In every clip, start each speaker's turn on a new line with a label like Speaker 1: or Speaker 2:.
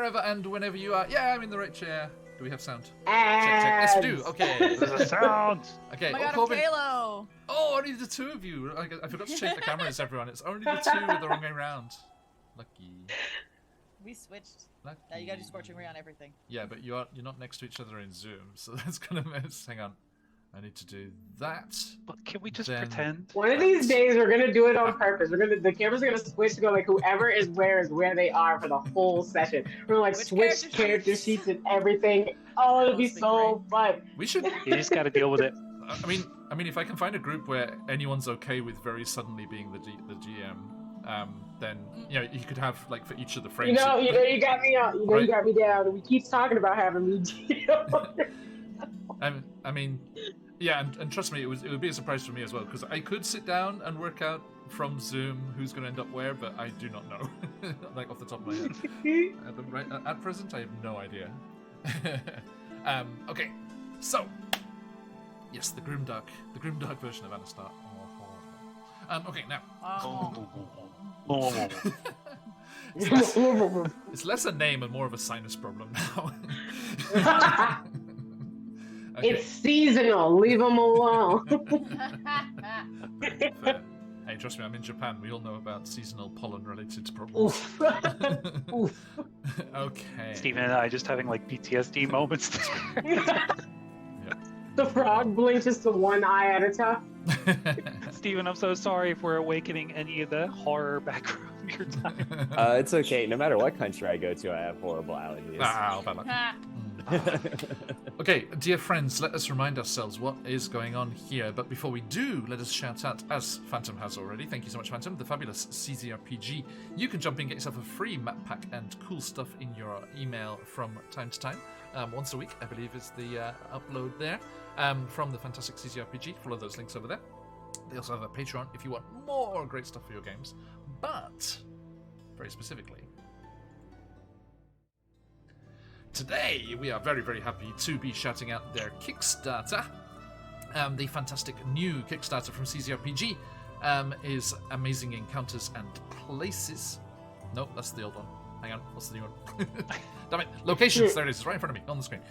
Speaker 1: wherever and whenever you are. Yeah, I'm in the right chair. Do we have sound? Check.
Speaker 2: Ads.
Speaker 1: Yes, we do. Okay.
Speaker 3: There's a sound.
Speaker 1: Okay.
Speaker 4: Oh my god,
Speaker 1: Corbin.
Speaker 4: Halo!
Speaker 1: Oh, only the two of you. I forgot to change the cameras, everyone. It's only the two the wrong way around. Lucky.
Speaker 4: We switched.
Speaker 1: Lucky.
Speaker 4: Now you gotta do scorching ray on everything.
Speaker 1: Yeah, but you're not next to each other in Zoom, so that's gonna mess. Hang on. I need to do that.
Speaker 3: But can we just
Speaker 1: Then-
Speaker 3: pretend?
Speaker 2: One of these days, we're gonna do it on purpose. The camera's gonna switch to go like whoever is where they are for the whole session. We're gonna like
Speaker 4: Which
Speaker 2: switch character sheets and everything. Oh, it'll be so fun.
Speaker 1: We should.
Speaker 3: You just got to deal with it.
Speaker 1: I mean, if I can find a group where anyone's okay with very suddenly being the GM, then you could have like for each of the frames.
Speaker 2: You got me on. You got me down. And we keep talking about having me.
Speaker 1: I mean, yeah, and trust me, it would be a surprise for me as well because I could sit down and work out from Zoom who's going to end up where, but I do not know, like off the top of my head. At present, I have no idea. Okay, so yes, the grimdark version of Anastar. Okay, now. It's less a name and more of a sinus problem now. Okay.
Speaker 2: It's seasonal. Leave them alone.
Speaker 1: Fair. Hey, trust me, I'm in Japan. We all know about seasonal pollen-related problems.
Speaker 2: Oof.
Speaker 1: Okay.
Speaker 3: Steven and I just having like PTSD moments.
Speaker 2: The frog blinks just the one eye at a time.
Speaker 3: Steven, I'm so sorry if we're awakening any of the horror background of your time.
Speaker 5: It's okay. No matter what country I go to, I have horrible allergies.
Speaker 1: Bad luck. Okay, dear friends, let us remind ourselves what is going on here. But before we do, let us shout out, as Phantom has already, thank you so much, Phantom, the fabulous CZRPG. You can jump in, get yourself a free map pack and cool stuff in your email from time to time. Once a week, I believe, is the upload there from the fantastic CZRPG. Follow those links over there. They also have a Patreon if you want more great stuff for your games. But, very specifically, today, we are very, very happy to be shouting out their Kickstarter. The fantastic new Kickstarter from CZRPG is Amazing Encounters and Places. No, that's the old one. Hang on, what's the new one? Damn it, Locations, there it is, it's right in front of me, on the screen.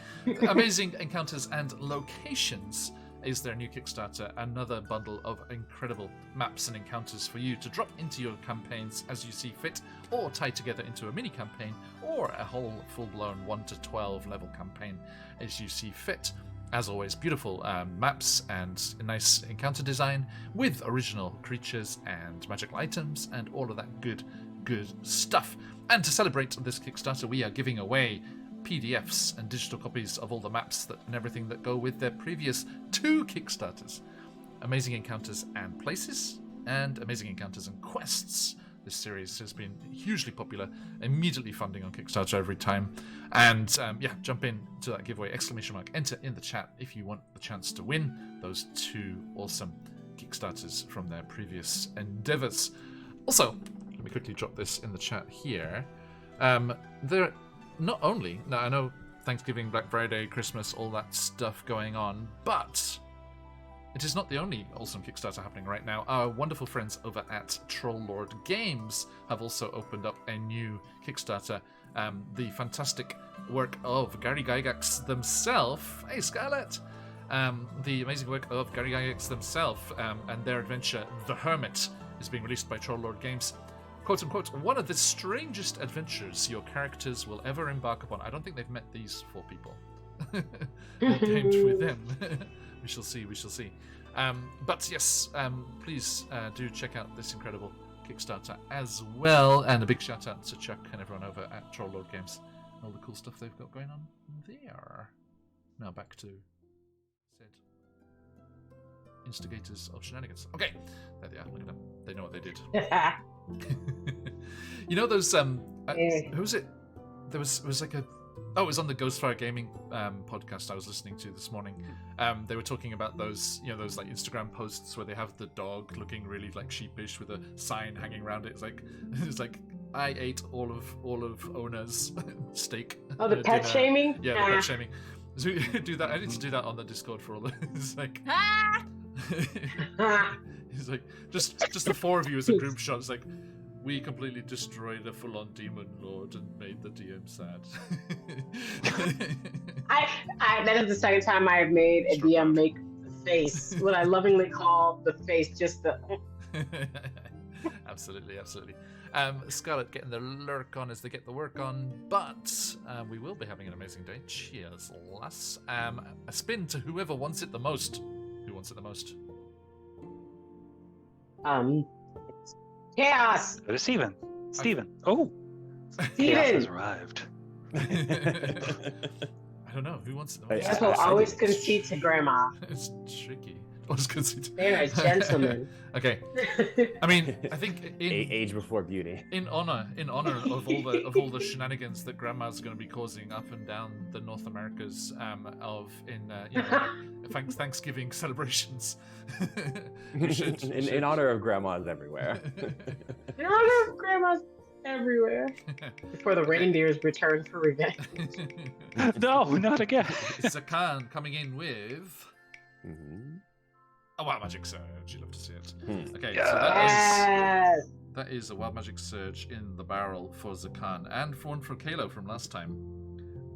Speaker 1: Amazing Encounters and Locations is their new Kickstarter, another bundle of incredible maps and encounters for you to drop into your campaigns as you see fit, or tie together into a mini campaign, or a whole full-blown 1 to 12 level campaign as you see fit. As always, beautiful maps and a nice encounter design with original creatures and magical items and all of that good stuff. And to celebrate this Kickstarter, we are giving away PDFs and digital copies of all the maps and everything that go with their previous 2 Kickstarters. Amazing Encounters and Places and Amazing Encounters and Quests. This series has been hugely popular, immediately funding on Kickstarter every time. And jump in to that giveaway, ! Enter in the chat if you want the chance to win those 2 awesome Kickstarters from their previous endeavors. Also, let me quickly drop this in the chat here. There not only, now I know Thanksgiving, Black Friday, Christmas, all that stuff going on, but it is not the only awesome Kickstarter happening right now. Our wonderful friends over at Troll-Lord Games have also opened up a new Kickstarter. The fantastic work of Gary Gygax themselves. Hey, Scarlett! The amazing work of Gary Gygax themselves and their adventure, The Hermit, is being released by Troll-Lord Games. Quote unquote, one of the strangest adventures your characters will ever embark upon. I don't think they've met these 4 people. Gamed with them. We shall see. But yes, please do check out this incredible Kickstarter as well. And a big shout out to Chuck and everyone over at Troll-Lord Games and all the cool stuff they've got going on there. Now back to said instigators of shenanigans. Okay, there they are. Look at them. They know what they did. You know those who was it? There was like a it was on the Ghostfire Gaming podcast I was listening to this morning. They were talking about those those like Instagram posts where they have the dog looking really like sheepish with a sign hanging around it. It's like I ate all of Ona's steak.
Speaker 2: Oh, the pet shaming?
Speaker 1: Yeah, the pet shaming. So we do that. I need to do that on the Discord for all the it's like He's like just the 4 of you as a group shot. It's like We completely destroyed a full-on demon lord and made the DM sad.
Speaker 2: That is the second time I have made a
Speaker 1: Sure,
Speaker 2: DM
Speaker 1: proud.
Speaker 2: make the face. What I lovingly call the face, just the.
Speaker 1: Absolutely, absolutely. Scarlet getting their lurk on as they get the work on, but we will be having an amazing day. Cheers, lass. A spin to whoever wants it the most. Who wants it the most?
Speaker 2: Chaos.
Speaker 3: Go to Steven. Steven. Oh, Chaos has
Speaker 2: Steven.
Speaker 3: arrived.
Speaker 1: I don't know. Who wants it the most?
Speaker 2: Chaos will always concede to Grandma.
Speaker 1: It's tricky. Always concede.
Speaker 2: They're a gentleman.
Speaker 1: Okay. I mean, I think
Speaker 5: Age before beauty.
Speaker 1: in honor of all the shenanigans that Grandma's going to be causing up and down the North Americas Thanksgiving celebrations. we should,
Speaker 5: In honor of grandmas everywhere.
Speaker 2: In honor of Grandmas everywhere. Before the reindeers return for revenge.
Speaker 3: No, not again.
Speaker 1: Zakan coming in with
Speaker 5: Mhm.
Speaker 1: a wild magic surge. You'd love to see it. Okay,
Speaker 3: Yes.
Speaker 1: so
Speaker 2: Yes.
Speaker 1: that is a wild magic surge in the barrel for Zakan and for one for Kalo from last time.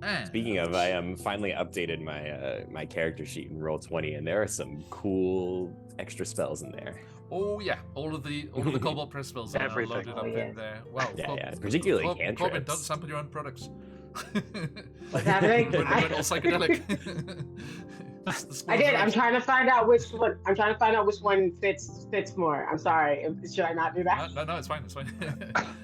Speaker 1: And
Speaker 5: Speaking of, I finally updated my my character sheet in Roll20, and there are some cool extra spells in there.
Speaker 1: oh yeah, all of the Cobalt press spells are now
Speaker 3: Everything.
Speaker 1: loaded up
Speaker 2: Oh, yeah.
Speaker 1: in there. Wow,
Speaker 5: Yeah, particularly
Speaker 1: Corbin,
Speaker 5: cantrips.
Speaker 1: don't sample your own products.
Speaker 2: What's happening?
Speaker 1: When we went all psychedelic.
Speaker 2: I did. I'm trying to find out which one. I'm trying to find out which one fits more. I'm sorry. Should I not do that?
Speaker 1: No, it's fine. It's fine.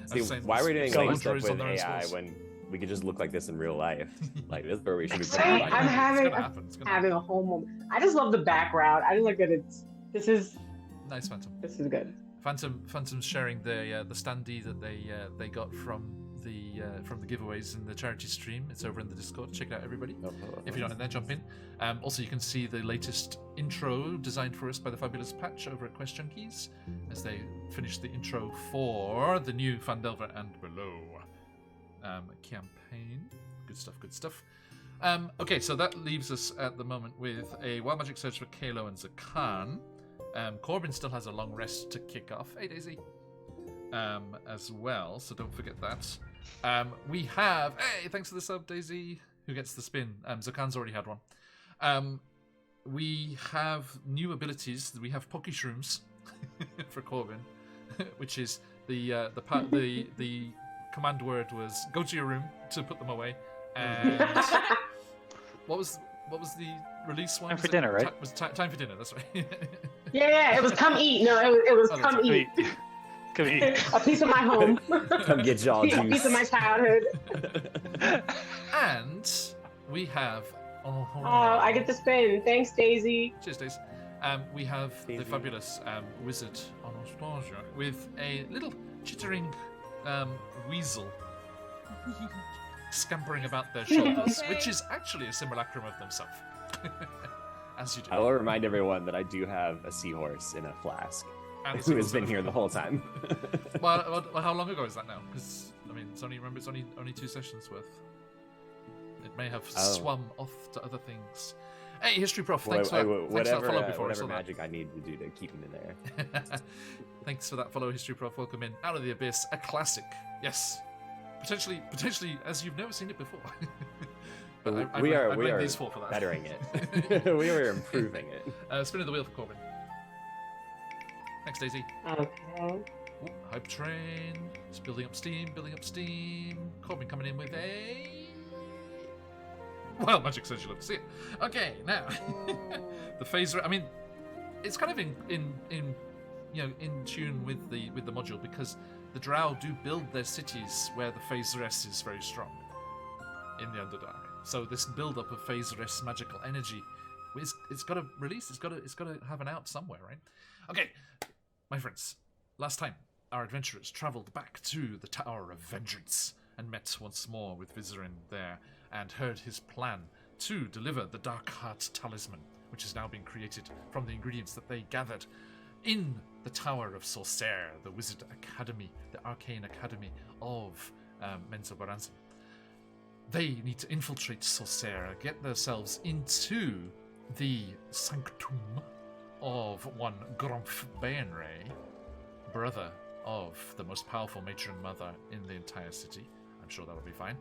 Speaker 5: See, why are we doing like stuff with AI when we could just look like this in real life? Like, this is where we should be putting
Speaker 2: Right,
Speaker 5: it.
Speaker 2: I'm having
Speaker 1: It's
Speaker 2: having a whole moment. I just love the background. I just like that it's. This is
Speaker 1: nice, Phantom.
Speaker 2: good.
Speaker 1: Phantom's sharing the standee that they got from the giveaways in the charity stream. It's over in the Discord. Check it out, everybody. If you're not in there, jump in. Also, you can see the latest intro designed for us by the fabulous Patch over at QuestJunkies as they finish the intro for the new Fandelver and Below campaign. Good stuff, good stuff. Okay, so that leaves us at the moment with a Wild Magic Surge for Kalo and Zakan. Corbin still has a long rest to kick off. Hey, Daisy. As well, so don't forget that. We have, hey, thanks for the sub, Daisy. Who gets the spin? Zakan's already had one. We have new abilities. We have Pocky Shrooms for Corbin, which is the command word was go to your room to put them away. And what was the release one?
Speaker 3: Time for dinner, right?
Speaker 1: Was time for dinner? That's right.
Speaker 2: Yeah. It was come eat. No, it was come
Speaker 1: that's
Speaker 2: eat.
Speaker 3: Come eat.
Speaker 2: A piece of my home.
Speaker 5: Come get y'all
Speaker 2: A piece of my
Speaker 5: juice.
Speaker 2: childhood.
Speaker 1: And we have. Oh,
Speaker 2: I get to spin. Thanks, Daisy.
Speaker 1: Cheers, Daisy. We have the
Speaker 5: Daisy.
Speaker 1: fabulous wizard Anastasia with a little chittering weasel scampering about their shoulders, which is actually a simulacrum of themselves. As you do.
Speaker 5: I will remind everyone that I do have a seahorse in a flask who has been here the whole time.
Speaker 1: well, how long ago is that now? Because I mean, it's only 2 sessions worth. It may have swum off to other things. Hey, History Prof, thanks for that follow before I saw
Speaker 5: whatever magic I need to do to keep him in there.
Speaker 1: that. Thanks for that follow, History Prof. Welcome in. Out of the Abyss, a classic. Yes. Potentially, as you've never seen it before. But
Speaker 5: we
Speaker 1: I
Speaker 5: are
Speaker 1: blame these four for that.
Speaker 5: bettering it. We are improving it.
Speaker 1: Spin of the wheel for Corbin. Thanks, Daisy.
Speaker 2: Okay.
Speaker 1: Ooh, hype train. It's building up steam. Corbin coming in with a. Well, magic says you love to see it. Okay, now the phase. I mean, it's kind of in tune with the module because the Drow do build their cities where the phase rest is very strong in the Underdark. So this build-up of phase rest magical energy, it's got to release. It's got to have an out somewhere, right? Okay, my friends. Last time, our adventurers travelled back to the Tower of Vengeance and met once more with Vizerin there and heard his plan to deliver the Dark Heart Talisman, which has now been created from the ingredients that they gathered in the Tower of Sorcerer, the Wizard Academy, the Arcane Academy of Menzo Baranza. They need to infiltrate Sorcerer, get themselves into the sanctum of one Grumpf Baenray, brother of the most powerful matron mother in the entire city. I'm sure that'll be fine.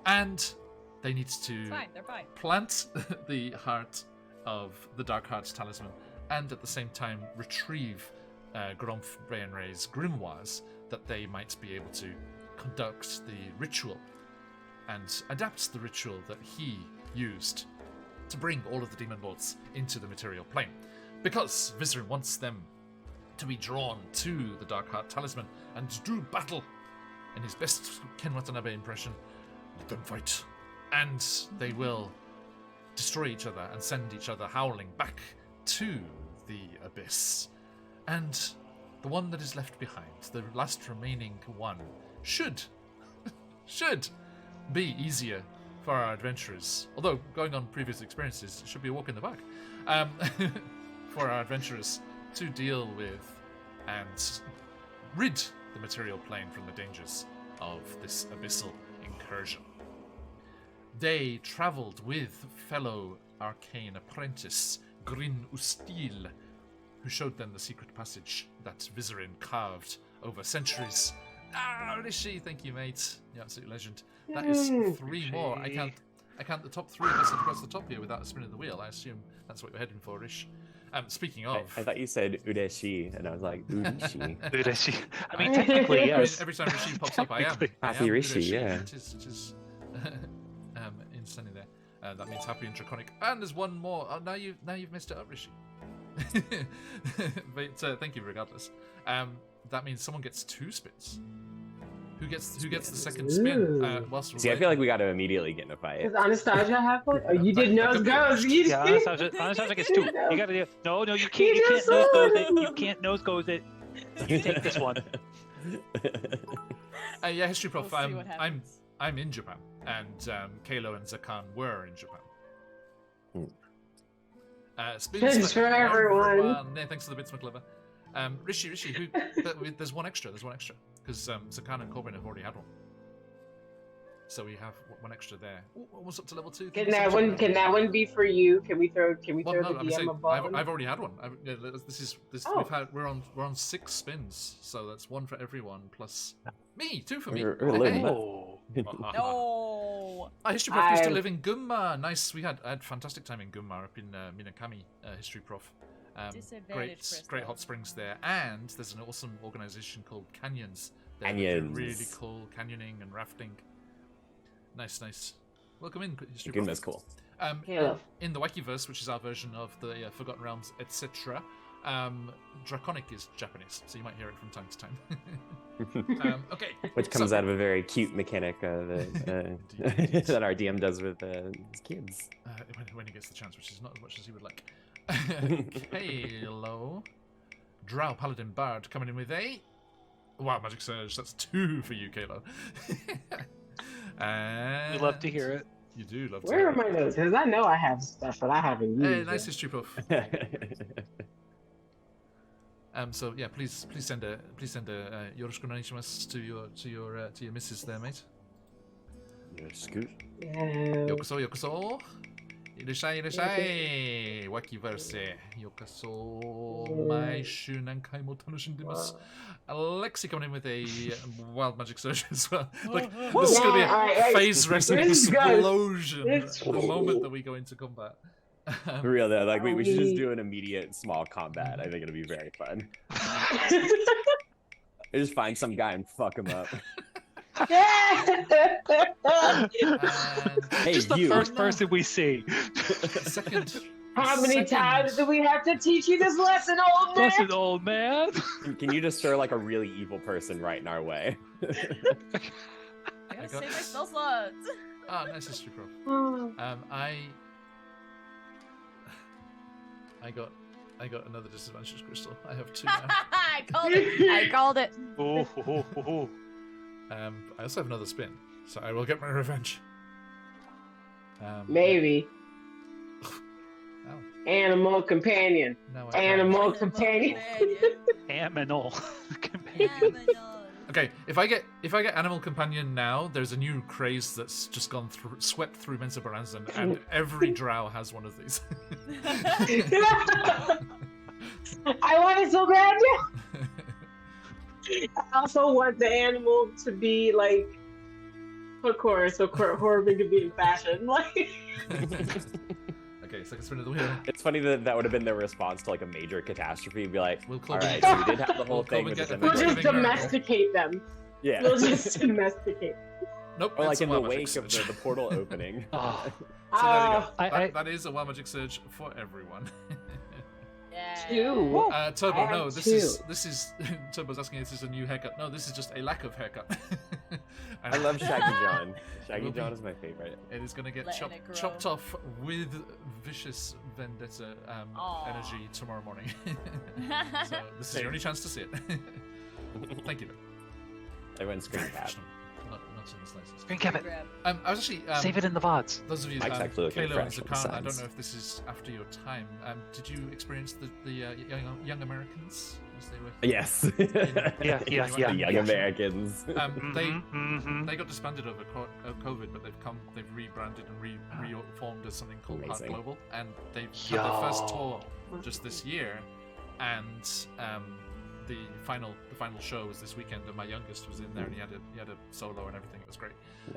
Speaker 1: And they need to
Speaker 4: It's fine, they're fine.
Speaker 1: plant the heart of the Dark Heart's talisman and at the same time retrieve Gromf Bayenray's grimoires that they might be able to conduct the ritual and adapt the ritual that he used to bring all of the demon lords into the material plane. Because Vizerin wants them to be drawn to the Dark Heart talisman and do battle. In his best Ken Watanabe impression, let them fight. And they will destroy each other and send each other howling back to the abyss. And the one that is left behind, the last remaining one, should be easier for our adventurers. Although, going on previous experiences, it should be a walk in the park. For our adventurers to deal with and rid the material plane from the dangers of this abyssal incursion. They travelled with fellow arcane apprentice Grin Ustil, who showed them the secret passage that Vizerin carved over centuries. Ah, Rishi, thank you, mate. You're absolute legend. That is 3 more. I count the top 3 listed across the top here without a spin of the wheel. I assume that's what you're heading for, Rish. Speaking of...
Speaker 5: I thought you said Udeshi, and I was like, Udeshi.
Speaker 3: Udeshi. I mean, technically, yes.
Speaker 1: Every time Rishi pops up, I am.
Speaker 5: Happy Rishi, yeah.
Speaker 1: It is insanely there. That means happy and draconic. And there's one more. Oh, now you've messed it up, Rishi. But thank you regardless. That means someone gets 2 spins. Who gets the second spin? Whilst we're
Speaker 5: See, I feel like we got to immediately get in a fight.
Speaker 2: Does Anastasia have one? Oh, you did nose goes.
Speaker 3: Yeah, Anastasia gets 2. You gotta do. No, you can't. You can't nose goes it. You can't nose goes it. You take this one.
Speaker 1: Yeah, history prof.
Speaker 4: We'll see what happens.
Speaker 1: I'm in Japan, and Kalo and Zakan were in Japan.
Speaker 2: Spins for everyone.
Speaker 1: Yeah, thanks for the bits, McLever. Rishi, there's one extra. Because Zakan and Corbin have already had one. So we have one extra there. Almost up to level 2.
Speaker 2: Can that one be for you? Can we throw the DM a ball?
Speaker 1: I've already had one. We're on 6 spins, so that's 1 for everyone plus me, 2 for me.
Speaker 3: Oh.
Speaker 4: No.
Speaker 1: History prof used to live in Gunma. Nice. I had fantastic time in Gunma up in Minakami. History prof. Great hot springs there, and there's an awesome organization called Canyons.
Speaker 5: Canyons.
Speaker 1: Really cool canyoning and rafting. Nice. Welcome in, History
Speaker 5: Gunma's cool.
Speaker 1: In the Wikiverse, which is our version of the Forgotten Realms, etc., Draconic is Japanese, so you might hear it from time to time. Okay.
Speaker 5: Which comes out of a very cute mechanic that our DM does with his kids.
Speaker 1: When he gets the chance, which is not as much as he would like. Kalo. Drow Paladin Bard coming in with a... Wow, Magic Surge. That's 2 for you, Kalo.
Speaker 3: We love to hear it.
Speaker 1: You do love to
Speaker 2: Where
Speaker 1: hear
Speaker 2: are my notes? Because I know I have stuff, but I haven't used it.
Speaker 1: Nice history puff. So yeah, please send a yoroshiku onegaishimasu to your missus there, mate.
Speaker 5: Yoroshiku.
Speaker 1: Yokoso. Irashai. Wakiverse. Yokoso. Maishu nankai mo tanoshindimasu. Alexi coming in with a wild magic surge as well. Like, this is going to be a phase wrestling explosion the moment that we go into combat.
Speaker 5: For real though, like we should just do an immediate small combat. I think it'll be very fun. Just find some guy and fuck him up. Hey,
Speaker 3: just the first person we see.
Speaker 1: Second.
Speaker 2: How many times do we have to teach you this lesson, old man?
Speaker 3: Listen, old man.
Speaker 5: Can you just stir like a really evil person right in our way?
Speaker 4: I gotta save my spell slots.
Speaker 1: Ah, nice history, bro. I got another disadvantage crystal. I have 2 now.
Speaker 4: I called it.
Speaker 3: Oh.
Speaker 1: I also have another spin, so I will get my revenge.
Speaker 2: Maybe.
Speaker 1: Oh.
Speaker 2: Animal companion.
Speaker 1: No,
Speaker 2: Animal companion.
Speaker 3: Aminal.
Speaker 1: Okay, if I get Animal Companion now, there's a new craze that's just swept through Mensa Baranzan, and every drow has one of these.
Speaker 2: I want it so bad, yeah. I also want the animal to be like parkour, so Corbin could be in fashion. Like,
Speaker 1: Okay, second spin of the wheel.
Speaker 5: It's funny that that would have been their response to like a major catastrophe. Be like,
Speaker 1: We'll call
Speaker 5: all right,
Speaker 1: it-
Speaker 5: so we did have the whole
Speaker 1: We'll
Speaker 5: thing
Speaker 1: call
Speaker 5: with
Speaker 1: it
Speaker 5: this
Speaker 1: get-
Speaker 2: we'll
Speaker 1: We'll
Speaker 2: just
Speaker 1: living miracle.
Speaker 2: domesticate them.
Speaker 5: Yeah.
Speaker 2: We'll just domesticate.
Speaker 1: Nope.
Speaker 5: Or like
Speaker 1: it's a
Speaker 5: in the
Speaker 1: wild magic
Speaker 5: wake of
Speaker 1: surge.
Speaker 5: the portal opening.
Speaker 3: Oh,
Speaker 1: So there you go.
Speaker 3: I-
Speaker 1: That is a wild magic surge for everyone.
Speaker 4: Yeah.
Speaker 2: Two.
Speaker 1: Turbo,
Speaker 2: I have
Speaker 1: no, this
Speaker 2: two.
Speaker 1: is Turbo's asking if this is a new haircut. No, this is just a lack of haircut.
Speaker 5: I love Shaggy John.
Speaker 1: Will
Speaker 5: Shaggy
Speaker 1: be.
Speaker 5: John is my favorite.
Speaker 1: It is going to get
Speaker 4: Letting it grow.
Speaker 1: chopped off with vicious vendetta
Speaker 4: Aw.
Speaker 1: energy tomorrow morning. So this is your only chance to see it. Thank you.
Speaker 5: Everyone's screen cap.
Speaker 1: professional. Not in the slightest.
Speaker 3: Screen cap it.
Speaker 4: Grab.
Speaker 1: I was actually
Speaker 3: Save it in the VODs.
Speaker 1: those of you,
Speaker 5: Mike's actually looking
Speaker 1: Kalo and
Speaker 5: fresh on the
Speaker 1: Zakan, I don't
Speaker 5: sides.
Speaker 1: know if this is after your time. Did you experience the young Americans as they were?
Speaker 3: Yeah.
Speaker 5: Yes. The Young
Speaker 3: Yeah.
Speaker 5: Americans.
Speaker 1: They got disbanded over COVID, but they've rebranded and reformed as something called Hard
Speaker 5: Amazing.
Speaker 1: Global, and they've had their first tour just this year, and the final show was this weekend, and my youngest was in there, and he had a solo and everything. It was great.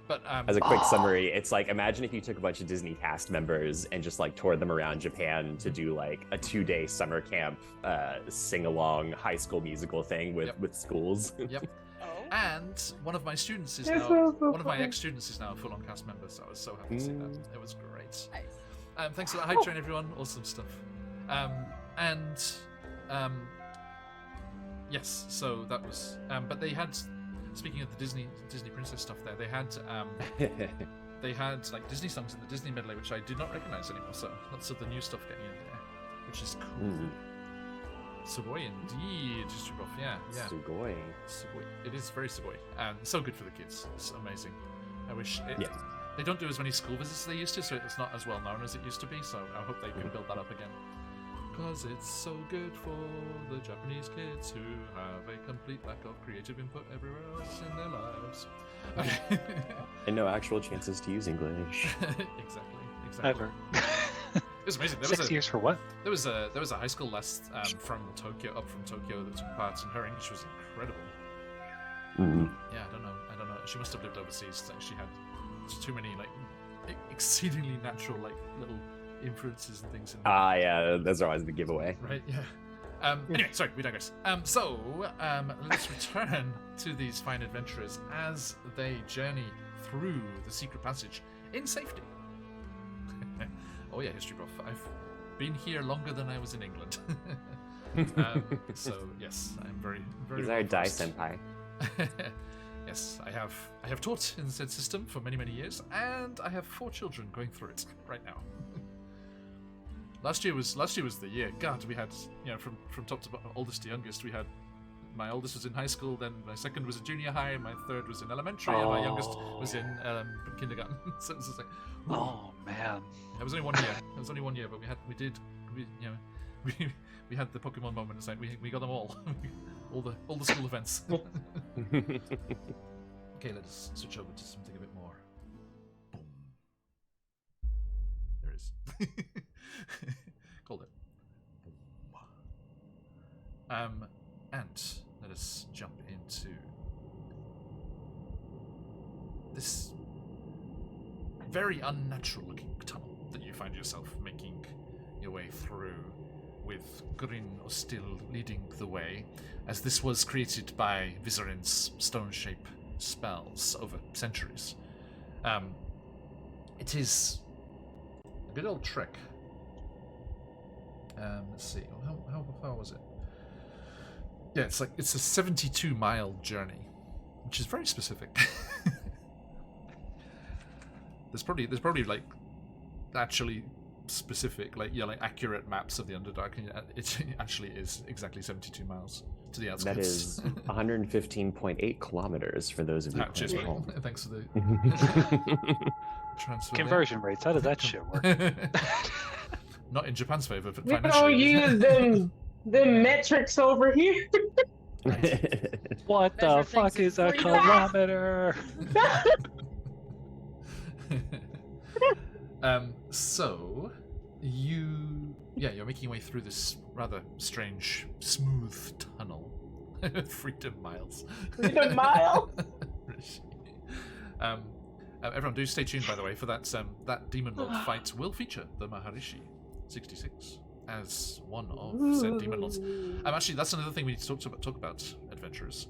Speaker 1: But
Speaker 5: As a quick summary, it's like imagine if you took a bunch of Disney cast members and just like toured them around Japan to do like a 2-day summer camp, sing along high school musical thing with schools.
Speaker 1: Yep.
Speaker 4: Oh.
Speaker 1: And one of my students is
Speaker 2: That's
Speaker 1: now
Speaker 2: so
Speaker 1: one of my
Speaker 2: funny.
Speaker 1: ex-students is now a full-on cast member, so I was so happy to see that. It was great.
Speaker 4: Nice.
Speaker 1: Thanks for that hype train, everyone. Awesome stuff. Yes, so that was. But they had, speaking of the Disney princess stuff, they had like Disney songs in the Disney medley, which I did not recognize anymore. So lots of the new stuff getting in there, which is cool. Sugoi indeed, Jistruboff. Yeah.
Speaker 5: Sugoi.
Speaker 1: Sugoi. It is very Sugoi, and so good for the kids. It's amazing. I wish it,
Speaker 5: Yeah.
Speaker 1: they don't do as many school visits as they used to, so it's not as well known as it used to be. So I hope they can build that up again. Because it's so good for the Japanese kids who have a complete lack of creative input everywhere else in their lives. Okay.
Speaker 5: And no actual chances to use English.
Speaker 1: Exactly.
Speaker 3: Ever.
Speaker 1: It was amazing.
Speaker 3: 6 years for what?
Speaker 1: There was a high school last from Tokyo that took part, and her English was incredible. Yeah, I don't know. She must have lived overseas. Like, she had too many like exceedingly natural like little influences and things in there.
Speaker 5: Yeah, those are always the giveaway.
Speaker 1: Right, yeah. Anyway, sorry, we digress. So, let's return to these fine adventurers as they journey through the secret passage in safety. Oh yeah, history buff. I've been here longer than I was in England. So yes, I'm very, very.
Speaker 5: He's
Speaker 1: well
Speaker 5: our Dai
Speaker 1: versed.
Speaker 5: senpai.
Speaker 1: Yes, I have taught in said system for many years, and I have 4 children going through it right now. Last year was the year. God, we had from top to bottom, oldest to youngest. We had my oldest was in high school, then my second was in junior high, and my third was in elementary, and my youngest was in kindergarten. So it was just like,
Speaker 3: Oh man.
Speaker 1: it was only 1 year. It was only 1 year, but we had the Pokemon moment. It's like we got them all, all the school events. Okay, let's switch over to something a bit more. Boom. There it is. Called it. Boom. And let us jump into this very unnatural looking tunnel that you find yourself making your way through, with Grin Ostil leading the way, as this was created by Vizarin's stone shape spells over centuries. It is a good old trick. Let's see, how far was it? Yeah, it's a 72-mile journey, which is very specific. There's probably like actually specific, like accurate maps of the Underdark, and it actually is exactly 72 miles to the outskirts.
Speaker 5: That is 115.8 kilometers for those of you
Speaker 1: Cheers,
Speaker 5: playing at
Speaker 1: buddy.
Speaker 5: home.
Speaker 1: Thanks for the transfer.
Speaker 3: Conversion rates. How does that shit work?
Speaker 1: Not in Japan's favor, but
Speaker 2: We don't
Speaker 1: financially.
Speaker 2: use the metrics over here.
Speaker 3: What the
Speaker 4: Measure
Speaker 3: fuck
Speaker 4: things
Speaker 3: is a
Speaker 4: in
Speaker 3: kilometer?
Speaker 1: So you're making your way through this rather strange, smooth tunnel. Freedom Miles.
Speaker 2: Freedom Miles.
Speaker 1: Everyone, do stay tuned, by the way, for that Demon Lord fight will feature the Maharishi 66 as one of said Demon Lords. Actually, that's another thing we need to talk about, adventurers.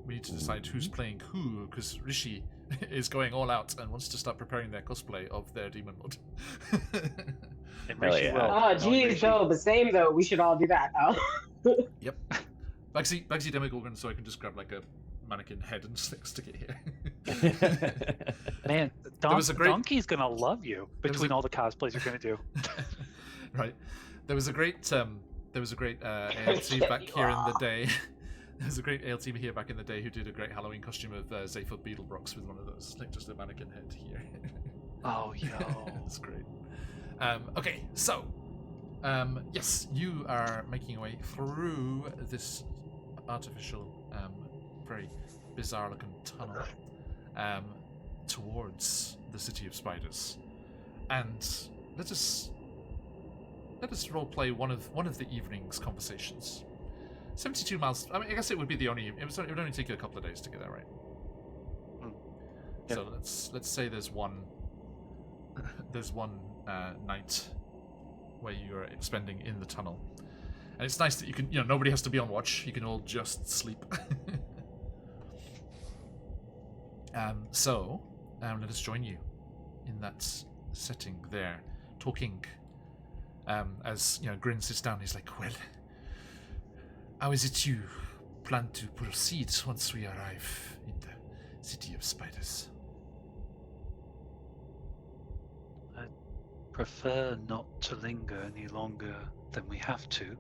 Speaker 1: We need to decide who's playing who, because Rishi is going all out and wants to start preparing their cosplay of their Demon Lord.
Speaker 2: Oh, geez, though, the same though. We should all do that. Oh.
Speaker 1: Yep. Bugsy Demogorgon, so I can just grab like a mannequin head and stick it here.
Speaker 3: Man, Donkey's gonna love you between all the cosplays you're gonna do.
Speaker 1: Right. There was a great ALT back here in the day. There was a great ALT here back in the day who did a great Halloween costume of Zaphod Beetlebrox with one of those, like just a mannequin head here.
Speaker 3: Oh, yo.
Speaker 1: That's great. Okay, so yes, you are making your way through this artificial, very bizarre-looking tunnel towards the City of Spiders, and let us roleplay one of the evening's conversations. 72 miles. I mean, I guess it would be the only. It would only take you a couple of days to get there, right?
Speaker 3: Yep.
Speaker 1: So let's say there's one night where you are spending in the tunnel, and it's nice that you can, nobody has to be on watch. You can all just sleep. So let us join you in that setting there, talking. As Grin sits down, he's like, "Well, how is it you plan to proceed once we arrive in the City of Spiders?"
Speaker 3: I prefer not to linger any longer than we have to.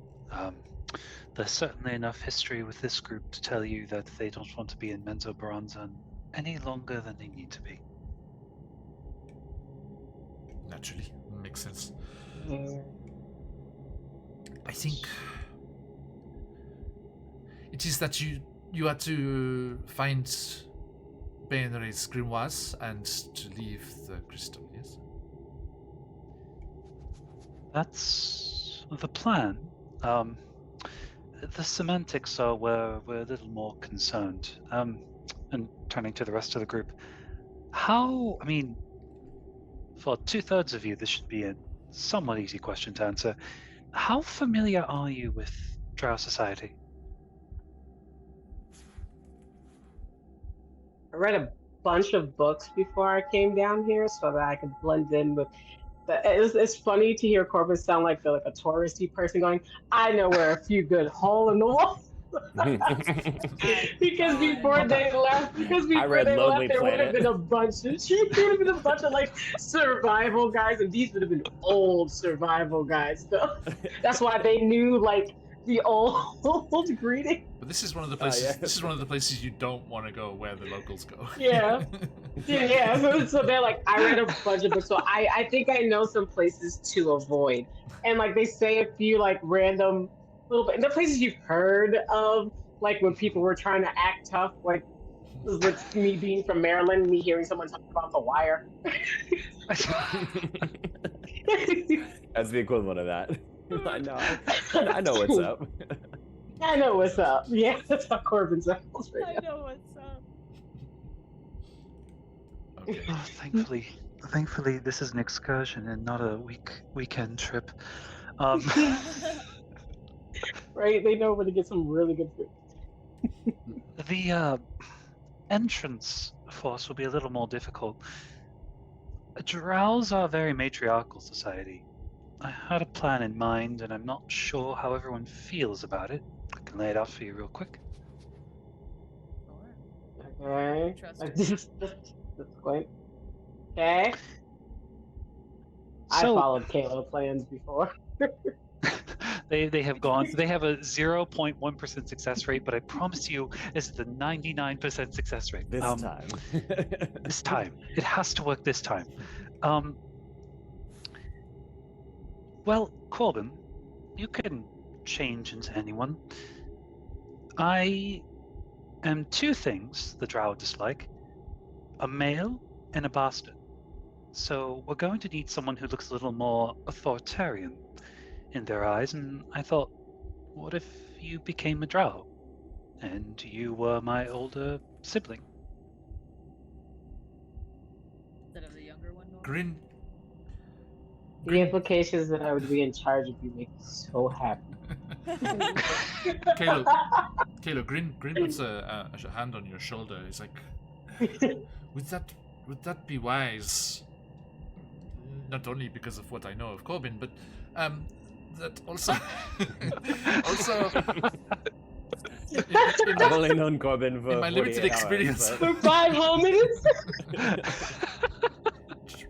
Speaker 3: There's certainly enough history with this group to tell you that they don't want to be in Menzoberranzan any longer than they need to be.
Speaker 1: Naturally, makes sense. I think it is that you are to find Bainre's grimoires and to leave the crystal, yes?
Speaker 3: That's the plan. The semantics are where we're a little more concerned. And turning to the rest of the group, for 2/3 of you, this should be a somewhat easy question to answer. How familiar are you with Drow society?
Speaker 2: I read a bunch of books before I came down here so that I could blend in with. It's funny to hear Corbin sound like a touristy person going, "I know where a few good hole in the wall." Because before they left, there would have been a bunch of like survival guys, and these would have been old survival guys. So that's why they knew like the old greeting.
Speaker 1: But this is one of the places. This is one of the places you don't want to go, where the locals go.
Speaker 2: Yeah. So they're like, I read a bunch of books, so I think I know some places to avoid, and like they say a few like random little bit. And the places you've heard of, like when people were trying to act tough, like with me being from Maryland, me hearing someone talk about The Wire.
Speaker 5: That's the equivalent of that. I know what's up.
Speaker 2: I know what's up. Yeah, that's how Corbin sounds right
Speaker 4: I know what's up.
Speaker 1: Okay.
Speaker 3: Oh, thankfully, this is an excursion and not a weekend trip.
Speaker 2: Right? They know where to get some really good food.
Speaker 3: The entrance for us will be a little more difficult. Drows are a very matriarchal society. I had a plan in mind, and I'm not sure how everyone feels about it. I can lay it out for you real quick.
Speaker 2: Okay.
Speaker 4: Interesting.
Speaker 2: That's quite. Okay. I followed Kalo plans before.
Speaker 3: They have a 0.1% success rate, but I promise you this is the 99% success rate.
Speaker 5: This time.
Speaker 3: This time. It has to work this time. Well, Corbin, you can change into anyone. I am two things the Drow dislike: a male and a bastard. So we're going to need someone who looks a little more authoritarian in their eyes, and I thought, what if you became a Drow? and you were my older sibling.
Speaker 4: Instead of the younger one. Norman?
Speaker 1: Grin.
Speaker 2: The implications that I would be in charge of you make me so happy.
Speaker 1: Kalo, Grin puts a hand on your shoulder. He's like, would that be wise? Not only because of what I know of Corbin, but that also
Speaker 5: I've only known Corbin for
Speaker 1: in my limited
Speaker 5: 48 hours,
Speaker 1: experience.
Speaker 5: but-
Speaker 2: For 5 whole minutes?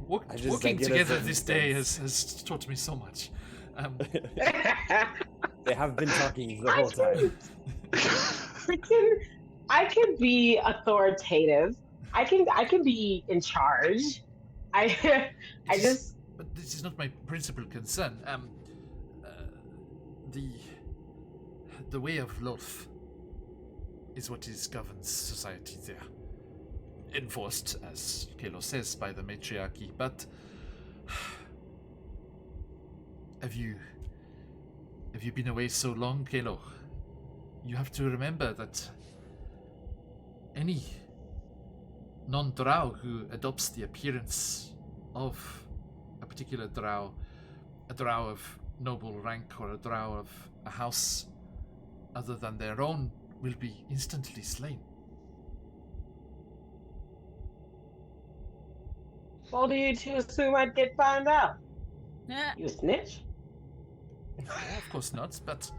Speaker 1: Working together this day has taught me so much.
Speaker 5: They have been talking the whole time.
Speaker 2: I can be authoritative. I can be in charge. I just
Speaker 1: But this is not my principal concern. The way of Lolth is what governs society there. Enforced, as Kalo says, by the matriarchy, but have you been away so long, Kalo? You have to remember that any non-drow who adopts the appearance of a particular drow, a drow of noble rank or a drow of a house other than their own, will be instantly slain.
Speaker 2: Well, do you two assume I'd get found out?
Speaker 4: Yeah.
Speaker 2: You a snitch?
Speaker 1: Of course not, but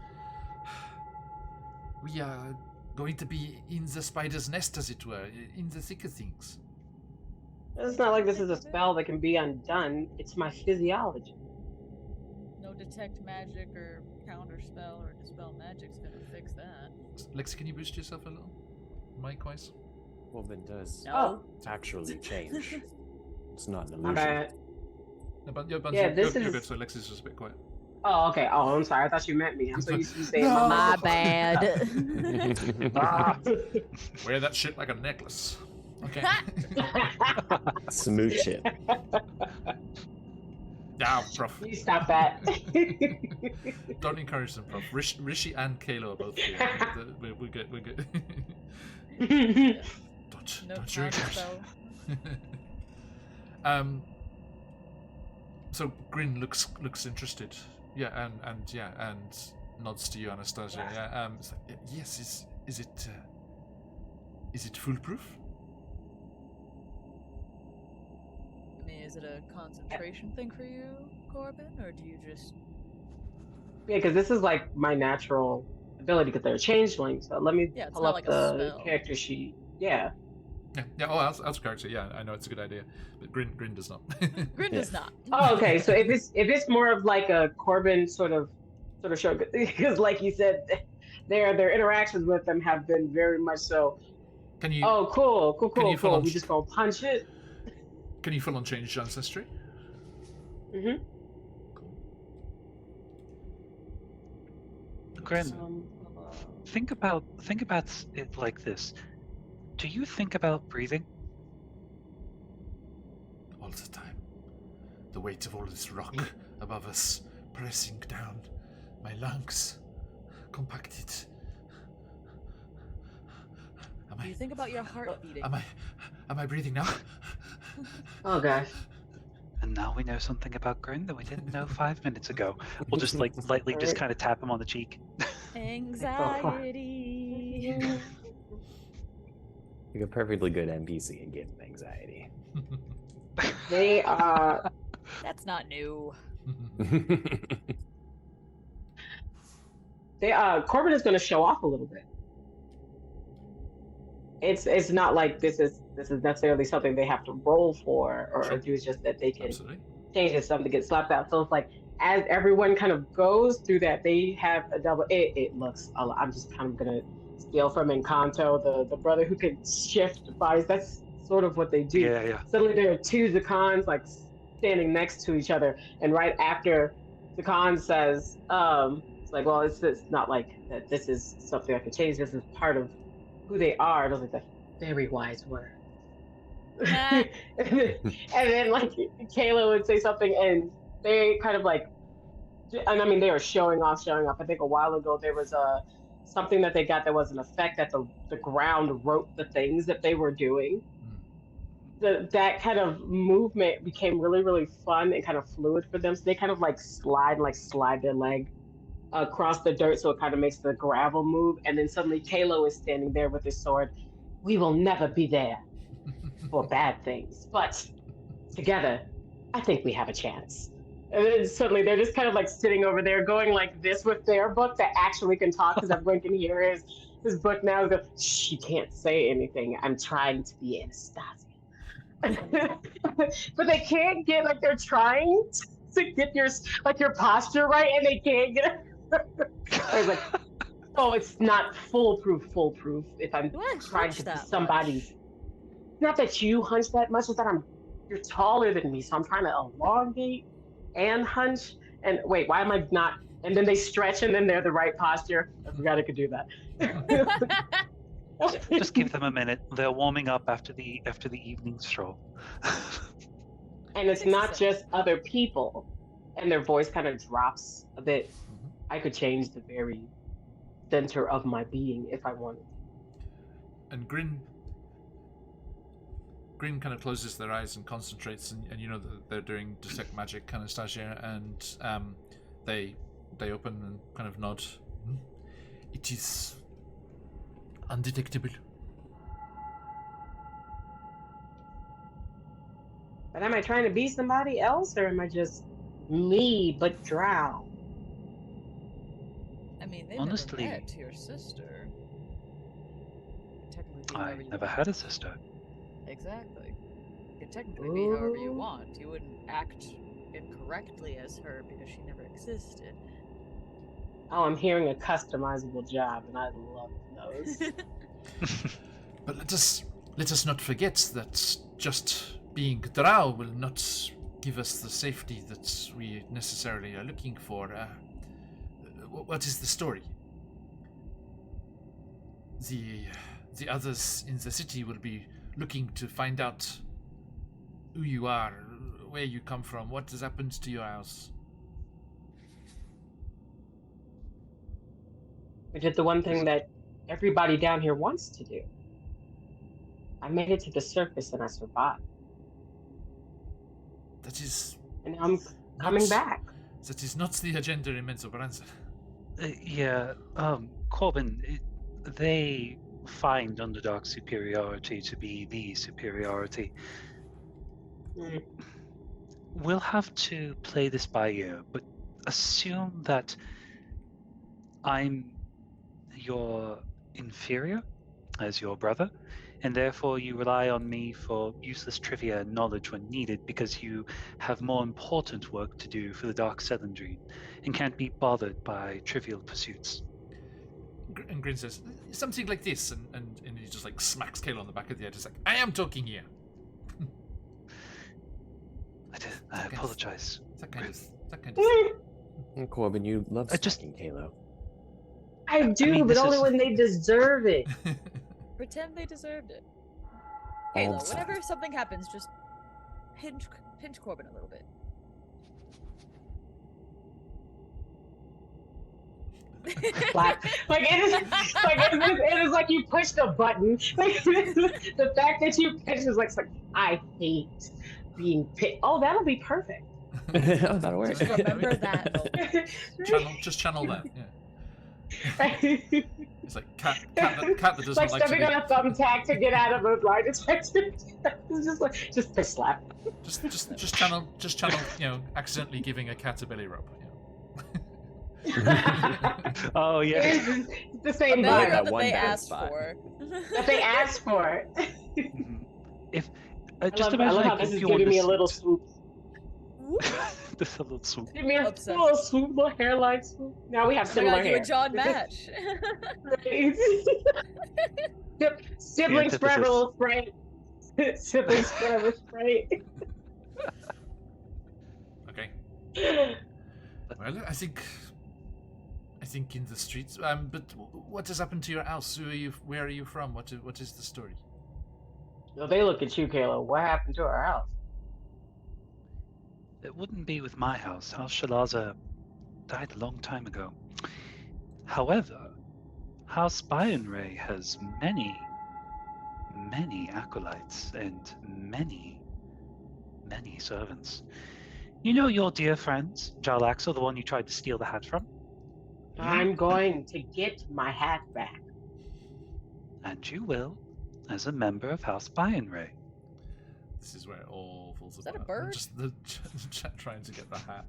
Speaker 1: we are going to be in the spider's nest, as it were, in the thick of things.
Speaker 2: It's not like this is a spell that can be undone. It's my physiology.
Speaker 4: No detect magic or counter spell or dispel magic's gonna fix that.
Speaker 1: Lexi, can you boost yourself a little? Mic-wise?
Speaker 5: Corbin does
Speaker 4: No.
Speaker 5: actually change. It's not an
Speaker 2: My
Speaker 5: illusion.
Speaker 2: bad.
Speaker 1: No, but you're
Speaker 2: Yeah, this
Speaker 1: you're
Speaker 2: is-
Speaker 1: good, so Lexi's just a bit quiet.
Speaker 2: Oh, okay. Oh, I'm sorry. I thought you meant me. I'm so used to you saying
Speaker 1: No.
Speaker 4: My
Speaker 2: motherfucker.
Speaker 4: bad.
Speaker 2: Ah.
Speaker 1: Wear that shit like a necklace. Okay.
Speaker 5: Smooch it.
Speaker 1: Now, prof.
Speaker 2: You stop that.
Speaker 1: Don't encourage them, prof. Rishi and Kalo are both here. We're good. We're good. Don't
Speaker 4: No
Speaker 1: you
Speaker 4: counter
Speaker 1: encourage.
Speaker 4: spell.
Speaker 1: So Grin looks interested. Yeah, and nods to you, Anastasia. Yeah. It's like, yes. Is it foolproof?
Speaker 4: I mean, is it a concentration thing for you, Corbin, or do you just?
Speaker 2: Yeah, because this is like my natural ability because they're changelings. So let me
Speaker 4: Yeah, it's
Speaker 2: pull
Speaker 4: not
Speaker 2: up
Speaker 4: like a
Speaker 2: the
Speaker 4: spell.
Speaker 2: character sheet. Yeah.
Speaker 1: Yeah. Oh, as character. Yeah, I know it's a good idea, but Grin does not.
Speaker 4: Grin does not.
Speaker 2: Oh, okay. So if it's more of like a Corbin sort of show, because like you said, their interactions with them have been very much so.
Speaker 1: Can you?
Speaker 2: Oh, cool.
Speaker 1: Can you full on
Speaker 2: We just gonna punch it.
Speaker 1: Can you full on change ancestry?
Speaker 2: Mm-hmm.
Speaker 3: Grin, think about it like this. Do you think about breathing?
Speaker 1: All the time. The weight of all this rock above us pressing down my lungs, compacted.
Speaker 4: Do you think about your heart beating?
Speaker 1: Am I breathing now?
Speaker 2: Oh gosh.
Speaker 3: And now we know something about Grin that we didn't know 5 minutes ago. We'll just like lightly just kind of tap him on the cheek.
Speaker 4: Anxiety.
Speaker 5: Like a perfectly good NPC and give him anxiety.
Speaker 2: They are.
Speaker 4: That's not new.
Speaker 2: Corbin is going to show off a little bit. It's not like this is necessarily something they have to roll for or do. It's just that they can
Speaker 1: Absolutely.
Speaker 2: change it something to get slapped out. So it's like as everyone kind of goes through that, they have a double. It looks a lot. I'm just kind of gonna steal from Encanto, the brother who can shift bodies. That's sort of what they do.
Speaker 3: Yeah.
Speaker 2: Suddenly there are two Zakans like standing next to each other, and right after Zakan says, it's like, well, it's not like that. This is something I can change. This is part of who they are. Those are the very wise words. and then like Kayla would say something, and they kind of like, and I mean they were showing off. I think a while ago there was something that they got that was an effect that the ground wrote the things that they were doing. That kind of movement became really, really fun and kind of fluid for them. So they kind of like slide their leg across the dirt so it kind of makes the gravel move. And then suddenly Kalo is standing there with his sword. We will never be there for bad things, but together, I think we have a chance. And then suddenly they're just kind of like sitting over there going like this with their book that actually can talk because everyone can hear his book now. Go, shh, you can't say anything. I'm trying to be Anastasia. But they can't get like they're trying to get your posture right and they can't get it. I was like, oh, it's not foolproof if I'm trying to be somebody's. Not that you hunch that much, it's that you're taller than me, so I'm trying to elongate and hunch. And wait, why am I not? And then they stretch, and then they're the right posture. I forgot I could do that.
Speaker 3: Just give them a minute. They're warming up after the evening stroll.
Speaker 2: And it's not just other people. And their voice kind of drops a bit. I could change the very center of my being if I wanted.
Speaker 1: And Grin kind of closes their eyes and concentrates, and you know that they're doing detect magic, Anastasia, and they open and kind of nod. It is undetectable.
Speaker 2: But am I trying to be somebody else, or am I just me but drow?
Speaker 4: I mean, they've
Speaker 3: Honestly,
Speaker 4: never met your sister. Technically, be
Speaker 3: I
Speaker 4: however you
Speaker 3: never
Speaker 4: want.
Speaker 3: had a sister.
Speaker 4: Exactly. You could technically be however you want. You wouldn't act incorrectly as her because she never existed.
Speaker 2: Oh, I'm hearing a customizable job, and I love those.
Speaker 1: But let us not forget that just being drow will not give us the safety that we necessarily are looking for. What is the story? The others in the city will be looking to find out who you are, where you come from, what has happened to your house.
Speaker 2: We did the one thing that everybody down here wants to do. I made it to the surface and I survived.
Speaker 1: That is...
Speaker 2: And now I'm coming back.
Speaker 1: That is not the agenda in Menzoberranza.
Speaker 3: Corbin, they find underdog superiority to be the superiority. We'll have to play this by ear, but assume that I'm your inferior as your brother, and therefore you rely on me for useless trivia and knowledge when needed because you have more important work to do for the Dark Cylindrine and can't be bothered by trivial pursuits.
Speaker 1: And Grin says, something like this, and he just like smacks Kayla on the back of the head. It's like, I am talking here.
Speaker 3: I apologize.
Speaker 1: That kind of
Speaker 5: Corbin, you love
Speaker 3: just-
Speaker 5: smacking Kalo.
Speaker 2: I do,
Speaker 3: mean,
Speaker 2: but
Speaker 3: this
Speaker 2: only
Speaker 3: is-
Speaker 2: when they deserve it.
Speaker 4: Pretend they deserved it.
Speaker 5: All
Speaker 4: Halo,
Speaker 5: the time.
Speaker 4: whenever something happens, just pinch Corbin a little bit.
Speaker 2: Like it is like you pushed a button. Like the fact that you pitched is like I hate being picked. Oh, that'll be perfect.
Speaker 5: Oh, that'll work.
Speaker 4: Just remember that.
Speaker 1: channel that. Yeah. It's like cat that doesn't
Speaker 2: like
Speaker 1: like to
Speaker 2: stepping
Speaker 1: be,
Speaker 2: on a thumbtack to get out of a lie detector. It's just like just piss slap.
Speaker 1: just channel. You know, accidentally giving a cat a belly rub.
Speaker 3: Oh yeah.
Speaker 2: It's the same
Speaker 4: Belly
Speaker 5: vibe.
Speaker 4: rub
Speaker 2: vibe
Speaker 5: That
Speaker 4: that
Speaker 5: one
Speaker 4: they
Speaker 5: bad
Speaker 4: asked
Speaker 5: spot.
Speaker 4: for.
Speaker 2: that they asked for.
Speaker 3: If
Speaker 2: I
Speaker 3: just
Speaker 2: love
Speaker 3: imagine
Speaker 2: how
Speaker 3: I
Speaker 2: this
Speaker 3: put
Speaker 2: is
Speaker 3: you on
Speaker 2: giving me a
Speaker 3: this-
Speaker 2: little swoop.
Speaker 3: Just a little swoop.
Speaker 2: Give me a
Speaker 4: Obsessed.
Speaker 2: little swoop, little hairline swoop. Now we have
Speaker 4: Oh my
Speaker 2: similar
Speaker 4: God, you
Speaker 2: hair.
Speaker 4: and John match.
Speaker 2: Siblings forever, little spray. Siblings forever, spray.
Speaker 1: Okay. Well, I think in the streets. But what has happened to your house? Who are you? Where are you from? What is the story?
Speaker 2: So they look at you, Kayla. What happened to our house?
Speaker 3: It wouldn't be with my house. House Shalaza died a long time ago. However, House Byron has many, many acolytes and many, many servants. You know your dear friends, Jarlaxle, the one you tried to steal the hat from?
Speaker 2: I'm going to get my hat back.
Speaker 3: And you will, as a member of House Byron.
Speaker 1: This is where it all falls
Speaker 4: Is that a
Speaker 1: apart. I'm
Speaker 4: bird?
Speaker 1: just the chat trying to get the hat.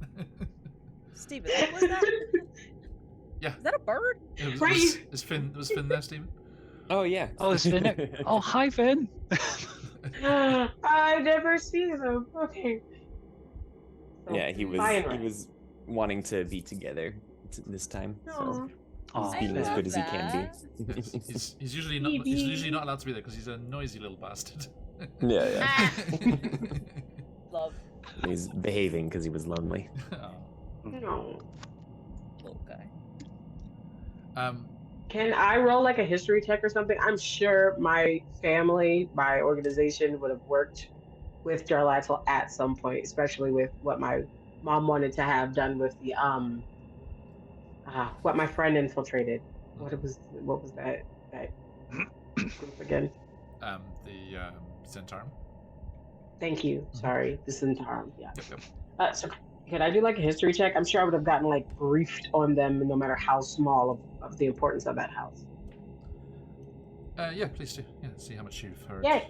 Speaker 4: Steven, what was that?
Speaker 1: Yeah.
Speaker 4: Is that a bird?
Speaker 1: Was Finn there, Stephen?
Speaker 5: Oh yeah.
Speaker 3: Oh, is Finn? Oh, hi, Finn.
Speaker 2: I never see them. Okay. So,
Speaker 5: Yeah, he
Speaker 2: Byron.
Speaker 5: was wanting to be together this time. So
Speaker 3: Oh,
Speaker 5: he's being as
Speaker 4: love
Speaker 5: good as he can
Speaker 1: Yes,
Speaker 5: be.
Speaker 1: he's usually not allowed to be there because he's a noisy little bastard.
Speaker 5: Yeah,
Speaker 4: Ah. Love.
Speaker 5: He's behaving because he was lonely.
Speaker 1: Oh.
Speaker 2: No.
Speaker 4: Little guy.
Speaker 2: Can I roll like a history check or something? I'm sure my family, my organization would have worked with Jarlaxle at some point, especially with what my mom wanted to have done with the what my friend infiltrated. What was that group again?
Speaker 1: The Centaur.
Speaker 2: Thank you. Sorry, the Centaur. Yeah.
Speaker 1: Yep.
Speaker 2: So could I do like a history check? I'm sure I would have gotten like briefed on them, no matter how small of the importance of that house.
Speaker 1: Yeah, please do. Yeah, see how much you've heard.
Speaker 2: Yay!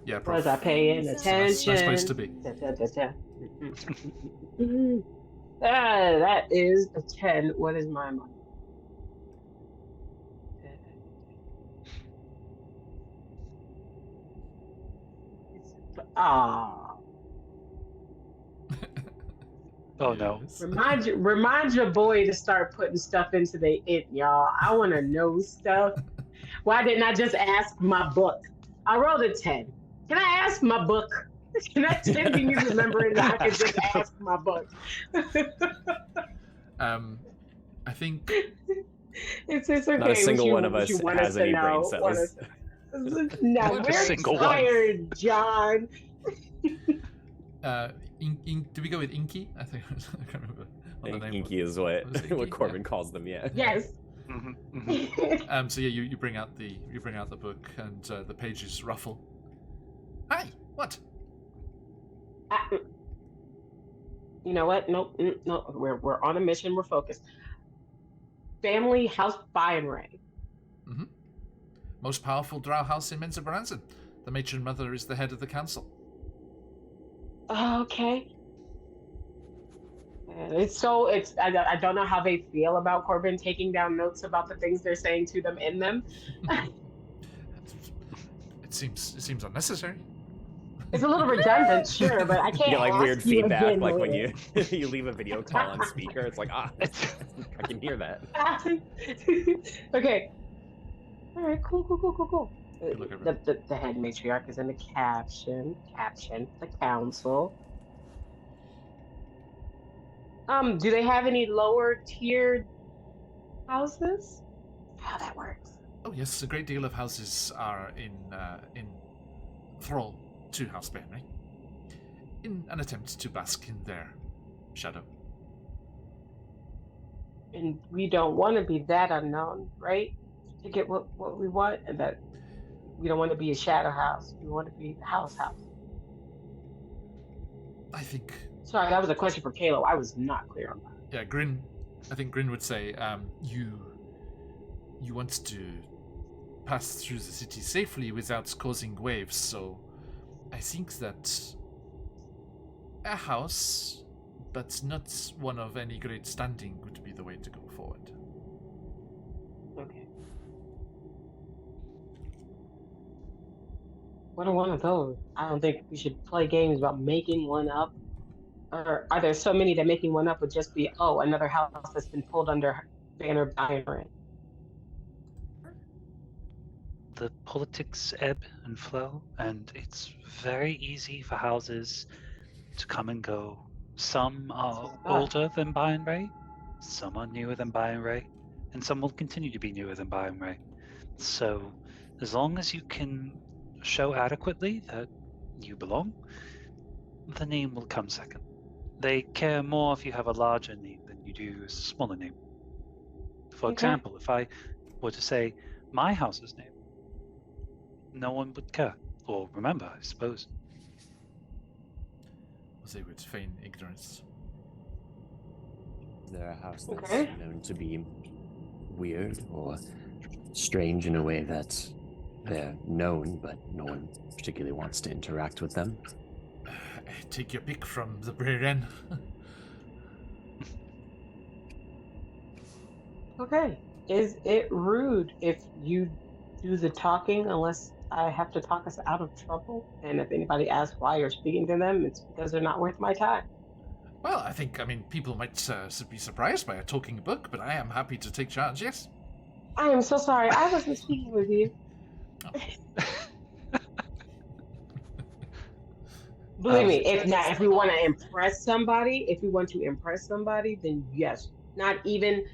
Speaker 1: Yeah,
Speaker 2: Was I paying
Speaker 1: It's
Speaker 2: attention?
Speaker 1: a nice place to be.
Speaker 2: That is a 10. What is my money? Ah.
Speaker 3: Oh no.
Speaker 1: Yes.
Speaker 2: Remind your boy to start putting stuff into the it, y'all. I want to know stuff. Why didn't I just ask my book? I rolled a 10. Can I ask my book? Can I tell you remember it? I can just ask my book.
Speaker 1: I think
Speaker 2: It's okay.
Speaker 5: Not a single one of
Speaker 2: what
Speaker 5: us
Speaker 2: you want
Speaker 5: has
Speaker 2: to
Speaker 5: any brain
Speaker 2: know.
Speaker 5: cells.
Speaker 2: No,
Speaker 3: Not a
Speaker 2: we're
Speaker 3: single one.
Speaker 2: tired, John.
Speaker 1: do we go with Inky? I think I can't remember what the name
Speaker 5: Inky is what
Speaker 1: Was it Inky?
Speaker 5: what Corbin calls them. Yeah.
Speaker 2: Yes.
Speaker 1: So yeah, you bring out the book and the pages ruffle. Hi, what?
Speaker 2: You know what? Nope. No, we're on a mission. We're focused. Family House Byron.
Speaker 1: Mm-hmm. Most powerful drow house in Mensa Baranzan. The matron mother is the head of the council.
Speaker 2: Okay. I don't know how they feel about Corbin taking down notes about the things they're saying to them in them.
Speaker 1: It seems unnecessary.
Speaker 2: It's a little redundant, sure, but I can't.
Speaker 5: You get like
Speaker 2: ask
Speaker 5: weird
Speaker 2: you
Speaker 5: feedback,
Speaker 2: again
Speaker 5: like when
Speaker 2: later.
Speaker 5: you leave a video call on speaker. It's like I can hear that.
Speaker 2: Okay. All right. Cool.
Speaker 1: Good look over.
Speaker 2: The head matriarch is in the caption. The council. Do they have any lower tiered houses? How that works?
Speaker 1: Oh yes, a great deal of houses are in thrall to House Benry, in an attempt to bask in their shadow.
Speaker 2: And we don't want to be that unknown, right? To get what we want, and that we don't want to be a shadow house. We want to be the house.
Speaker 1: I think.
Speaker 2: Sorry, that was a question for Kalo. I was not clear on that.
Speaker 1: Yeah, Grin. I think Grin would say, you want to pass through the city safely without causing waves. So, I think that a house, but not one of any great standing, would be the way to go forward.
Speaker 2: Okay. What are one of those? I don't think we should play games about making one up. Or are there so many that making one up would just be, oh, another house that's been pulled under banner Byron?
Speaker 3: The politics ebb and flow, and it's very easy for houses to come and go. Some are older than Byron Ray, some are newer than Byron Ray, and some will continue to be newer than Byron Ray. So, as long as you can show adequately that you belong, the name will come second. They care more if you have a larger name than you do a smaller name. For example, if I were to say my house's name, no one would care or remember, I suppose.
Speaker 1: They would feign ignorance.
Speaker 5: Is there a house that's
Speaker 2: Okay.
Speaker 5: known to be weird or strange in a way that they're known, but no one particularly wants to interact with them?
Speaker 1: Take your pick from the Breren.
Speaker 2: Okay. Is it rude if you do the talking unless I have to talk us out of trouble? And if anybody asks why you're speaking to them, it's because they're not worth my time.
Speaker 1: Well, I mean, people might be surprised by a talking book, but I am happy to take charge, yes.
Speaker 2: I am so sorry. I wasn't speaking with you. Believe me, if we want to impress somebody, then yes. Not even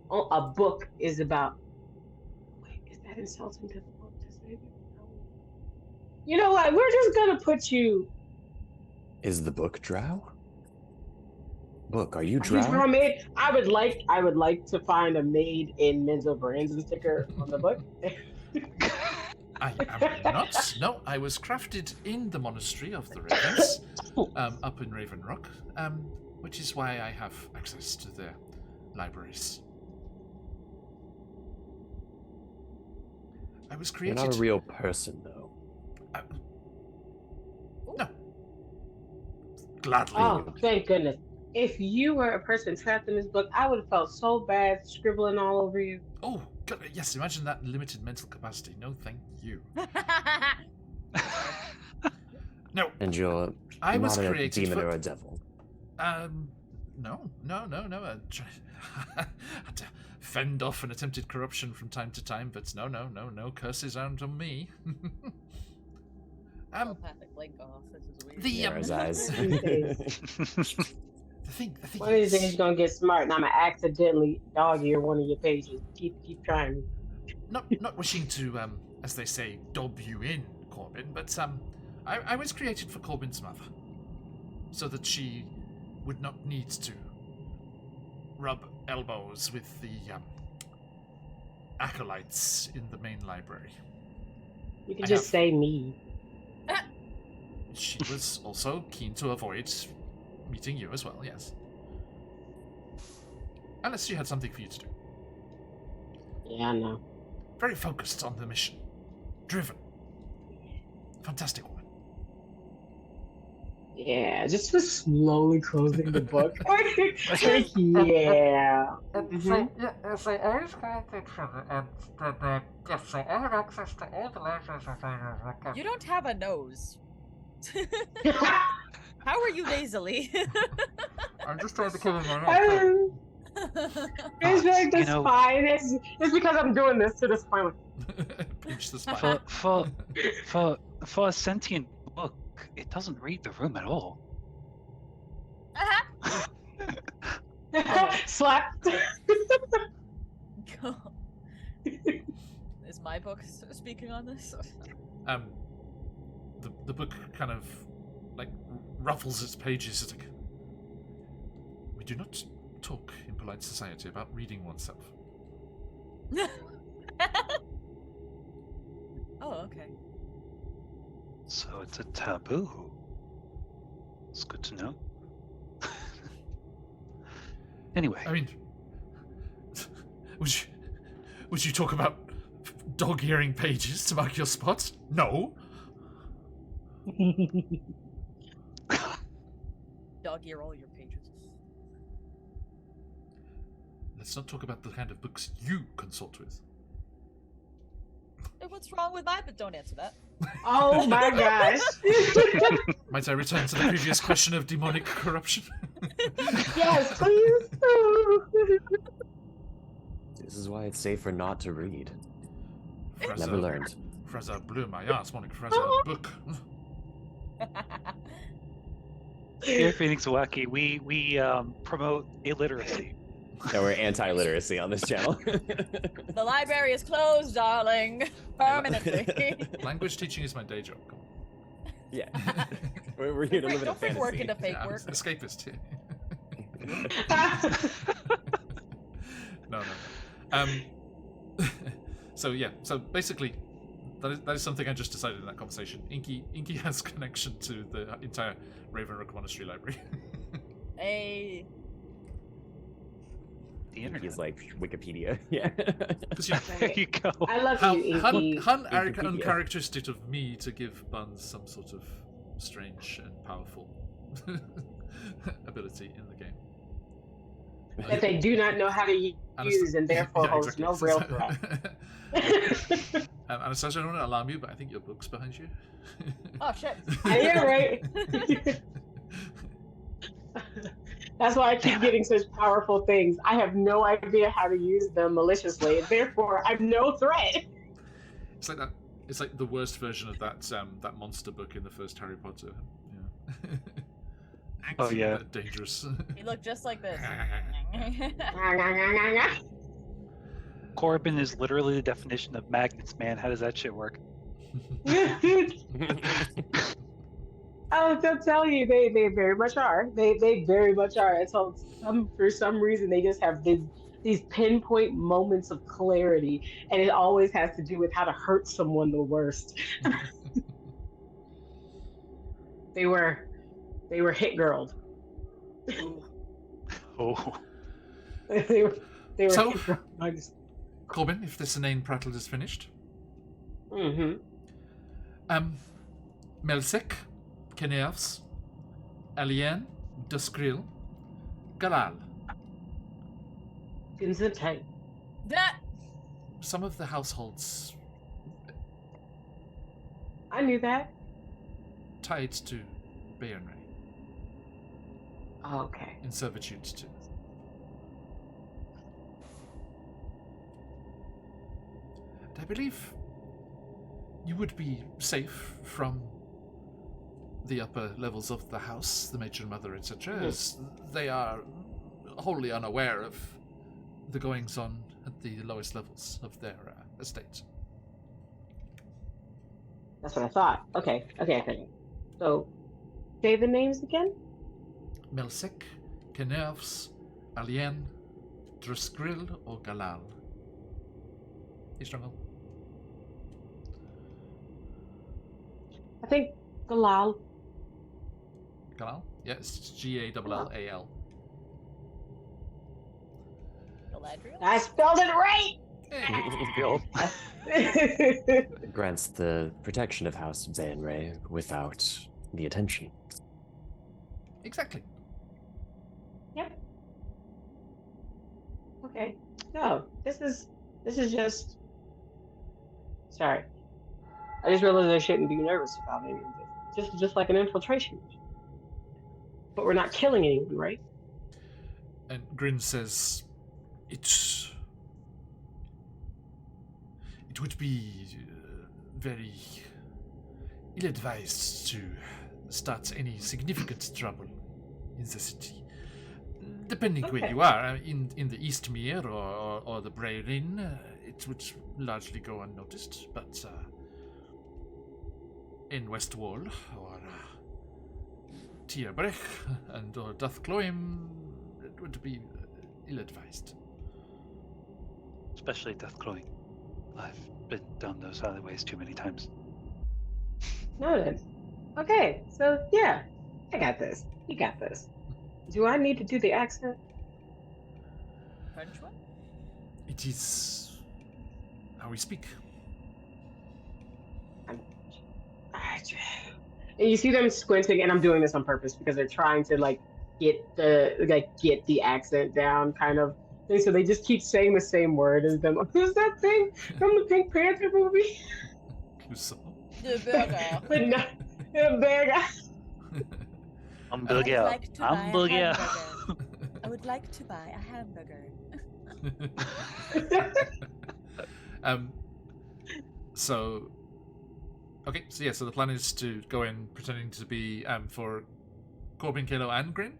Speaker 2: a book is about. Wait, is that insulting to the book to say that? You know what? We're just gonna put you.
Speaker 5: Is the book drow? Book, are you
Speaker 2: He's
Speaker 5: drow?
Speaker 2: from it. I would like to find a made in Menzo Brandon sticker on the book.
Speaker 1: I am not. No, I was crafted in the Monastery of the Ravens, up in Raven Rock, which is why I have access to their libraries. I was
Speaker 5: You're
Speaker 1: created...
Speaker 5: not a real person, though.
Speaker 1: No. Gladly.
Speaker 2: Oh, thank goodness. If you were a person trapped in this book, I would have felt so bad scribbling all over you.
Speaker 1: Oh, God, yes, imagine that limited mental capacity. No, thank you. No,
Speaker 5: And you're
Speaker 1: I was
Speaker 5: not a
Speaker 1: created
Speaker 5: demon
Speaker 1: for...
Speaker 5: or a devil.
Speaker 1: No. I had to fend off an attempted corruption from time to time, but no curses aren't on me.
Speaker 4: Telepathic link off. This is weird.
Speaker 5: Yara's eyes.
Speaker 1: The thing
Speaker 2: One of these
Speaker 1: is,
Speaker 2: days you're gonna get smart and I'm gonna accidentally dog ear one of your pages. Keep trying.
Speaker 1: not wishing to, as they say, dob you in, Corbin, but I was created for Corbin's mother, so that she would not need to rub elbows with the acolytes in the main library.
Speaker 2: You can
Speaker 1: I
Speaker 2: just
Speaker 1: have-
Speaker 2: say me.
Speaker 1: She was also keen to avoid meeting you as well, yes. Unless she had something for you to do.
Speaker 2: Yeah, I know.
Speaker 1: Very focused on the mission. Driven. Fantastic woman.
Speaker 2: Yeah, just was slowly closing the book. Yeah.
Speaker 6: So I was created from and yes, so I have access to all the libraries of the
Speaker 4: You don't have a nose. How are you nasally?
Speaker 1: I'm just trying to cover my mouth.
Speaker 2: It's like the
Speaker 3: You know-
Speaker 2: spine. It's because I'm doing this to the spine.
Speaker 1: Pinch the spine.
Speaker 3: For a sentient book, it doesn't read the room at all.
Speaker 2: Slap.
Speaker 4: Is my book speaking on this?
Speaker 1: The book kind of like ruffles its pages. It's like, we do not talk in polite society about reading oneself.
Speaker 4: Oh, okay.
Speaker 3: So it's a taboo. It's good to know. Anyway,
Speaker 1: I mean, would you talk about dog-earing pages to mark your spot? No.
Speaker 4: Dog ear all your pages.
Speaker 1: Let's not talk about the kind of books you consult with.
Speaker 4: Hey, what's wrong with mine? But don't answer that.
Speaker 2: Oh my gosh.
Speaker 1: Might I return to the previous question of demonic corruption?
Speaker 2: Yes, please.
Speaker 5: This is why it's safer not to read.
Speaker 1: Fraser,
Speaker 5: Never learned.
Speaker 1: Fraser blew my ass, Monica Fraser book.
Speaker 3: here at Phoenix Wacky, we promote illiteracy.
Speaker 5: Yeah, we're anti-literacy on this channel.
Speaker 4: The library is closed, darling. Permanently.
Speaker 1: Language teaching is my day job. Come on.
Speaker 5: Yeah. We're here to live in a
Speaker 4: Don't bring work
Speaker 5: fantasy.
Speaker 4: into fake
Speaker 1: Yeah, I'm
Speaker 4: work.
Speaker 1: an escapist. No. So yeah, so basically, that is something I just decided in that conversation. Inky has connection to the entire Ravenrock Monastery Library.
Speaker 4: Hey.
Speaker 3: The internet.
Speaker 5: He's like Wikipedia. Yeah.
Speaker 1: Because you know,
Speaker 3: There you go.
Speaker 2: I love you, Inky.
Speaker 5: Wikipedia.
Speaker 1: uncharacteristic of me to give Buns some sort of strange and powerful ability in the game.
Speaker 2: That they do not know how to use and therefore holds no real threat.
Speaker 1: Anastasia, I don't want to alarm you, but I think your book's behind you.
Speaker 4: Oh shit.
Speaker 2: Yeah, right. That's why I keep getting such powerful things. I have no idea how to use them maliciously, and therefore I'm no threat.
Speaker 1: It's like that. It's like the worst version of that that monster book in the first Harry Potter. Yeah.
Speaker 3: Oh yeah.
Speaker 1: Dangerous.
Speaker 4: He looked just like this.
Speaker 3: Corbin is literally the definition of magnets, man. How does that shit work?
Speaker 2: I'll tell you, they very much are. They very much are. And so for some reason they just have these pinpoint moments of clarity, and it always has to do with how to hurt someone the worst. They were hit girled.
Speaker 3: Oh.
Speaker 2: they were
Speaker 1: So-
Speaker 2: hit girled.
Speaker 1: Corbin, if this inane prattle is finished.
Speaker 2: Mm-hmm.
Speaker 1: Melsek, Keneavs, Alien, Duskril, Galal.
Speaker 2: Constantine.
Speaker 4: That.
Speaker 1: Some of the households
Speaker 2: I knew that.
Speaker 1: tied to Bayernray,
Speaker 2: Oh, okay.
Speaker 1: in servitude to. And I believe you would be safe from the upper levels of the house, the matron, mother, etc., as they are wholly unaware of the goings-on at the lowest levels of their estate.
Speaker 2: That's what I thought. Okay. So, say the names again?
Speaker 1: Melsek, Keneavs, Alien, Druskril, or Galal. You struggle.
Speaker 2: I think Galal.
Speaker 1: Galal? Yes, Gallal.
Speaker 4: Galadriel?
Speaker 2: I spelled it right!
Speaker 5: Grants the protection of House Zanray without the attention.
Speaker 1: Exactly.
Speaker 2: Yep. Okay. No, this is just. Sorry. I just realized I shouldn't be nervous about any of this. Just like an infiltration. But we're not killing anyone, right?
Speaker 1: And Grin says, it would be very ill-advised to start any significant trouble in the city. Depending where
Speaker 2: Okay.
Speaker 1: you are, in the Eastmere or the Breyrin, it would largely go unnoticed, but in Westwall or Tierbrech and or Duthcloim, it would be ill-advised.
Speaker 3: Especially Deathcloying. I've been down those alleyways too many times.
Speaker 2: Noted. Okay, so yeah, I got this. You got this. Do I need to do the accent?
Speaker 4: French one?
Speaker 1: It is how we speak.
Speaker 2: And you see them squinting, and I'm doing this on purpose because they're trying to get the accent down, kind of thing. So they just keep saying the same word as them. Who's that thing from the Pink Panther movie?
Speaker 1: Clouseau.
Speaker 4: The burger.
Speaker 2: But not the bear guy.
Speaker 3: Hamburger.
Speaker 4: like to buy a
Speaker 3: Hamburger.
Speaker 4: hamburger. I would like to buy a hamburger.
Speaker 1: So, okay, so yeah, so the plan is to go in pretending to be for Corbin, Kalo, and Grin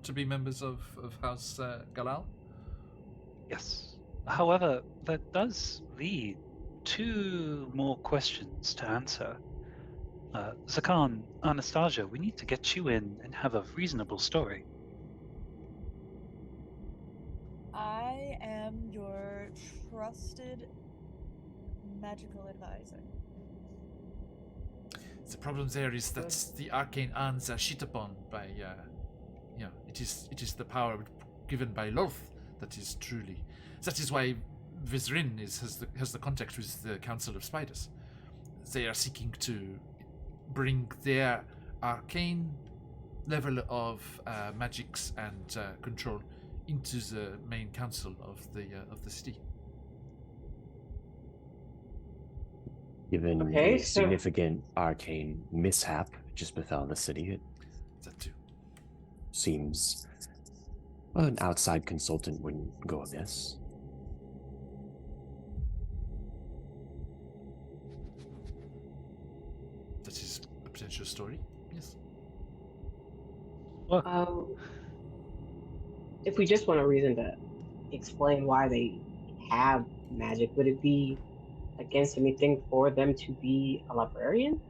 Speaker 1: to be members of House Galal.
Speaker 3: Yes. However, that does lead two more questions to answer. Zakan, Anastasia, we need to get you in and have a reasonable story.
Speaker 4: I am your trusted magical advisor.
Speaker 1: The problem there is that the arcane arms are shit upon by, it is the power given by Loth that is truly. That is why Vizrin has the contact with the Council of Spiders. They are seeking to bring their arcane level of magics and control into the main council of the city.
Speaker 5: Given
Speaker 2: Okay,
Speaker 5: the
Speaker 2: so-
Speaker 5: significant arcane mishap just befell the city, it
Speaker 1: That too.
Speaker 5: seems an outside consultant wouldn't go amiss.
Speaker 1: That is a potential story. Yes.
Speaker 2: If we just want a reason to explain why they have magic, would it be against anything for them to be a librarian?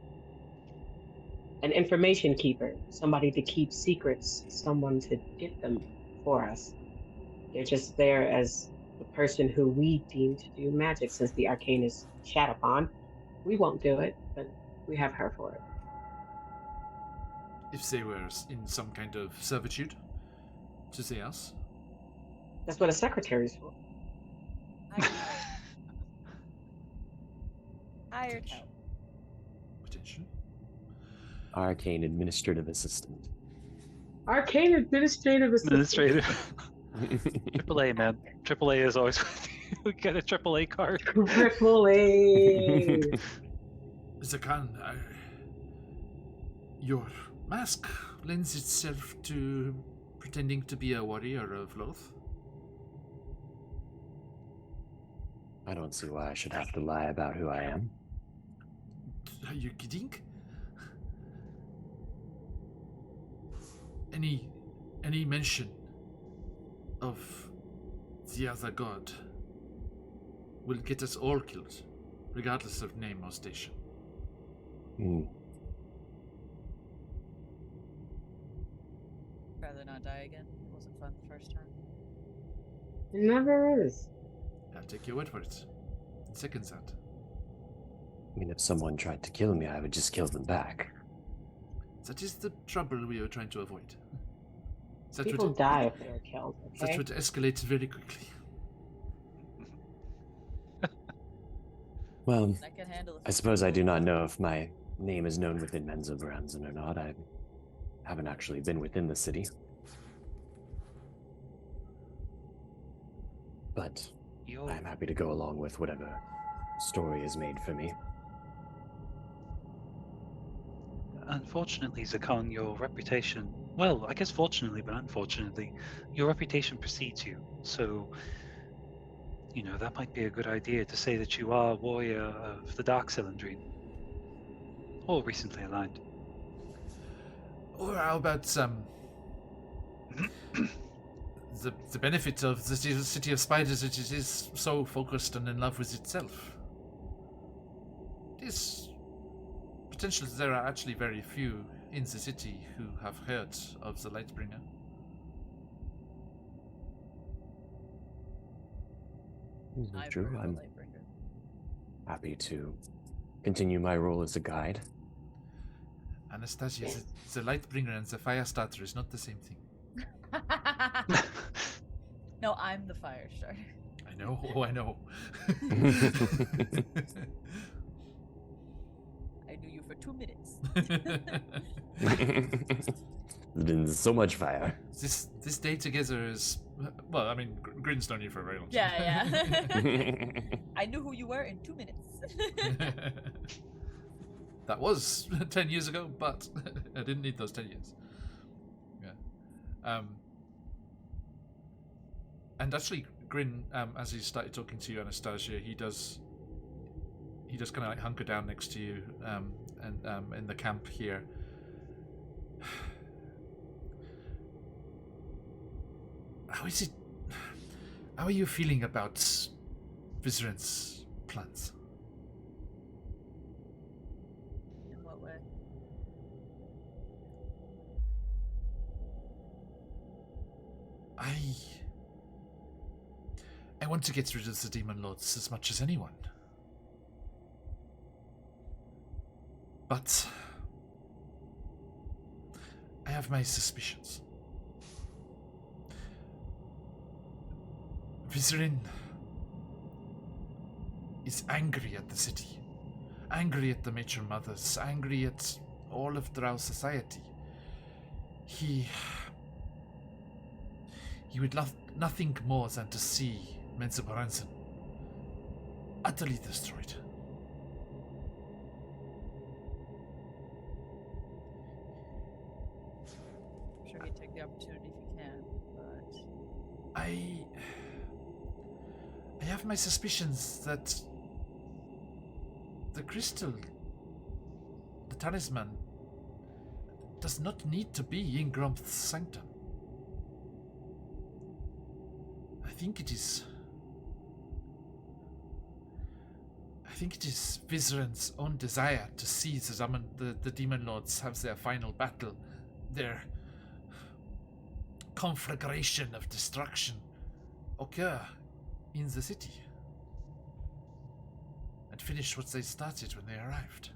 Speaker 2: An information keeper, somebody to keep secrets, someone to get them for us. They're just there as the person who we deem to do magic, since the arcane is shat upon. We won't do it, but we have her for it.
Speaker 1: If they were in some kind of servitude to the us.
Speaker 2: That's what a secretary's for.
Speaker 4: Hired help.
Speaker 1: Potentially.
Speaker 5: Arcane administrative assistant.
Speaker 2: Arcane administrative assistant.
Speaker 3: Administrative. AAA, man. AAA is always with you. Get a AAA card.
Speaker 2: Triple A.
Speaker 1: Zakan, your mask lends itself to pretending to be a warrior of Loth.
Speaker 5: I don't see why I should have to lie about who I am.
Speaker 1: Are you kidding? Any mention of the other god will get us all killed, regardless of name or station.
Speaker 4: Rather not die again. It wasn't fun the first time.
Speaker 2: It never is.
Speaker 1: I'll take your word for it. Second that.
Speaker 5: I mean, if someone tried to kill me, I would just kill them back.
Speaker 1: That is the trouble we are trying to avoid. That
Speaker 2: People
Speaker 1: would,
Speaker 2: die if they're killed,
Speaker 1: that
Speaker 2: okay?
Speaker 1: would escalate very quickly.
Speaker 5: Well,
Speaker 4: I can handle it.
Speaker 5: I suppose I do not know if my name is known within Menzo Baranzan or not. I haven't actually been within the city. But I'm happy to go along with whatever story is made for me.
Speaker 3: Unfortunately, Zakan, your reputation, well, I guess fortunately, but unfortunately, your reputation precedes you. So, that might be a good idea to say that you are a warrior of the Dark Cylindrine. Or recently aligned.
Speaker 1: Or how about the benefit of the city of spiders that it is so focused and in love with itself. It is potential that there are actually very few in the city who have heard of the Lightbringer.
Speaker 4: I've
Speaker 5: True,
Speaker 4: heard of the
Speaker 5: I'm
Speaker 4: Lightbringer.
Speaker 5: happy to continue my role as a guide.
Speaker 1: Anastasia, the Lightbringer and the Firestarter is not the same thing.
Speaker 4: No, I'm the fire starter.
Speaker 1: I know, I know.
Speaker 4: I knew you for 2 minutes.
Speaker 5: There's been so much fire.
Speaker 1: This day together is, well, I mean, Grin's known you for a very long time.
Speaker 4: Yeah. I knew who you were in 2 minutes.
Speaker 1: That was 10 years ago, but I didn't need those 10 years. Yeah. And actually, Grin, as he started talking to you, Anastasia, he does kind of like hunker down next to you, and in the camp here. How is it? How are you feeling about Vizrin's plans?
Speaker 4: In what way?
Speaker 1: I want to get rid of the Demon Lords as much as anyone. But I have my suspicions. Vizerin is angry at the city, angry at the Matron Mothers, angry at all of Drow society. He would love nothing more than to see Menzoberranzan utterly destroyed.
Speaker 4: I'm sure he'd take the opportunity if he can, but
Speaker 1: I have my suspicions that the crystal, the talisman, does not need to be in Gromth's sanctum. I think it is Vizerin's own desire to see the Demon Lords have their final battle, their conflagration of destruction occur in the city, and finish what they started when they arrived.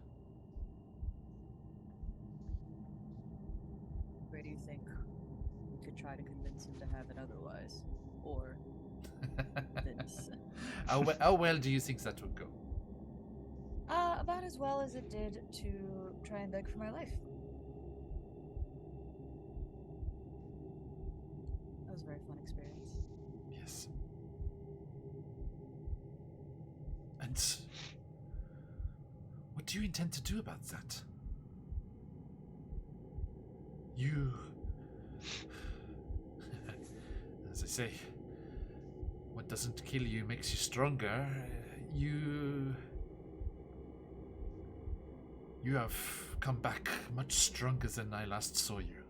Speaker 4: where do you think we could try to convince him to have it otherwise? Or this?
Speaker 1: How well do you think that would go?
Speaker 4: About as well as it did to try and beg for my life. That was a very fun experience.
Speaker 1: Yes. And what do you intend to do about that? You... As I say, what doesn't kill you makes you stronger. You have come back much stronger than I last saw you.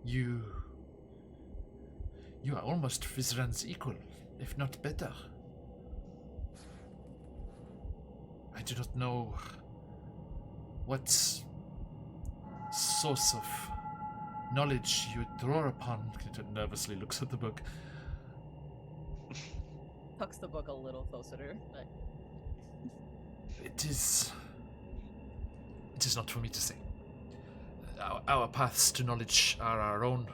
Speaker 1: You are almost Vizran's equal, if not better. I do not know what source of knowledge you would draw upon. Clinton nervously looks at the book.
Speaker 4: Tucks the book a little closer to her. Like,
Speaker 1: It is not for me to say. Our paths to knowledge are our own.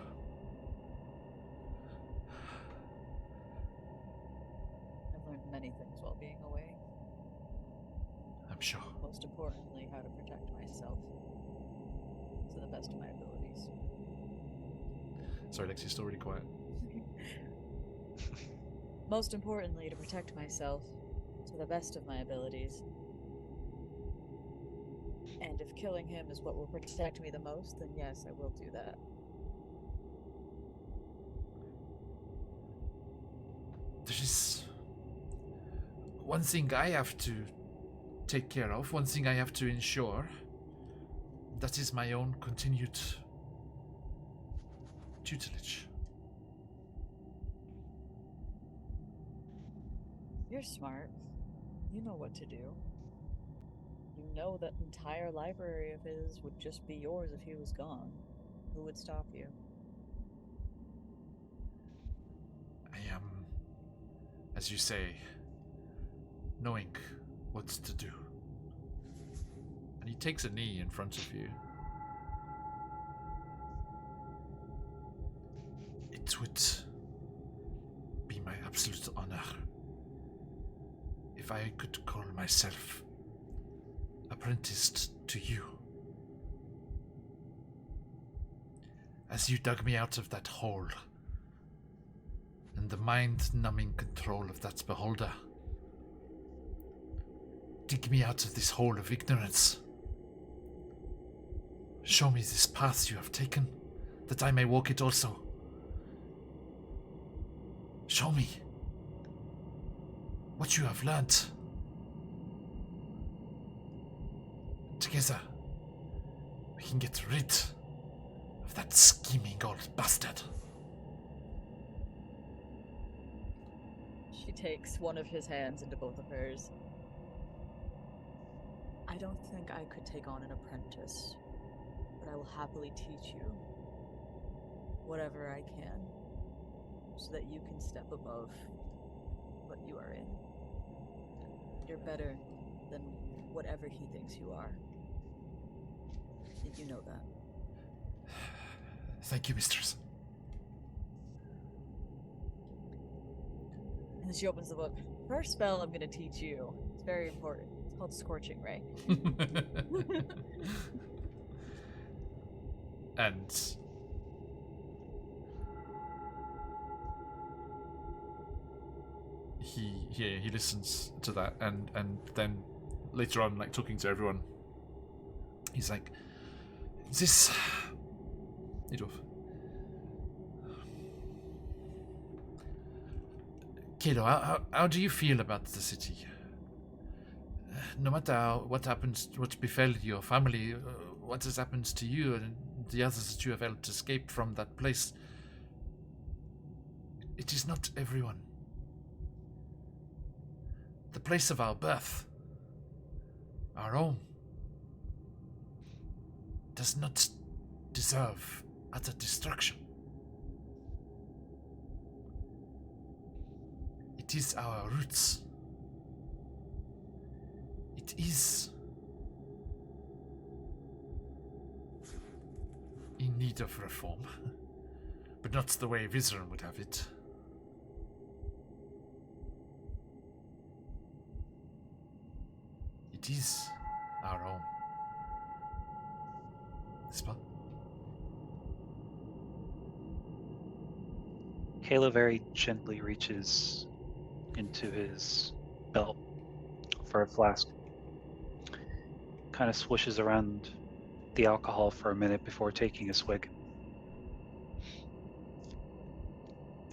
Speaker 4: I've learned many things while being away.
Speaker 1: I'm sure.
Speaker 4: Most importantly, how to protect myself to the best of my abilities.
Speaker 1: Sorry, Lexi's still really quiet.
Speaker 4: Most importantly, to protect myself to the best of my abilities. And if killing him is what will protect me the most, then yes, I will do that.
Speaker 1: There is one thing I have to take care of, one thing I have to ensure. That is my own continued tutelage.
Speaker 4: You're smart. You know what to do. You know that entire library of his would just be yours if he was gone. Who would stop you?
Speaker 1: I am, as you say, knowing what to do. And he takes a knee in front of you. It would be my absolute honor if I could call myself apprenticed to you. As you dug me out of that hole, and the mind-numbing control of that beholder. Dig me out of this hole of ignorance. Show me this path you have taken, that I may walk it also. Show me what you have learnt. Together, we can get rid of that scheming old bastard.
Speaker 4: She takes one of his hands into both of hers. I don't think I could take on an apprentice, but I will happily teach you whatever I can. so that you can step above what you are in. You're better than whatever he thinks you are. And you know that.
Speaker 1: Thank you, mistress.
Speaker 4: And then she opens the book. First spell I'm going to teach you. It's very important. It's called Scorching Ray.
Speaker 1: And he listens to that, and then later on, like talking to everyone, he's like, this Kiddo, how do you feel about the city? No matter what happens, what befell your family, what has happened to you and the others that you have helped escape from that place, it is not everyone. The place of our birth, our home, does not deserve utter destruction. It is our roots. It is in need of reform, but not the way Vizeran would have it. It is our home. Ispa?
Speaker 3: Kayla very gently reaches into his belt for a flask. Kind of swishes around the alcohol for a minute before taking a swig.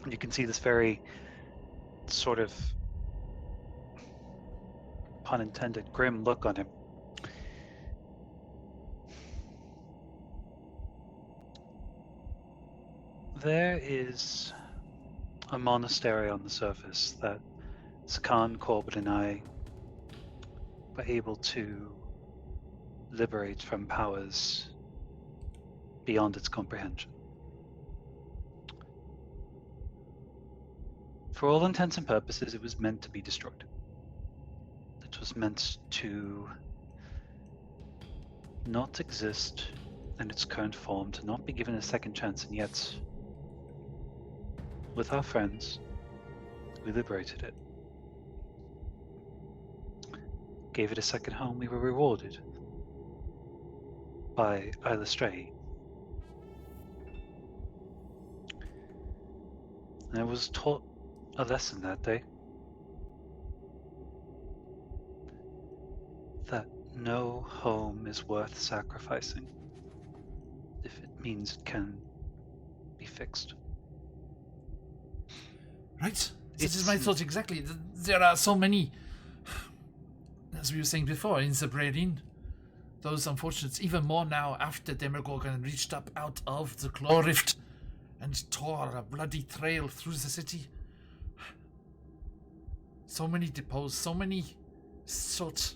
Speaker 3: You can see this very sort of, pun intended, grim look on him. There is a monastery on the surface that Sakan, Corbin, and I were able to liberate from powers beyond its comprehension. For all intents and purposes, it was meant to be destroyed. It was meant to not exist in its current form, to not be given a second chance, and yet, with our friends, we liberated it. Gave it a second home. We were rewarded by Isla Stray. And I was taught a lesson that day. That no home is worth sacrificing if it means it can be fixed.
Speaker 1: Right? This is my thought exactly. There are so many, as we were saying before, in the Brerin. Those unfortunates, even more now after Demogorgon reached up out of the claw rift and tore a bloody trail through the city. So many deposed, so many sought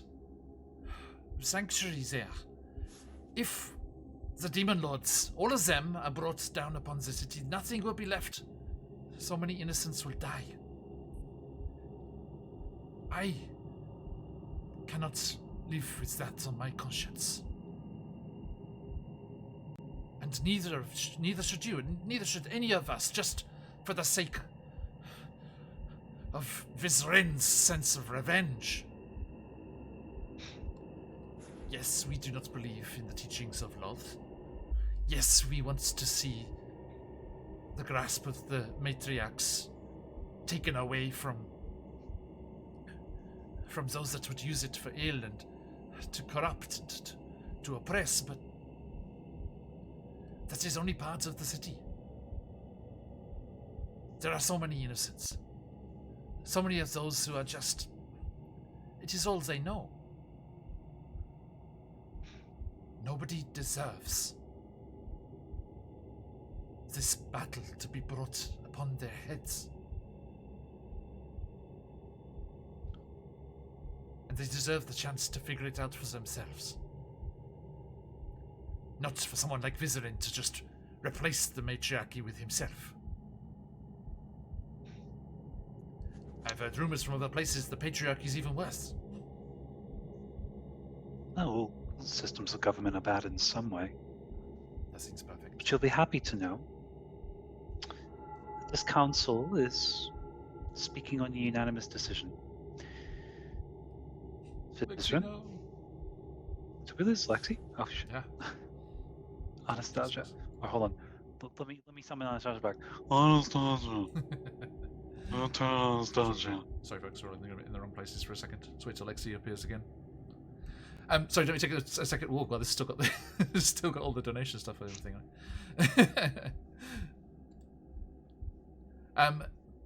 Speaker 1: sanctuary there. If the demon lords, all of them, are brought down upon the city, nothing will be left. So many innocents will die. I cannot live with that on my conscience. And neither should you, neither should any of us, just for the sake of Vizren's sense of revenge. Yes, we do not believe in the teachings of Loth. Yes, we want to see the grasp of the matriarchs taken away from those that would use it for ill and to corrupt and to oppress, but that is only part of the city. There are so many innocents. So many of those who are just... It is all they know. Nobody deserves this battle to be brought upon their heads. And they deserve the chance to figure it out for themselves. Not for someone like Vizeran to just replace the matriarchy with himself. I've heard rumors from other places the patriarchy's even worse.
Speaker 3: Oh, systems of government are bad in some way.
Speaker 1: That seems perfect.
Speaker 3: But you'll be happy to know this council is speaking on a unanimous decision.
Speaker 1: Lexi, no.
Speaker 3: So with this, Lexi? Oh shit.
Speaker 1: Yeah.
Speaker 3: Anastasia. Oh, hold on. Let me summon Anastasia back. Anastasia. Anastasia.
Speaker 1: Sorry, folks, we're in the wrong places for a second. Let's wait till Lexi appears again. Sorry, don't we take a second walk? Well, this still got still got all the donation stuff and everything.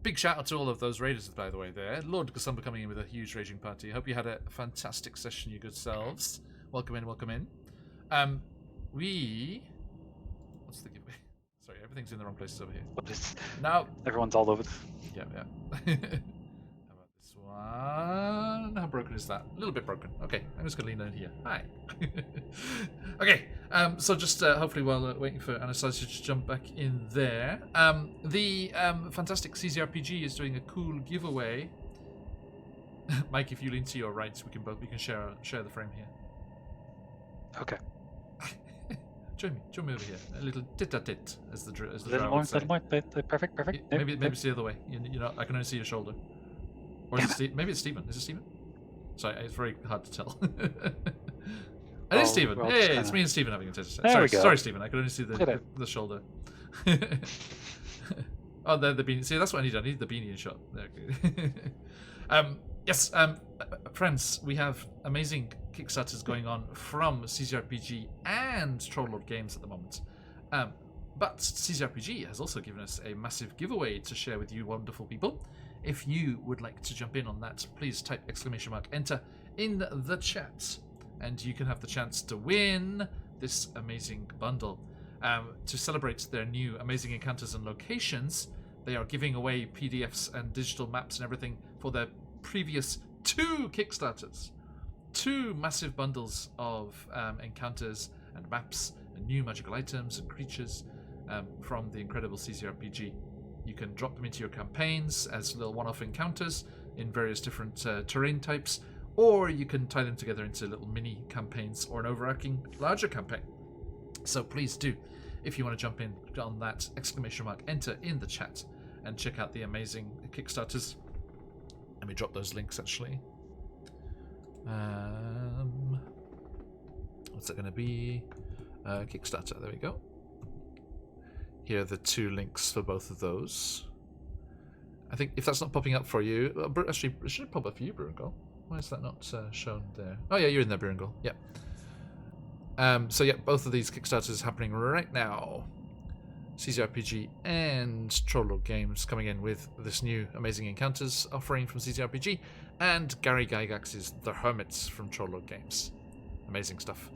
Speaker 1: Big shout out to all of those raiders, by the way. There, Lord Gasumba coming in with a huge raging party. I hope you had a fantastic session, you good selves. Welcome in, welcome in. What's the giveaway? Sorry, everything's in the wrong places over here.
Speaker 3: What is?
Speaker 1: Now,
Speaker 3: Everyone's all over.
Speaker 1: yeah. How about this one? How broken is that? A little bit broken. Okay, I'm just gonna lean in here. Hi. Okay. So just hopefully while waiting for Anastasia to jump back in there, the fantastic CZRPG is doing a cool giveaway. Mike, if you lean to your right, we can share the frame here.
Speaker 3: Okay.
Speaker 1: Join me over here. A little tit-a-tit, as the
Speaker 3: Little
Speaker 1: drow
Speaker 3: more,
Speaker 1: would say.
Speaker 3: perfect.
Speaker 1: Maybe it's the other way. You know, I can only see your shoulder. Or is it maybe it's Stephen. Is it Stephen? Sorry, it's very hard to tell. It is Stephen.
Speaker 3: we're all
Speaker 1: Hey,
Speaker 3: just
Speaker 1: it's me and Stephen having a tit.
Speaker 3: There we go.
Speaker 1: Sorry, Stephen. I could only see
Speaker 3: Look at
Speaker 1: the shoulder. Oh, the beanie. See, that's what I need. I need the beanie in shot. There. Yes, friends, we have amazing Kickstarters going on from CZRPG and Trollord Games at the moment. But CZRPG has also given us a massive giveaway to share with you wonderful people. If you would like to jump in on that, please type !enter in the chat, and you can have the chance to win this amazing bundle. To celebrate their new amazing encounters and locations, they are giving away PDFs and digital maps and everything for their previous 2 Kickstarters. 2 massive bundles of encounters and maps and new magical items and creatures from the incredible CZRPG. You can drop them into your campaigns as little one-off encounters in various different terrain types, or you can tie them together into little mini campaigns or an overarching larger campaign. So please do, if you want to jump in on that, !enter in the chat and check out the amazing Kickstarters. Let me drop those links actually. What's that going to be? Kickstarter, there we go. Here are the 2 links for both of those. I think if that's not popping up for you, actually, it should pop up for you, Brungal. Why is that not shown there? Oh yeah, you're in there, Brungal. Yeah. So yeah, both of these Kickstarters happening right now. CZRPG and Trollord Games coming in with this new amazing encounters offering from CZRPG, and Gary Gygax's The Hermits from Trollord Games. Amazing stuff.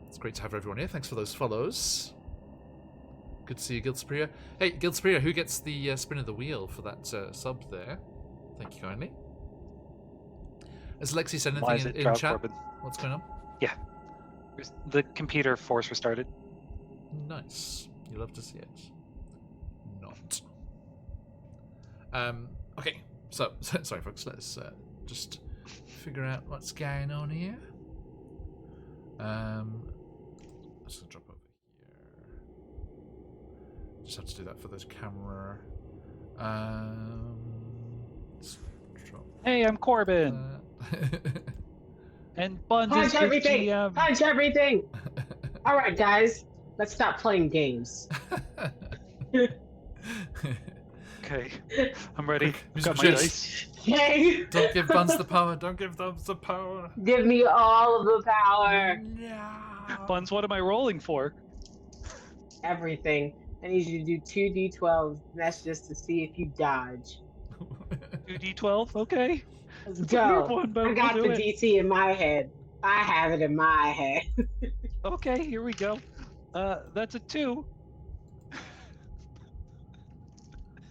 Speaker 1: It's great to have everyone here. Thanks for those follows. Good to see you, Guild Superior. Hey, Guild Superior, who gets the spin of the wheel for that sub there? Thank you kindly. Has Lexi said anything in chat?
Speaker 3: Corbin?
Speaker 1: What's going on?
Speaker 3: Yeah. The computer force restarted.
Speaker 1: Nice. You love to see it. Not. Okay. So, sorry, folks. Let's just figure out what's going on here. Let's drop over here. Just have to do that for this camera. Let's drop.
Speaker 3: Hey, I'm Corbin. And Buns is
Speaker 2: Punch everything!
Speaker 3: GM.
Speaker 2: Punch everything! All right, guys, let's stop playing games.
Speaker 3: Okay, I'm ready.
Speaker 1: Quick,
Speaker 3: Got my
Speaker 1: music
Speaker 3: dice.
Speaker 2: Okay.
Speaker 1: Don't give Buns the power. Don't give Buns the power.
Speaker 2: Give me all of the power.
Speaker 1: No.
Speaker 3: Buns, what am I rolling for?
Speaker 2: Everything. I need you to do 2d12s. That's just to see if you dodge.
Speaker 3: 2d12? Okay.
Speaker 2: Let's
Speaker 3: It's a weird
Speaker 2: go.
Speaker 3: one, but
Speaker 2: I got
Speaker 3: we'll
Speaker 2: the
Speaker 3: do it.
Speaker 2: DC in my head. I have it in my head.
Speaker 3: Okay, here we go. That's a 2.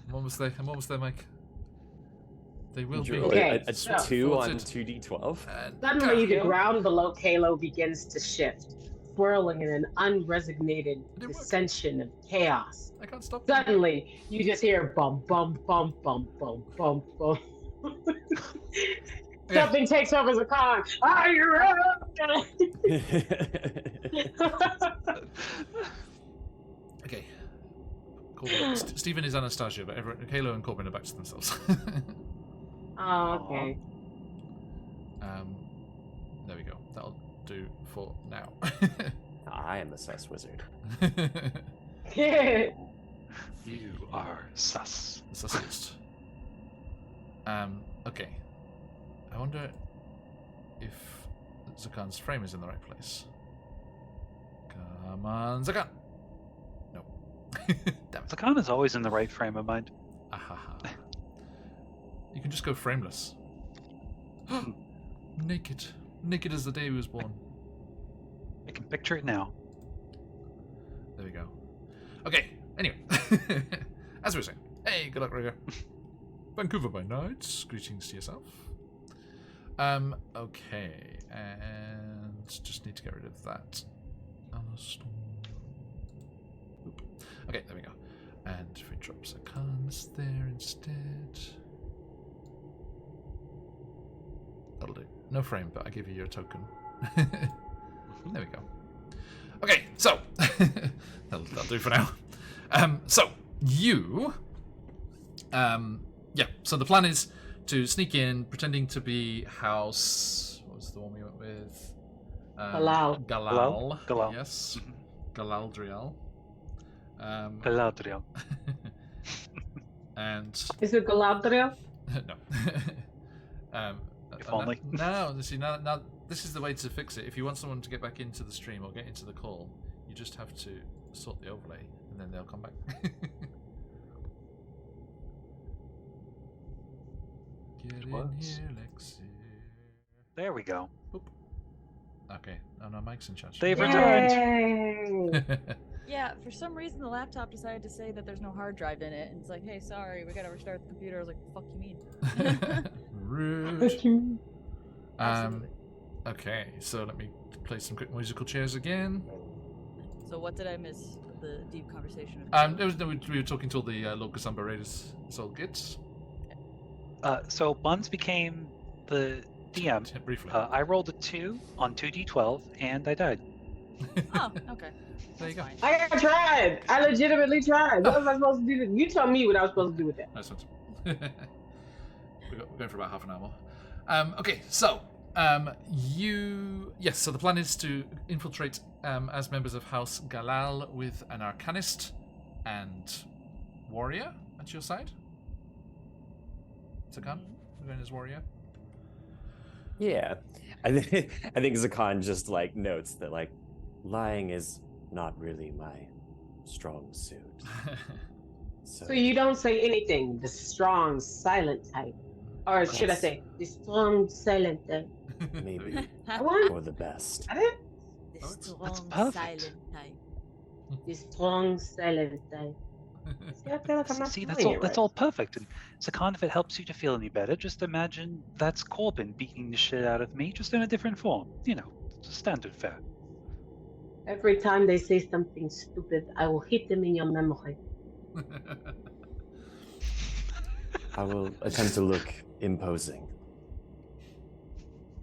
Speaker 1: I'm almost there, Mike. They will be.
Speaker 2: Okay,
Speaker 5: a
Speaker 2: so-
Speaker 5: 2 on
Speaker 1: Sorted.
Speaker 5: 2d12.
Speaker 1: And
Speaker 2: Suddenly, the
Speaker 1: go.
Speaker 2: ground below Kalo begins to shift. swirling in an unresignated
Speaker 1: didn't work.
Speaker 2: dissension of chaos.
Speaker 1: I can't stop.
Speaker 2: Suddenly, you just hear bum, bum, bum, bum, bum, bum, bum.
Speaker 1: Yeah.
Speaker 2: Something takes over the car. Are you ready?
Speaker 1: Okay. Corbin. Stephen is Anastasia, but Kalo and Corbin are back to themselves.
Speaker 2: Oh, okay.
Speaker 1: There we go. That'll do for now.
Speaker 5: I am a sus wizard.
Speaker 3: You are sus.
Speaker 1: Sussist. Okay. I wonder if Zakan's frame is in the right place. Come on, Zakan! No. Damn it.
Speaker 3: Zakan is always in the right frame of mind.
Speaker 1: Ahaha. You can just go frameless. Naked. Naked as the day he was born.
Speaker 3: I can picture it now.
Speaker 1: There we go. Okay, anyway. As we were saying. Hey, good luck, Rigger. Vancouver by night. Greetings to yourself. Okay, and just need to get rid of that. Oop. Okay, there we go. And if we drop Zakan's there instead. That'll do. No frame, but I give you your token. There we go. Okay, so that'll do for now. So you, yeah. So the plan is to sneak in, pretending to be House. What was the one we went with?
Speaker 2: Galal.
Speaker 1: Galal.
Speaker 3: Galal.
Speaker 1: Yes. Galadriel.
Speaker 3: Galadriel.
Speaker 1: And
Speaker 2: Is it Galadriel?
Speaker 1: no.
Speaker 3: If only.
Speaker 1: No, see, now this is the way to fix it. If you want someone to get back into the stream or get into the call, you just have to sort the overlay, and then they'll come back. Get in here, Lexi.
Speaker 3: There we go.
Speaker 1: Oop. Okay. Oh no, Mike's in charge.
Speaker 3: They've returned.
Speaker 2: Yay!
Speaker 4: Yeah, for some reason the laptop decided to say that there's no hard drive in it, and it's like, hey, sorry, we gotta restart the computer. I was like, fuck you mean?
Speaker 1: Rude. Okay, so let me play some quick musical chairs again.
Speaker 4: So what did I miss? The deep conversation.
Speaker 1: We were talking to all the Locus Umber Raiders. It's all good.
Speaker 3: So Buns became the DM.
Speaker 1: Briefly.
Speaker 3: I rolled a 2 on 2d12, and I died.
Speaker 4: Oh, okay.
Speaker 1: There you go.
Speaker 4: Fine.
Speaker 2: I tried. I legitimately tried. What was I supposed to do? You tell me what I was supposed to do with that.
Speaker 1: Nice one. We're going for about half an hour more. Okay, so so the plan is to infiltrate as members of House Galal with an Arcanist and Warrior at your side. Zakan, you're going as Warrior.
Speaker 5: Yeah, I think Zakan just like notes that like lying is not really my strong suit.
Speaker 2: So you don't say anything. The strong, silent type. Or should I say, the strong, silent type?
Speaker 5: Maybe
Speaker 2: What?
Speaker 5: for the best.
Speaker 2: I didn't.
Speaker 4: The
Speaker 3: That's
Speaker 4: strong,
Speaker 3: perfect.
Speaker 4: silent type.
Speaker 2: The strong, silent type. See, I feel like I'm not
Speaker 3: See,
Speaker 2: doing it
Speaker 3: that's
Speaker 2: right.
Speaker 3: all perfect. And Zakan, if it helps you to feel any better, just imagine that's Corbin beating the shit out of me, just in a different form. You know, it's a standard fare.
Speaker 2: Every time they say something stupid, I will hit them in your memory.
Speaker 5: I will attempt to look imposing.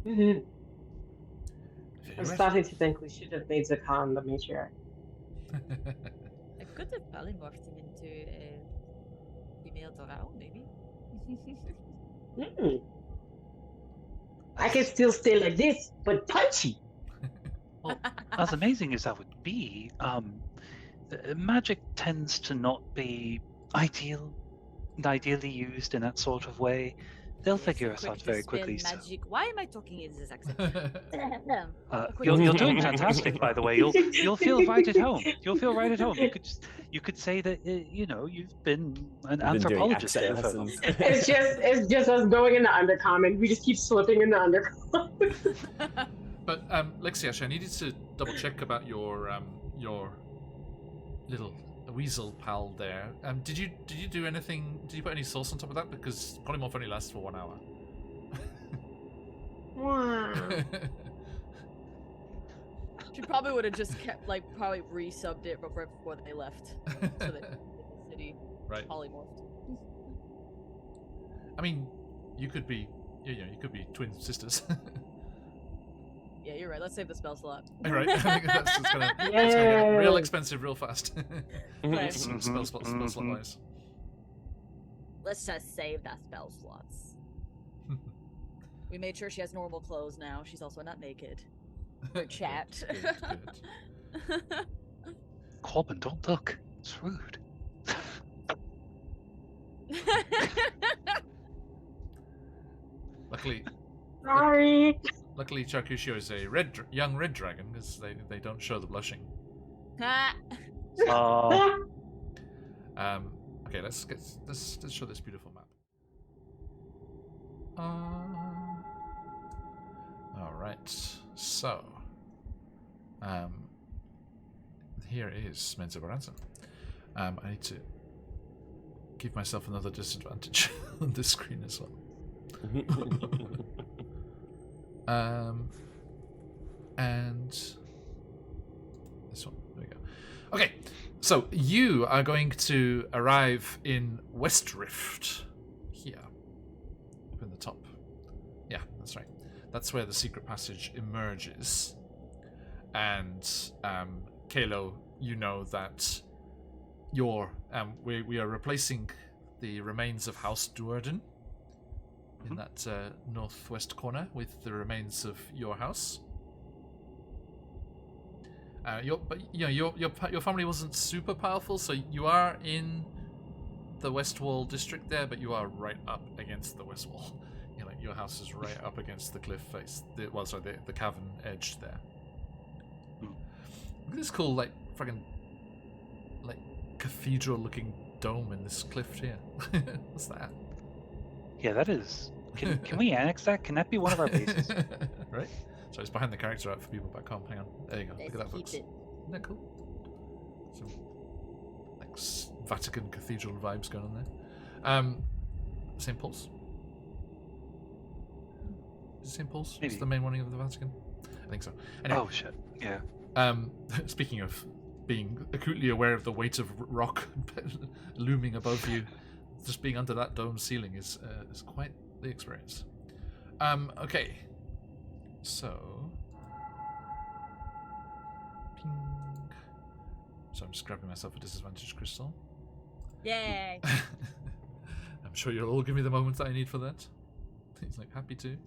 Speaker 2: I'm
Speaker 1: Very
Speaker 2: starting to think we should have made Zakan the matriarch.
Speaker 4: I could have polymorphed him into a female Doral, maybe.
Speaker 2: I can still stay like this, but punchy.
Speaker 3: As amazing as that would be, magic tends to not be ideally used in that sort of way. They'll figure us out very quickly. So.
Speaker 4: Magic. Why am I talking in this accent?
Speaker 3: You're doing fantastic, by the way. You'll feel right at home. You'll feel right at home. You could say that you've been an anthropologist there for.
Speaker 2: It's just us going in the undercommon. We just keep slipping in the undercommon.
Speaker 1: But Lexi, actually, I needed to double check about your little weasel pal there. Did you do anything? Did you put any sauce on top of that? Because polymorph only lasts for 1 hour.
Speaker 2: Wow.
Speaker 4: She probably would have just kept, like, probably resubbed it right before they left. So that the city
Speaker 1: Right.
Speaker 4: polymorphed.
Speaker 1: I mean, you could be, you could be twin sisters.
Speaker 4: Yeah, you're right. Let's save the spell slot.
Speaker 1: Right. I think that's gonna get
Speaker 2: Yay.
Speaker 1: real expensive real fast.
Speaker 4: Right.
Speaker 1: spell slot wise.
Speaker 4: Let's just save that spell slots. We made sure she has normal clothes now. She's also not naked. For chat.
Speaker 1: Good.
Speaker 3: Corbin, don't look. It's rude.
Speaker 1: Luckily,
Speaker 2: Sorry.
Speaker 1: Charcuccio is a young red dragon because they don't show the blushing.
Speaker 4: Ha!
Speaker 1: Okay, let's show this beautiful map. All right, so here is Menzo Baranza. I need to give myself another disadvantage on this screen as well. And this one. There we go. Okay, so you are going to arrive in West Rift here, up in the top. Yeah, that's right. That's where the secret passage emerges. And Kalo, you know that we are replacing the remains of House Duerden in that northwest corner with the remains of your house. Your family wasn't super powerful, so you are in the West Wall district there, but you are right up against the West Wall. Your house is right up against the cliff face. The cavern edge there. Look at this cool, fucking, cathedral-looking dome in this cliff here. What's that?
Speaker 3: Yeah, that is. Can we annex that? Can that be one of our bases?
Speaker 1: Right? So it's behind the character art for people back home. Hang on. There you go. Look at that, folks.
Speaker 4: Keep it.
Speaker 1: Isn't that cool? Some Vatican cathedral vibes going on there. St. Paul's. Is it St. Paul's?
Speaker 3: Maybe.
Speaker 1: It's the main one of the Vatican. I think so. Anyway,
Speaker 3: Oh shit. Yeah.
Speaker 1: speaking of being acutely aware of the weight of rock looming above you, just being under that dome ceiling is quite the experience. Okay. So, ping. So I'm just grabbing myself a disadvantage crystal.
Speaker 4: Yay!
Speaker 1: I'm sure you'll all give me the moment that I need for that. He's happy to.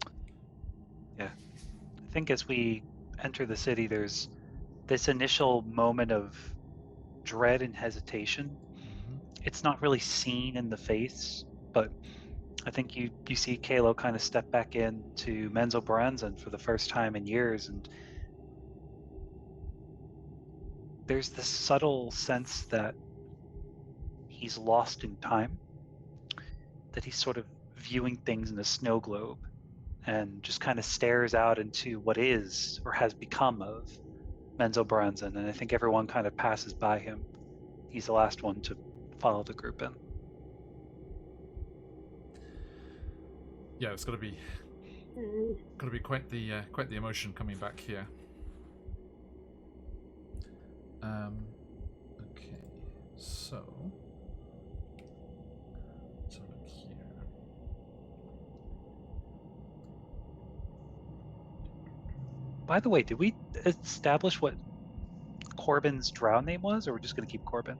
Speaker 3: Yeah. I think as we enter the city, there's this initial moment of dread and hesitation. It's not really seen in the face, but I think you see Kalo kind of step back into Menzo Baranzan for the first time in years, and there's this subtle sense that he's lost in time, that he's sort of viewing things in a snow globe and just kind of stares out into what is or has become of Menzo Baranzan, and I think everyone kind of passes by him. He's the last one to follow the group in.
Speaker 1: Yeah, it's got to be quite the emotion coming back here. Okay, so let's have a look here.
Speaker 3: By the way, did we establish what Corbin's drow name was, or we're just going to keep Corbin?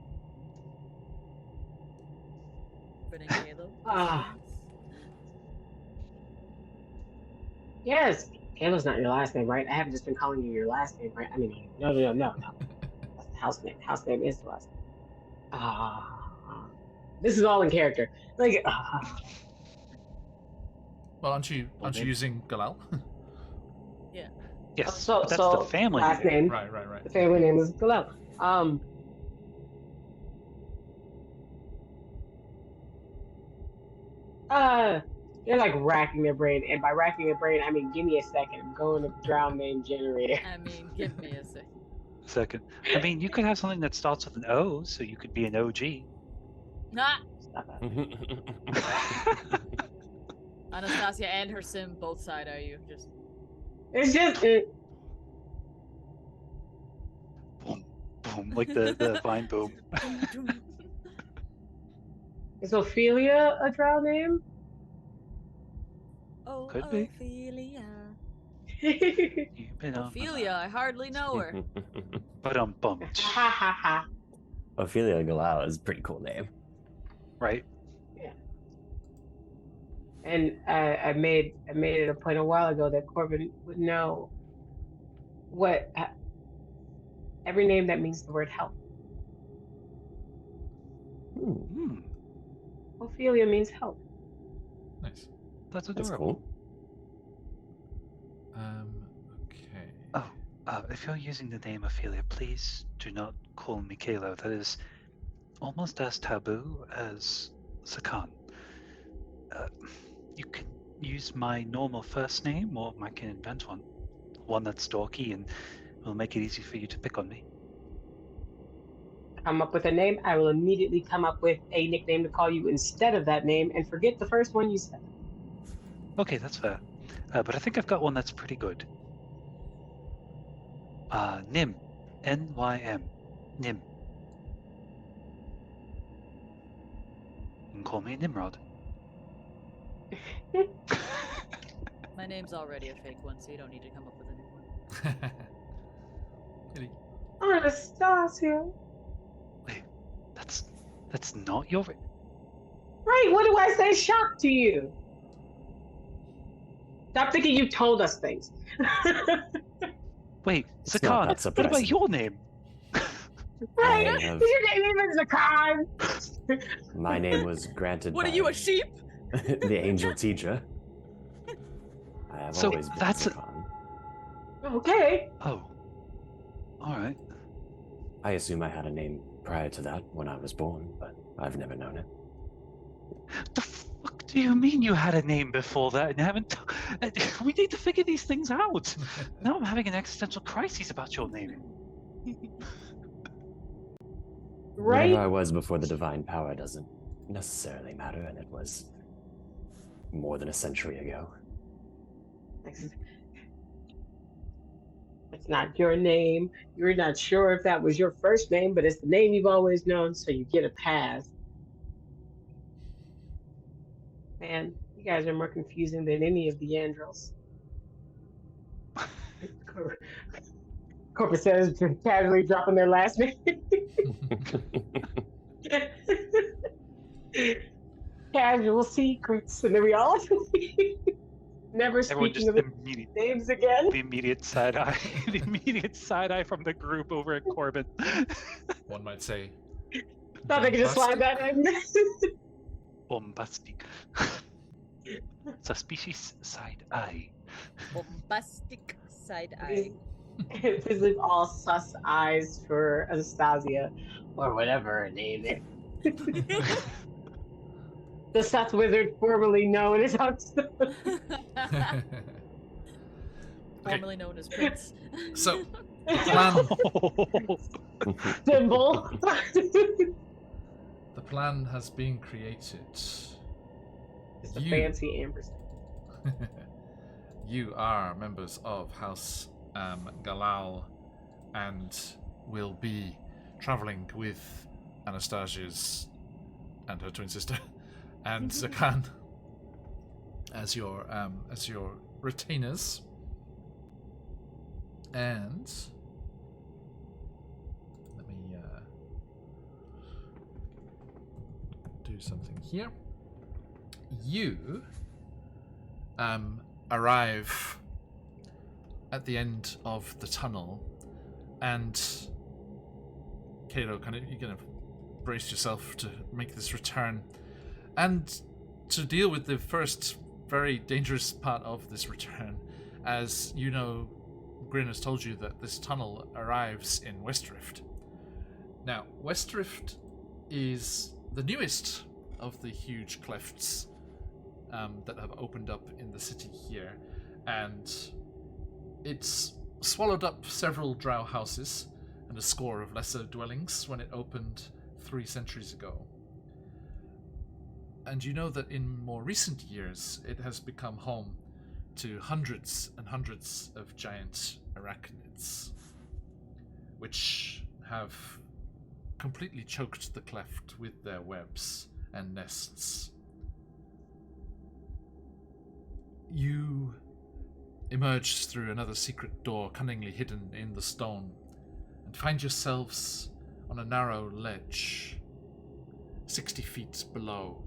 Speaker 2: Yes, Kalo's not your last name, right? I haven't just been calling you your last name, right? I mean, no. That's the house name. House name is the last name. This is all in character.
Speaker 1: Well, aren't you using Galal?
Speaker 4: Yeah.
Speaker 3: Yes,
Speaker 2: So
Speaker 3: that's the family
Speaker 2: last
Speaker 3: name.
Speaker 2: name.
Speaker 1: Right.
Speaker 2: The family name is Galal. They're racking their brain, and by racking their brain, I mean give me a second. I'm going to drown name generator.
Speaker 4: I mean, give me a
Speaker 3: Second. I mean, you could have something that starts with an O, so you could be an OG.
Speaker 4: Nah.
Speaker 2: Stop that.
Speaker 4: Anastasia and her sim both side are you? Just
Speaker 2: It's just
Speaker 3: boom, like the vine boom.
Speaker 2: Is Ophelia a drow name?
Speaker 4: Oh,
Speaker 3: Could be.
Speaker 4: Ophelia.
Speaker 3: You've been on
Speaker 4: Ophelia, I hardly know her.
Speaker 3: but I'm bummed,
Speaker 2: Ha ha ha.
Speaker 5: Ophelia Galau is a pretty cool name.
Speaker 3: right?
Speaker 2: And I made it a point a while ago that Corbin would know what every name that means the word help.
Speaker 3: Hmm,
Speaker 2: Ophelia means help.
Speaker 1: Nice.
Speaker 3: that's
Speaker 5: That's
Speaker 3: adorable.
Speaker 5: cool.
Speaker 1: Okay.
Speaker 3: Oh, if you're using the name Ophelia, please do not call me Kalo. That is almost as taboo as Sakan. You can use my normal first name, or I can invent one that's dorky and will make it easy for you to pick on me.
Speaker 2: Come up with a name, I will immediately come up with a nickname to call you instead of that name and forget the first one you said.
Speaker 3: Okay, that's fair. But I think I've got one that's pretty good. Nym. N-Y-M. Nym. You can call me Nimrod.
Speaker 4: My name's already a fake one, so you don't need to come up with a new one.
Speaker 1: Kitty.
Speaker 2: Anastasia.
Speaker 3: Wait, that's not your...
Speaker 2: Right, what do I say shock to you? Stop thinking you told us things.
Speaker 3: Wait,
Speaker 5: It's not that
Speaker 3: Sakan, what about
Speaker 5: surprising.
Speaker 3: your name?
Speaker 2: Right?
Speaker 5: I have-
Speaker 2: Is your name even Zakan?
Speaker 5: My name was granted
Speaker 4: What
Speaker 5: by
Speaker 4: are you, a sheep?
Speaker 5: the angel teacher. I have
Speaker 3: So
Speaker 5: always been
Speaker 3: that's a-
Speaker 5: Sakan.
Speaker 2: Okay.
Speaker 3: Oh. Alright.
Speaker 5: I assume I had a name prior to that when I was born, but I've never known it.
Speaker 3: The fuck do you mean you had a name before that and haven't... We need to figure these things out. Now I'm having an existential crisis about your name.
Speaker 2: Right?
Speaker 5: Whatever I was before the divine power doesn't necessarily matter, and it was more than a century ago.
Speaker 2: It's not your name. You're not sure if that was your first name, but it's the name you've always known, so you get a pass. Man, you guys are more confusing than any of the Andros. Corpus says, casually dropping their last name. Casual secrets, and then we all never
Speaker 3: Everyone
Speaker 2: speaking
Speaker 3: just
Speaker 2: of the
Speaker 3: immediately...
Speaker 2: names again.
Speaker 3: The immediate side eye. The immediate side eye from the group over at Corbin.
Speaker 1: One might say.
Speaker 2: Thought they could just slide that in.
Speaker 3: Bombastic. Suspicious side eye.
Speaker 4: Bombastic side eye.
Speaker 2: This is all sus eyes for Anastasia, or whatever her name is. The Seth Wizard, formerly known as
Speaker 4: Formerly known as Prince.
Speaker 1: So, the plan,
Speaker 2: Symbol.
Speaker 1: the plan has been created.
Speaker 2: It's a
Speaker 1: You-
Speaker 2: fancy ampersand.
Speaker 1: You are members of House Galal and will be traveling with Anastasia's and her twin sister and Zakan as your retainers. And let me do something here. You arrive at the end of the tunnel, and Kato, you're gonna brace yourself to make this return, and to deal with the first very dangerous part of this return. As you know, Grin has told you that this tunnel arrives in Westrift. Now, Westrift is the newest of the huge clefts that have opened up in the city here, and it's swallowed up several drow houses and a score of lesser dwellings when it opened 3 centuries ago. And you know that in more recent years it has become home to hundreds and hundreds of giant arachnids, which have completely choked the cleft with their webs and nests. You emerge through another secret door cunningly hidden in the stone and find yourselves on a narrow ledge 60 feet below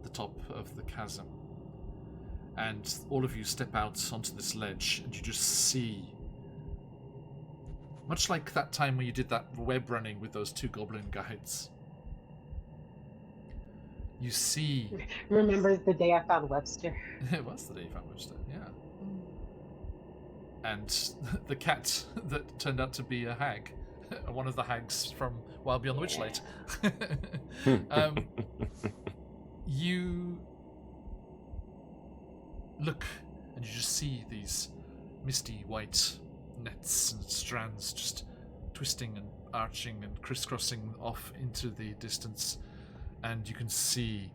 Speaker 1: the top of the chasm. And all of you step out onto this ledge and you just see, much like that time when you did that web running with those 2 goblin guides, you see...
Speaker 2: Remember the day I found Webster?
Speaker 1: It was the day you found Webster, yeah. And the cat that turned out to be a hag, one of the hags from Wild Beyond the Witchlight. You look and you just see these misty white nets and strands just twisting and arching and crisscrossing off into the distance, and you can see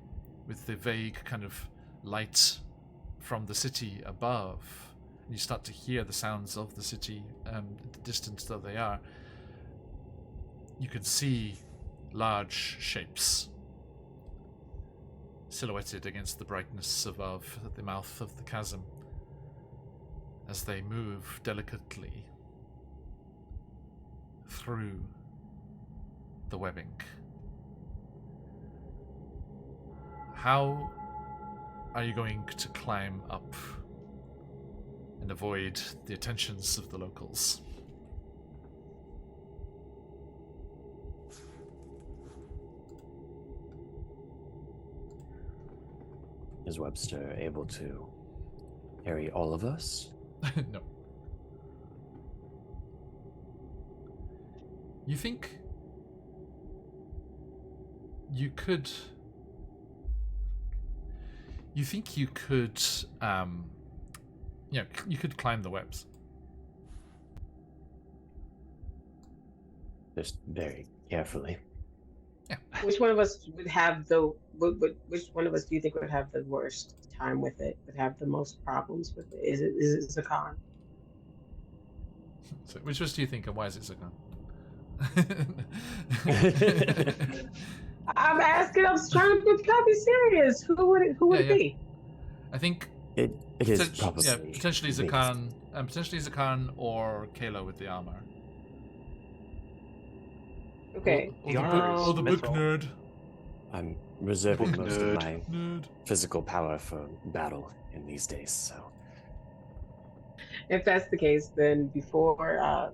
Speaker 1: with the vague kind of light from the city above, and you start to hear the sounds of the city, the distance though they are, you can see large shapes silhouetted against the brightness above at the mouth of the chasm as they move delicately through the webbing. How are you going to climb up and avoid the attentions of the locals?
Speaker 5: Is Webster able to carry all of us?
Speaker 1: No. You think you could... You think you could, you could climb the webs.
Speaker 5: Just very carefully.
Speaker 1: Yeah.
Speaker 2: Which one of us would have the? Which one of us do you think would have the worst time with it? Would have the most problems with it? Is it Zakan?
Speaker 1: So, which of us do you think, and why is it Zakan?
Speaker 2: I'm asking. I'm trying to be serious. Who would it be?
Speaker 1: I think
Speaker 5: it is probably
Speaker 1: potentially Zakan, and potentially Zakan or Kayla with the armor.
Speaker 2: Okay.
Speaker 1: Or the book nerd.
Speaker 5: I'm reserving
Speaker 3: Book
Speaker 5: most of
Speaker 3: nerd.
Speaker 5: my physical power for battle in these days, so.
Speaker 2: If that's the case, then before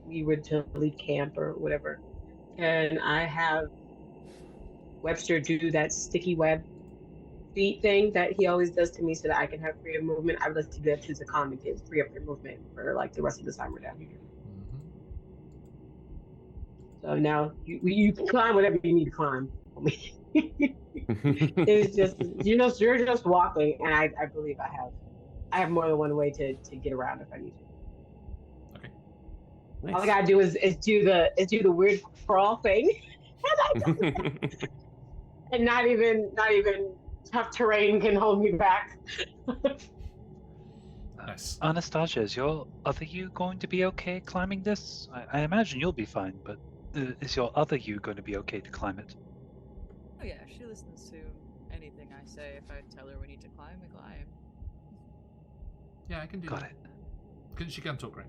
Speaker 2: we were to leave camp or whatever, can I have Webster do that sticky web feet thing that he always does to me so that I can have freedom of movement? I would like to do that to Zakan to get free up their movement for like the rest of the time we're down here. So now you can climb whatever you need to climb. It's just you're just walking, and I believe I have more than one way to get around if I need to.
Speaker 1: Okay.
Speaker 5: Nice.
Speaker 2: All I gotta do is do the weird crawl thing, and not even tough terrain can hold me back.
Speaker 1: Nice.
Speaker 3: Anastasia, is your other you going to be okay climbing this? I imagine you'll be fine, but is your other you going to be okay to climb it?
Speaker 4: Oh yeah, she listens to anything I say. If I tell her we need to climb, we climb.
Speaker 1: Yeah, I can do
Speaker 3: Got
Speaker 1: that.
Speaker 3: it.
Speaker 1: She can talk, right?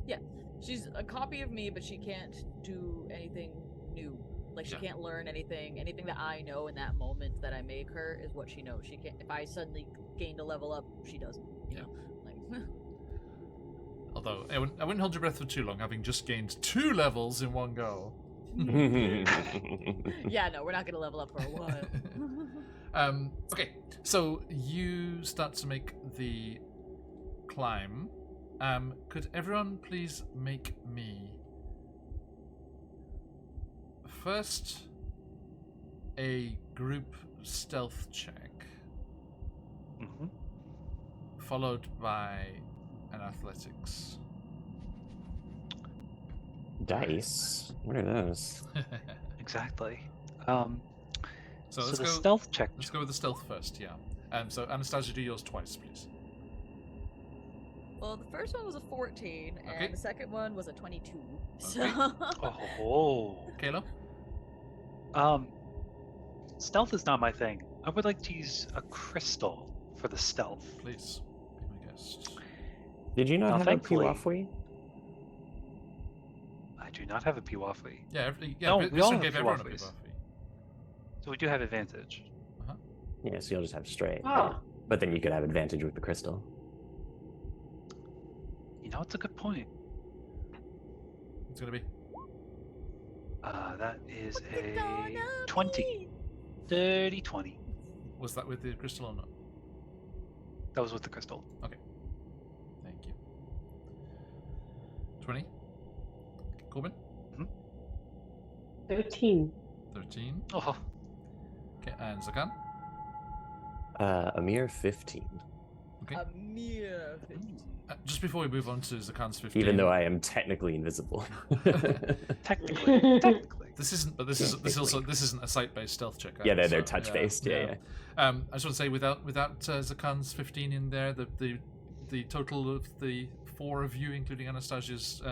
Speaker 4: Yeah, she's a copy of me, but she can't do anything new. Like, she
Speaker 1: Yeah.
Speaker 4: can't learn anything. Anything that I know in that moment that I make her is what she knows. She can't. If I suddenly gained a level up, she doesn't. You know, like.
Speaker 1: Although I wouldn't hold your breath for too long, having just gained 2 levels in one go.
Speaker 4: Yeah, no, we're not gonna level up for a while.
Speaker 1: Okay, so you start to make the climb. Could everyone please make me first a group stealth check, followed by an athletics.
Speaker 5: Dice? What are those?
Speaker 3: Exactly.
Speaker 1: So
Speaker 3: So
Speaker 1: let's
Speaker 3: the
Speaker 1: go.
Speaker 3: stealth check.
Speaker 1: Let's go with the stealth first. Yeah. So Anastasia, do yours twice, please.
Speaker 4: Well, the first one was a 14, and
Speaker 1: Okay.
Speaker 4: the second one was a 22. So,
Speaker 3: Oh.
Speaker 1: Kalo?
Speaker 3: Stealth is not my thing. I would like to use a crystal for the stealth.
Speaker 1: Please, be my guest.
Speaker 5: Did you not
Speaker 3: Now,
Speaker 5: have
Speaker 3: thankfully-
Speaker 5: a Piwafui?
Speaker 3: I do not have a Piwafui.
Speaker 1: Yeah,
Speaker 3: No, we all
Speaker 1: Bison
Speaker 3: have
Speaker 1: gave everyone a
Speaker 3: Piwafis.
Speaker 1: Piwafi.
Speaker 3: So we do have advantage.
Speaker 5: Yeah, so you'll just have straight.
Speaker 2: Oh.
Speaker 5: But then you could have advantage with the crystal.
Speaker 3: You know, it's a good point.
Speaker 1: It's gonna be.
Speaker 3: That is a
Speaker 4: Gonna
Speaker 3: 20.
Speaker 4: be.
Speaker 3: Dirty 20.
Speaker 1: Was that with the crystal or not?
Speaker 3: That was with the crystal.
Speaker 1: Thank you. 20. Corbin?
Speaker 2: 13.
Speaker 1: 13.
Speaker 3: Oh,
Speaker 1: Okay, and Zakan?
Speaker 5: A mere 15.
Speaker 1: Okay.
Speaker 4: A mere 15.
Speaker 1: Just before we move on to Zakan's 15.
Speaker 5: Even though I am technically invisible.
Speaker 3: technically.
Speaker 1: This isn't, but this isn't a site-based stealth check.
Speaker 5: Yeah, they're
Speaker 1: so,
Speaker 5: touch-based, yeah.
Speaker 1: I just want to say, without Zakan's 15 in there, the total of the 4 of you, including Anastasia's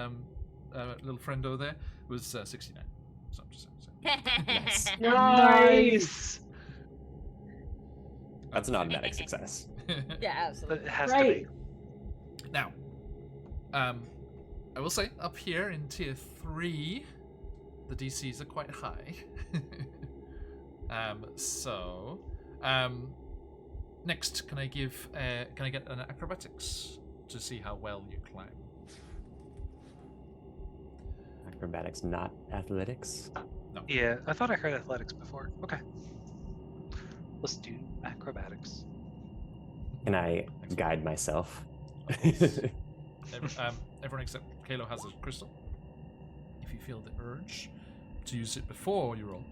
Speaker 1: little friendo there, was 69. So I'm just saying.
Speaker 2: Nice.
Speaker 5: That's an automatic success.
Speaker 4: Yeah,
Speaker 3: But
Speaker 4: absolutely.
Speaker 3: it has
Speaker 2: Right.
Speaker 3: to be.
Speaker 1: Now, I will say, up here in tier 3, the DCs are quite high. Next, can I get an acrobatics to see how well you climb?
Speaker 5: Acrobatics, not athletics.
Speaker 3: Yeah, I thought I heard athletics before. Okay. Let's do acrobatics.
Speaker 5: Can I guide myself?
Speaker 1: Everyone except Kalo has a crystal. If you feel the urge to use it before you roll.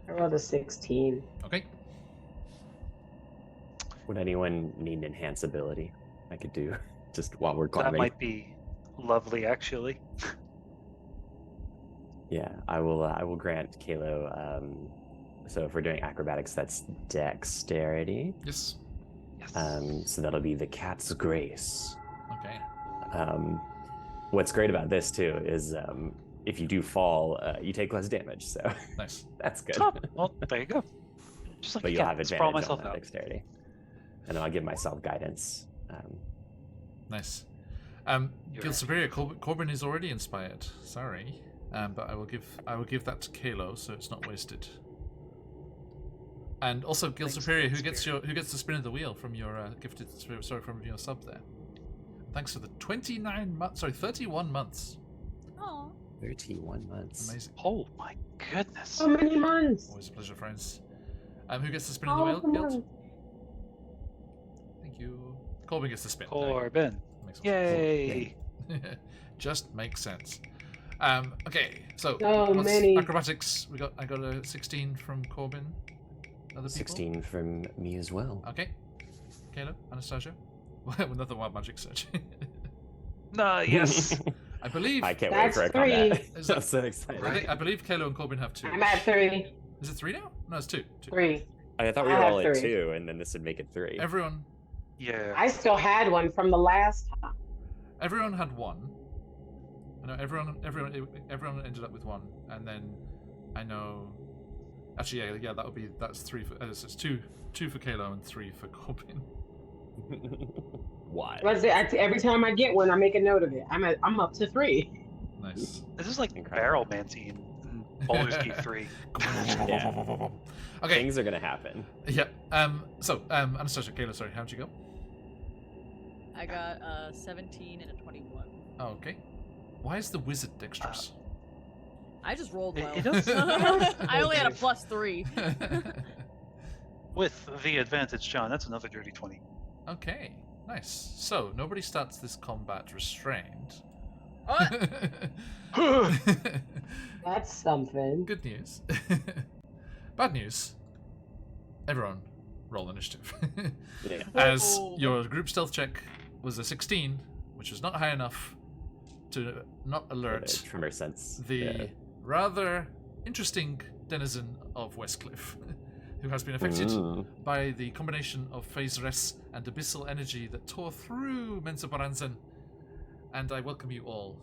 Speaker 2: I rolled a 16.
Speaker 1: Okay.
Speaker 5: Would anyone need enhance ability? I could do just while we're
Speaker 3: That
Speaker 5: climbing.
Speaker 3: might be lovely, actually.
Speaker 5: Yeah, I will grant Kalo. So if we're doing acrobatics, that's dexterity.
Speaker 1: Yes.
Speaker 3: Yes.
Speaker 5: So that'll be the cat's grace.
Speaker 1: Okay.
Speaker 5: What's great about this too is if you do fall, you take less damage. So
Speaker 1: Nice.
Speaker 5: that's good.
Speaker 3: Oh, well, there you go. Just like
Speaker 5: But
Speaker 3: a
Speaker 5: you'll
Speaker 3: cat,
Speaker 5: have
Speaker 3: sprawl
Speaker 5: advantage
Speaker 3: myself
Speaker 5: on that
Speaker 3: out.
Speaker 5: dexterity, and then I'll give myself guidance.
Speaker 1: Nice.
Speaker 3: You're
Speaker 1: Guild
Speaker 3: right.
Speaker 1: Superior Corbin is already inspired. Sorry, but I will give that to Kalo, so it's not wasted. And also, Guild
Speaker 3: Thanks,
Speaker 1: Superior,
Speaker 3: Guild
Speaker 1: who gets the spin of the wheel from your from your sub there. Thanks for the 31 months.
Speaker 4: Aw.
Speaker 5: 31 months.
Speaker 1: Amazing.
Speaker 3: Oh my goodness.
Speaker 2: So many months.
Speaker 1: Always a pleasure, friends. Who gets the spin of the
Speaker 2: Oh,
Speaker 1: wheel?
Speaker 2: come
Speaker 1: Guild?
Speaker 2: on.
Speaker 1: Thank you. Corbin gets the spin. There you go.
Speaker 3: Corbin.
Speaker 1: Makes more sense.
Speaker 3: Yay.
Speaker 1: Just makes sense. Okay, so
Speaker 2: So
Speaker 1: what's
Speaker 2: many.
Speaker 1: acrobatics. I got a 16 from Corbin. Other people?
Speaker 5: 16 from me as well.
Speaker 1: Okay. Caleb, Anastasia, another wild magic search.
Speaker 3: Yes.
Speaker 1: I believe.
Speaker 5: I can't
Speaker 2: That's
Speaker 5: wait for a combat.
Speaker 1: Is that-
Speaker 5: I'm so excited.
Speaker 1: I believe Kalo and Corbin have 2.
Speaker 2: I'm at 3.
Speaker 1: Is it 3 now? No, it's 2. 2.
Speaker 2: 3.
Speaker 5: I thought we
Speaker 2: I
Speaker 5: were
Speaker 2: have
Speaker 5: all at
Speaker 2: 3.
Speaker 5: 2, and then this would make it 3.
Speaker 1: Everyone
Speaker 3: Yeah.
Speaker 2: I still had one from the last time.
Speaker 1: had 1. I know everyone ended up with 1, and then I know. Actually, yeah, that's 3 for. So it's 2 for Kalo and 3 for Corbin.
Speaker 5: Why?
Speaker 2: What's it? Every time I get one, I make a note of it. I'm up to 3.
Speaker 1: Nice.
Speaker 3: This is like
Speaker 5: Incredible.
Speaker 3: barrel mancy in Baldur's Gate 3.
Speaker 5: Yeah.
Speaker 1: Okay.
Speaker 5: Things are gonna happen.
Speaker 1: Yeah. So, Anastasia, Kalo, sorry, how'd you go?
Speaker 4: I got a 17 and a 21.
Speaker 1: Oh, okay. Why is the wizard dexterous?
Speaker 4: I just rolled well.
Speaker 3: It does-
Speaker 4: I only had a +3.
Speaker 3: With the advantage, John, that's another dirty 20.
Speaker 1: Okay, nice. So nobody starts this combat restrained.
Speaker 2: That's something.
Speaker 1: Good news. Bad news. Everyone, roll initiative.
Speaker 5: Yeah.
Speaker 1: As
Speaker 4: Oh.
Speaker 1: your group stealth check was a 16, which was not high enough to not alert
Speaker 5: Tremor sense.
Speaker 1: the
Speaker 5: Yeah.
Speaker 1: rather interesting denizen of Westcliff, who has been affected by the combination of phase res and abyssal energy that tore through Mensa Baranzan. And I welcome you all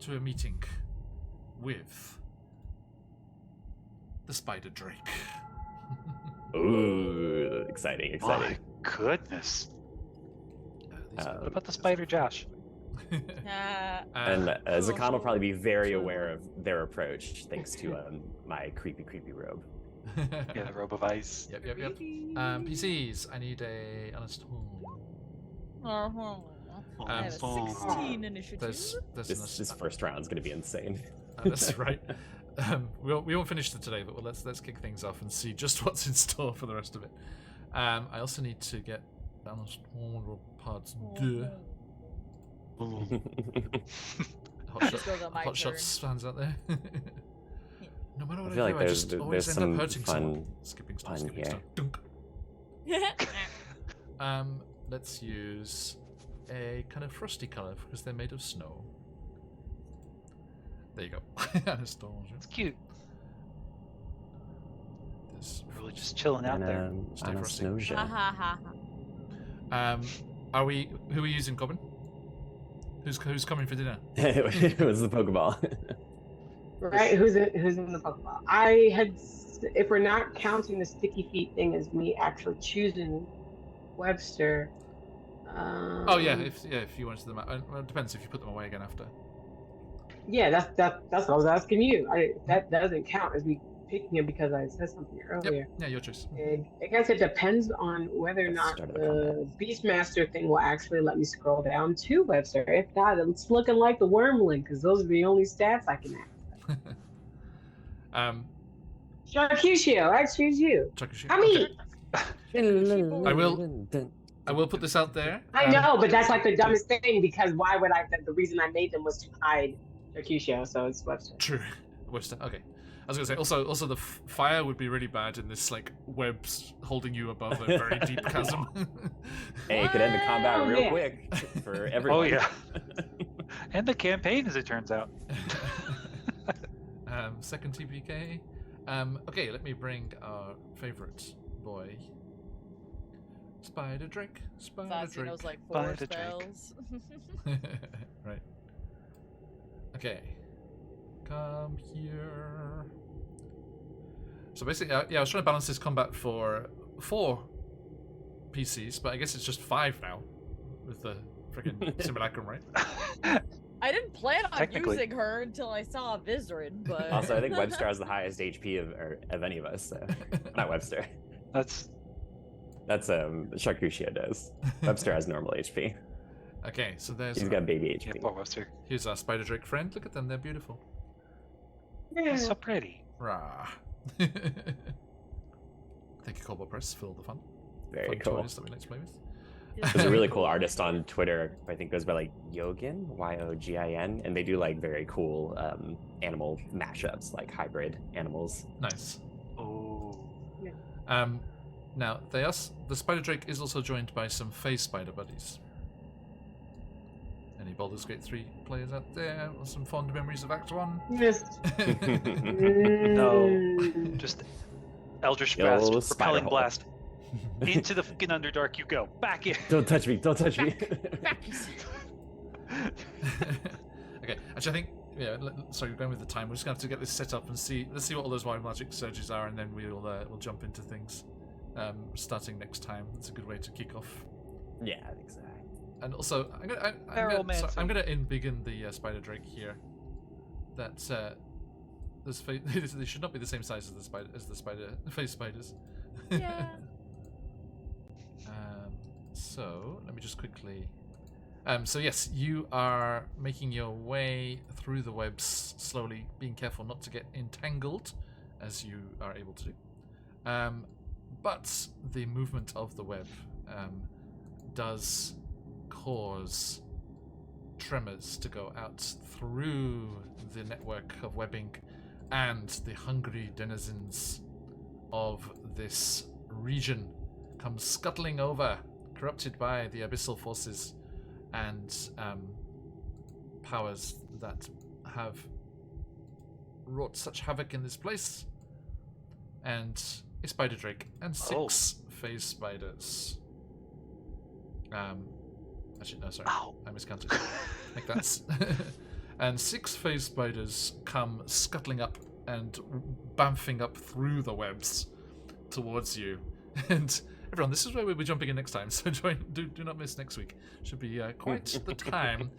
Speaker 1: to a meeting with the Spider Drake.
Speaker 5: Ooh, exciting.
Speaker 3: My goodness. What about the spider, Josh?
Speaker 5: And Zakan will probably be very aware of their approach, thanks to my creepy robe.
Speaker 3: Yeah, the robe of ice.
Speaker 1: Yep. PCs, I need a honest
Speaker 4: I have a 16 initiative.
Speaker 5: This first round's gonna be insane.
Speaker 1: That's right. We won't finish it today, but let's kick things off and see just what's in store for the rest of it. I also need to get balanced parts. Hot shots stands out there. No matter what I do, I just always end up hurting someone. Skipping stuff. Dunk. Let's use a kind of frosty color because they're made of snow. There you go.
Speaker 3: It's cute. Really just chilling out there.
Speaker 1: Stay frosty. Who are we using, Corbin? Who's coming for dinner?
Speaker 5: It was the Pokeball.
Speaker 2: Right, who's in the Pokeball? I had, if we're not counting the sticky feet thing as me actually choosing Webster.
Speaker 1: If you wanted them, well, it depends if you put them away again after.
Speaker 2: Yeah, that's what I was asking you. That doesn't count as me picking him because I said something earlier.
Speaker 1: Yep. Yeah, your choice.
Speaker 2: I guess it depends on whether or not the Beastmaster thing will actually let me scroll down to Webster. If not, it's looking like the Wormling because those are the only stats I can access. Junkiesuk, I choose you.
Speaker 1: Okay. I will put this out there.
Speaker 2: I know, but that's like the dumbest thing because why would I? The reason I made them was to hide Junkiesuk, so it's Webster.
Speaker 1: True, Webster. Okay. I was gonna say also the fire would be really bad in this like webs holding you above a very deep chasm.
Speaker 5: Hey, it could end the combat real quick for everyone.
Speaker 3: Oh yeah. And the campaign, as it turns out.
Speaker 1: Second TPK. Okay, let me bring our favorite boy. Spider Drake.
Speaker 4: He knows like 4 spells.
Speaker 1: Right. Okay. Come here. So basically, I was trying to balance this combat for 4 PCs, but I guess it's just 5 now with the freaking simulacrum, right?
Speaker 4: I didn't plan on using her until I saw Vizrin, but
Speaker 5: also I think Webster has the highest HP of any of us. So. Not Webster.
Speaker 3: That's
Speaker 5: Sharkushia does. Webster has normal HP.
Speaker 1: Okay, so
Speaker 5: he's got baby HP.
Speaker 3: Yeah, poor Webster.
Speaker 1: Here's our Spider Drake friend. Look at them, they're beautiful.
Speaker 3: Yeah. So pretty.
Speaker 1: Rah. Thank you, Cobalt Press, for all the fun.
Speaker 5: Very
Speaker 1: fun
Speaker 5: cool.
Speaker 1: toys that we like to play with.
Speaker 5: There's a really cool artist on Twitter, I think goes by like Yogin, Yogin, and they do like very cool animal mashups, like hybrid animals.
Speaker 1: Nice.
Speaker 3: Oh.
Speaker 2: Yeah.
Speaker 1: Now, the Spider Drake is also joined by some Phase Spider buddies. Any Baldur's Gate 3 players out there? Or some fond memories of Act 1?
Speaker 2: Yes.
Speaker 3: No. Just Eldritch Blast, Propelling Blast. Into the fucking Underdark you go. Back in.
Speaker 5: Don't touch me. Don't touch me.
Speaker 1: Okay, actually I think, sorry, we're going with the time. We're just going to have to get this set up and let's see what all those wild magic surges are, and then we'll jump into things. Starting next time. That's a good way to kick off.
Speaker 5: Yeah, I think so.
Speaker 1: And also, I'm gonna embiggen the Spider Drake here. That they should not be the same size as the phase spiders.
Speaker 4: Yeah.
Speaker 1: So let me just quickly. So yes, you are making your way through the webs slowly, being careful not to get entangled, as you are able to do. But the movement of the web does cause tremors to go out through the network of webbing, and the hungry denizens of this region come scuttling over, corrupted by the abyssal forces and powers that have wrought such havoc in this place. And a spider drake, and 6 phase spiders. Actually, no, sorry.
Speaker 3: Ow.
Speaker 1: I miscounted. Like that's. And 6 phase spiders come scuttling up and bamfing up through the webs towards you. And everyone, this is where we'll be jumping in next time, so do not miss next week. Should be quite the time.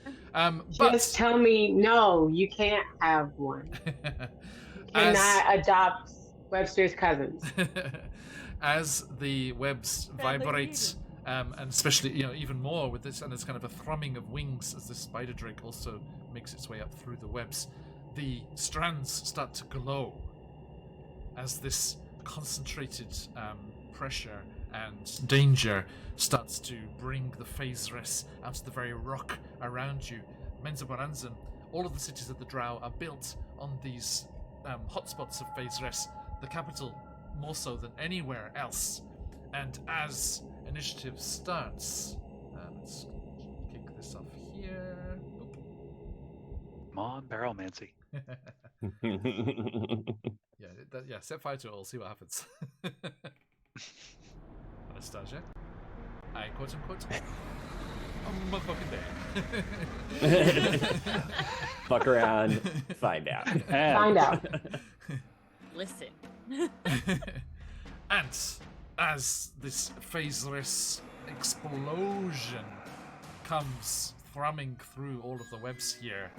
Speaker 2: Just tell me, no, you can't have one. You cannot adopt Webster's cousins.
Speaker 1: As the webs vibrate, and especially even more with this, and there's kind of a thrumming of wings as the spider drake also makes its way up through the webs, the strands start to glow as this concentrated pressure and danger starts to bring the phase res out to the very rock around you. Menzoberranzan, all of the cities of the Drow are built on these hotspots of phase res, the capital more so than anywhere else. And as initiative starts, let's kick this off here. Oop.
Speaker 3: Come on, Barrelmancy.
Speaker 1: Yeah, set fire to it all, see what happens. Anastasia, I quote unquote, a motherfucking day.
Speaker 5: Fuck around, find out.
Speaker 2: Find out.
Speaker 4: Listen.
Speaker 1: And as this phaseless explosion comes thrumming through all of the webs here,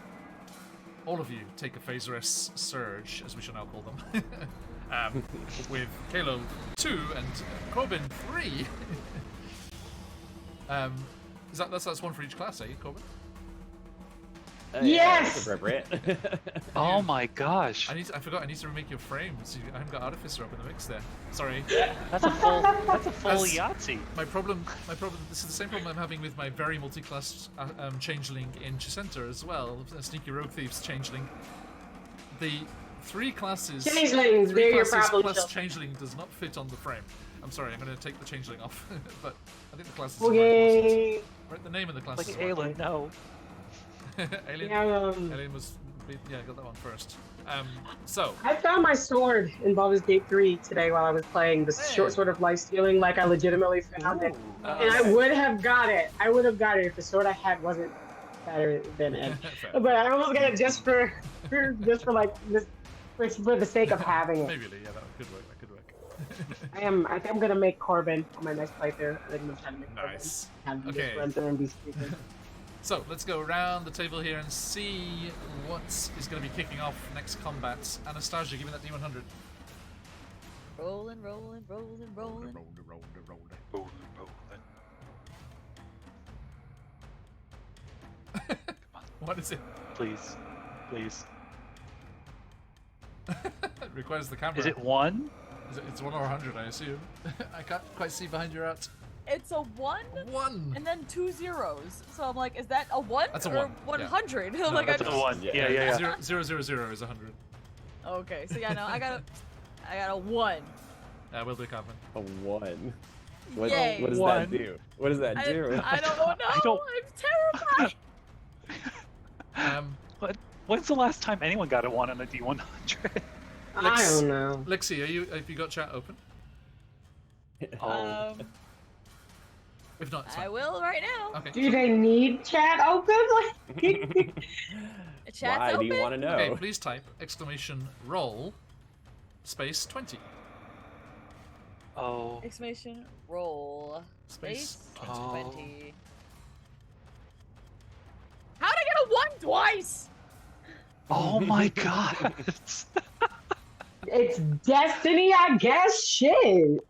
Speaker 1: all of you take a phaseless surge, as we shall now call them, with Kalo 2 and Corbin 3. That's one for each class, eh, Corbin?
Speaker 2: Yes!
Speaker 5: That's appropriate.
Speaker 3: Oh my gosh.
Speaker 1: I forgot. I need to remake your frames. I haven't got Artificer up in the mix there. Sorry.
Speaker 3: That's a full
Speaker 1: As-
Speaker 3: Yahtzee.
Speaker 1: My problem. This is the same problem I'm having with my very multi-class changeling in Chicenta as well. Sneaky Rogue Thieves changeling. The 3 classes.
Speaker 2: Changelings,
Speaker 1: 3
Speaker 2: they're your
Speaker 1: classes
Speaker 2: problem
Speaker 1: plus
Speaker 2: child.
Speaker 1: changeling does not fit on the frame. I'm sorry. I'm going to take the changeling off, but I think the classes.
Speaker 2: Okay.
Speaker 1: Right, the name of the class.
Speaker 3: Like
Speaker 1: is
Speaker 3: Aelin, no.
Speaker 1: Alien.
Speaker 2: Yeah,
Speaker 1: Alien was. Yeah, I got that one first. So.
Speaker 2: I found my sword in Baldur's Gate 3 today while I was playing the short sword of life stealing. Like I legitimately found it, and I would have got it. I would have got it if the sword I had wasn't better than it.
Speaker 1: Fair.
Speaker 2: But I almost got it just for like this, for the sake of having it.
Speaker 1: Maybe, yeah, that could work. That could work.
Speaker 2: I think I'm gonna make Corbin on my next playthrough. I think I'm trying to make
Speaker 1: Nice.
Speaker 2: Corbin. Have him
Speaker 1: Okay.
Speaker 2: just run through and be stupid.
Speaker 1: So let's go around the table here and see what is going to be kicking off next combat. Anastasia, give me that D100.
Speaker 4: Rolling, rolling, rolling, rolling.
Speaker 1: What is it?
Speaker 3: Please. Please.
Speaker 1: It requires the camera.
Speaker 3: Is it 1?
Speaker 1: It's 1 or 100, I assume. I can't quite see behind your art.
Speaker 4: It's a 1
Speaker 1: 1.
Speaker 4: and then 2 zeros. So I'm like, is that a 1
Speaker 1: That's a
Speaker 4: or
Speaker 1: 1, yeah.
Speaker 4: 100?
Speaker 1: No,
Speaker 4: Like
Speaker 1: that's
Speaker 3: That's
Speaker 1: a
Speaker 3: a 1. Yeah.
Speaker 1: 0, 0 is 100.
Speaker 4: Okay, so yeah, no, I got a 1.
Speaker 1: We'll do Calvin.
Speaker 5: A 1. What
Speaker 4: Yay.
Speaker 5: does
Speaker 3: One.
Speaker 5: that do? What does that do?
Speaker 4: I don't know. I'm terrified.
Speaker 3: When's the last time anyone got a 1 on a D100?
Speaker 2: I don't know.
Speaker 1: Lexi, have you got chat open?
Speaker 3: Oh.
Speaker 1: If not, it's
Speaker 4: I
Speaker 1: fine.
Speaker 4: will right now.
Speaker 1: Okay.
Speaker 2: Do they need chat open?
Speaker 4: Chat's
Speaker 5: Why
Speaker 4: open.
Speaker 5: do you want to know?
Speaker 1: Okay, please type !roll space 20.
Speaker 3: Oh.
Speaker 4: Exclamation roll.
Speaker 1: Space
Speaker 4: Space
Speaker 1: 20.
Speaker 3: Oh.
Speaker 4: 20. How'd I get a 1 twice?
Speaker 3: Oh my god.
Speaker 2: It's destiny, I guess. Shit.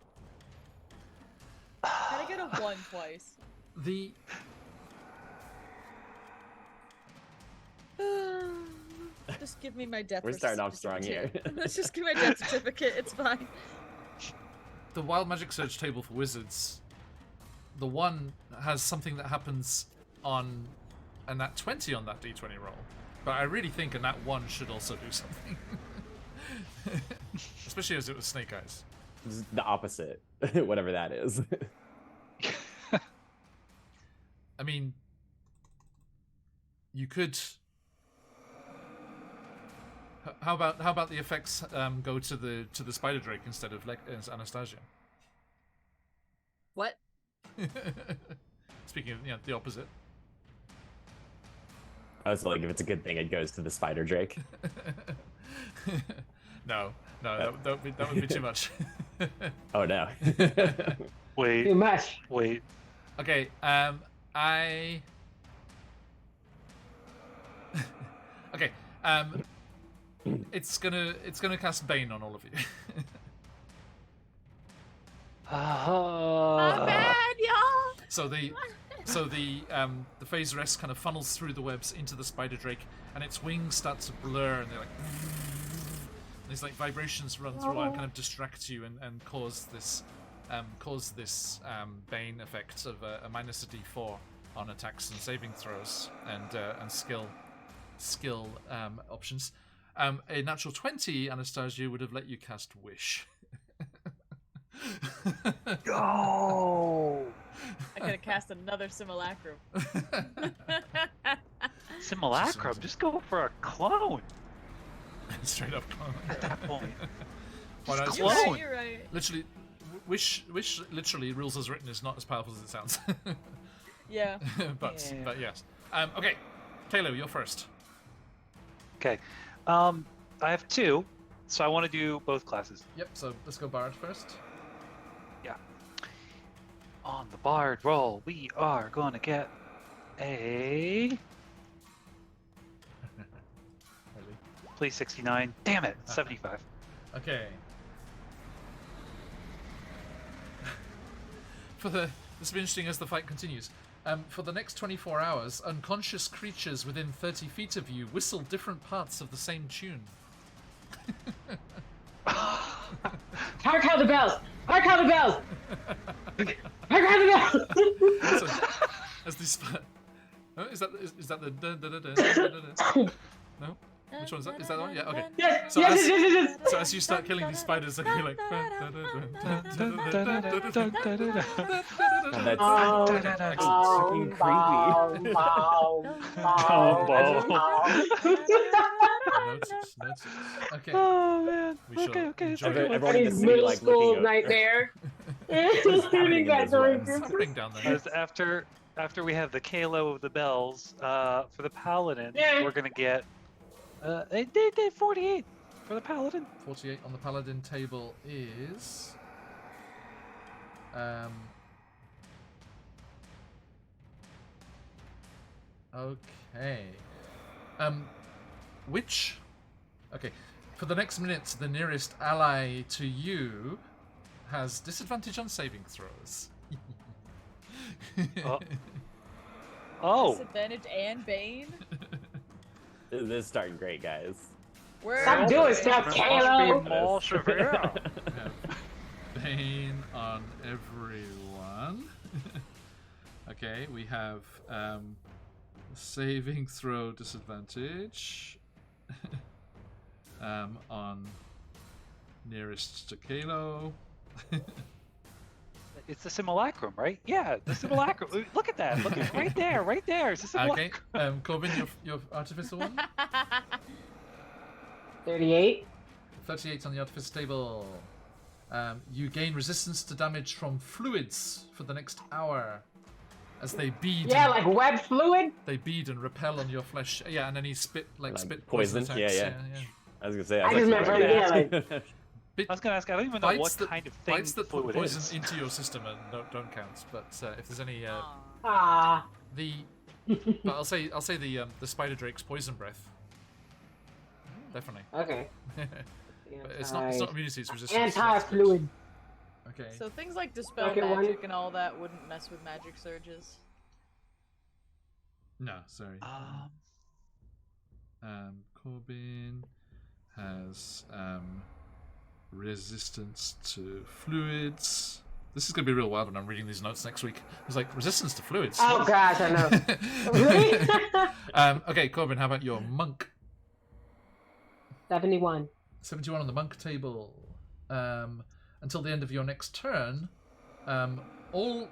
Speaker 4: How'd I get a 1 twice?
Speaker 1: The
Speaker 4: Just give me my death
Speaker 5: We're starting off strong here.
Speaker 4: certificate. Let's just give me my death certificate. It's fine.
Speaker 1: the Wild Magic Surge table for wizards, the 1 has something that happens on a nat 20 on that d20 roll. But I really think a nat 1 should also do something. Especially as it was Snake Eyes.
Speaker 5: It's the opposite, whatever that is.
Speaker 1: I mean, you could... How about the effects go to the spider drake instead of Anastasia?
Speaker 4: What?
Speaker 1: Speaking of the opposite.
Speaker 5: I was like, if it's a good thing, it goes to the spider drake.
Speaker 1: No, that would be too much.
Speaker 5: Oh no.
Speaker 3: Wait.
Speaker 2: Too much.
Speaker 3: Wait.
Speaker 1: Okay, okay, it's gonna cast Bane on all of you.
Speaker 4: I'm bad, y'all.
Speaker 1: So the phase rest kind of funnels through the webs into the spider drake, and its wings start to blur, and they're like these like vibrations run through and kind of distract you and cause this Bane effect of a minus a d4 on attacks and saving throws and skill options. A natural 20, Anastasia, would have let you cast Wish.
Speaker 3: Go!
Speaker 4: I could have cast another simulacrum.
Speaker 3: Simulacrum. Just go for a clone
Speaker 1: Straight up clone.
Speaker 3: at that point.
Speaker 1: Why not?
Speaker 3: Just
Speaker 4: You're
Speaker 3: clone.
Speaker 4: right, you're right.
Speaker 1: Literally, Wish literally, rules as written, is not as powerful as it sounds.
Speaker 4: Yeah.
Speaker 1: but yes. Okay, Kaylo, you're first.
Speaker 3: Okay. I have 2, so I want to do both classes.
Speaker 1: Yep. So let's go Bard first.
Speaker 3: Yeah. On the Bard roll, we are going to get a
Speaker 1: Really?
Speaker 3: please 69. Damn it, 75.
Speaker 1: Okay. This will be interesting as the fight continues. For the next 24 hours, unconscious creatures within 30 feet of you whistle different parts of the same tune.
Speaker 2: Hark how the bells! Hark how the bells! Hark how the bells!
Speaker 1: So, as these oh, is that the no? Which one is that? Is that the one? Yeah. Okay.
Speaker 2: Yes,
Speaker 1: So
Speaker 2: yes,
Speaker 1: as-
Speaker 2: yes, yes, yes, yes.
Speaker 1: So as you start killing these spiders, they're gonna be like.
Speaker 5: And that's
Speaker 2: Oh,
Speaker 5: fucking creepy.
Speaker 1: Notes. Okay.
Speaker 3: Oh man.
Speaker 1: We shall
Speaker 3: Okay.
Speaker 1: enjoy
Speaker 3: Okay.
Speaker 1: it.
Speaker 5: Everyone gets
Speaker 2: His
Speaker 5: to be
Speaker 2: middle
Speaker 5: like
Speaker 2: school
Speaker 5: looking up.
Speaker 2: nightmare.
Speaker 5: happening in those webs?
Speaker 1: Something down there.
Speaker 3: As after we have the Kalo of the bells, for the paladin,
Speaker 2: Yeah.
Speaker 3: we're gonna get they did 48 for the paladin.
Speaker 1: 48 on the paladin table is okay. Which okay, for the next minute the nearest ally to you has disadvantage on saving throws.
Speaker 3: Oh,
Speaker 4: Disadvantage and Bane.
Speaker 5: This is starting great, guys.
Speaker 4: Where
Speaker 2: Stop doing stuff,
Speaker 3: must be
Speaker 2: Kalo!
Speaker 3: more severe.
Speaker 1: Bane on everyone. Okay, we have saving throw disadvantage on nearest to Kalo.
Speaker 3: It's the simulacrum, right? Yeah, the simulacrum. Look at that. Look at right there. It's the simulacrum.
Speaker 1: Okay, Corbin, your artificer one.
Speaker 2: 38.
Speaker 1: 38 on the artificer table. You gain resistance to damage from fluids for the next hour as they bead.
Speaker 2: Yeah,
Speaker 1: and,
Speaker 2: like web fluid.
Speaker 1: they bead and repel on your flesh. Yeah, and then he spit
Speaker 5: Like
Speaker 1: poison
Speaker 5: poison?
Speaker 1: attacks.
Speaker 5: Yeah. I was gonna say.
Speaker 2: I just meant
Speaker 5: actually
Speaker 2: from- yeah,
Speaker 5: right.
Speaker 1: Bit,
Speaker 3: I was gonna ask. I don't even know
Speaker 1: bites
Speaker 3: what
Speaker 1: that,
Speaker 3: kind of thing
Speaker 1: bites that put
Speaker 3: fluid
Speaker 1: poison
Speaker 3: is.
Speaker 1: into your system and don't count. But if there's any
Speaker 2: Ah.
Speaker 1: but I'll say the spider drake's poison breath. Definitely.
Speaker 2: Okay.
Speaker 1: But it's not immunity, it's resistance.
Speaker 2: Anti-fluid.
Speaker 1: Okay.
Speaker 4: So things like dispel
Speaker 2: Okay, one-
Speaker 4: magic and all that wouldn't mess with magic surges.
Speaker 1: No, sorry. Corbin has resistance to fluids. This is going to be real wild when I'm reading these notes next week. It's like resistance to fluids.
Speaker 2: Oh gosh, I know. Really?
Speaker 1: Okay, Corbin, how about your monk?
Speaker 2: 71.
Speaker 1: 71 on the monk table. Until the end of your next turn, all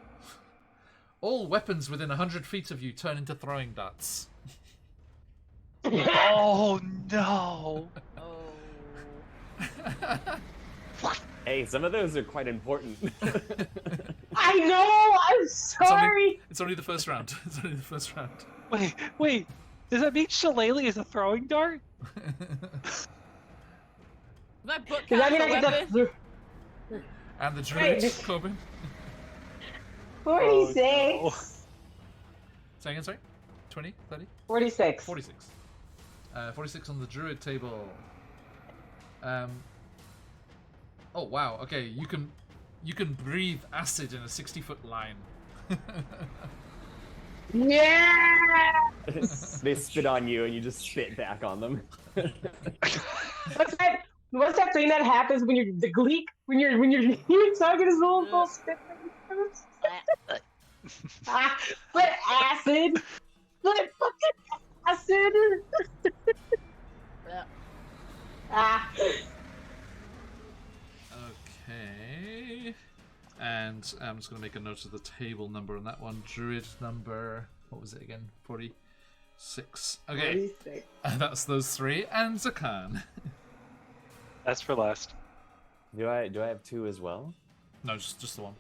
Speaker 1: weapons within 100 feet of you turn into throwing darts.
Speaker 3: Oh no!
Speaker 4: Oh
Speaker 5: Hey, some of those are quite important.
Speaker 2: I know. I'm sorry.
Speaker 1: It's only the first round. It's only the first round.
Speaker 3: Wait. Does that mean Shillelagh is a throwing dart?
Speaker 4: My book
Speaker 2: Does that
Speaker 4: has
Speaker 2: mean
Speaker 4: a
Speaker 2: I get
Speaker 4: weapon.
Speaker 2: the
Speaker 1: And the druid,
Speaker 2: Wait.
Speaker 1: Corbin.
Speaker 2: 46?
Speaker 3: Oh, no.
Speaker 1: Say again, sorry? 20? 30?
Speaker 2: 46.
Speaker 1: 46. 46 on the druid table. Oh wow, okay, you can breathe acid in a 60-foot line.
Speaker 2: Yeah!
Speaker 5: They spit on you and you just spit back on them.
Speaker 2: What's that thing that happens when you're the gleek when you're talking his little spit thing? Put acid. Put fucking acid.
Speaker 4: Yeah.
Speaker 1: Okay. And I'm just going to make a note of the table number on that one. Druid number, what was it again? 46. Okay.
Speaker 2: 46.
Speaker 1: That's those three. And Zakan.
Speaker 3: That's for last.
Speaker 5: Do I have 2 as well?
Speaker 1: No, just the one.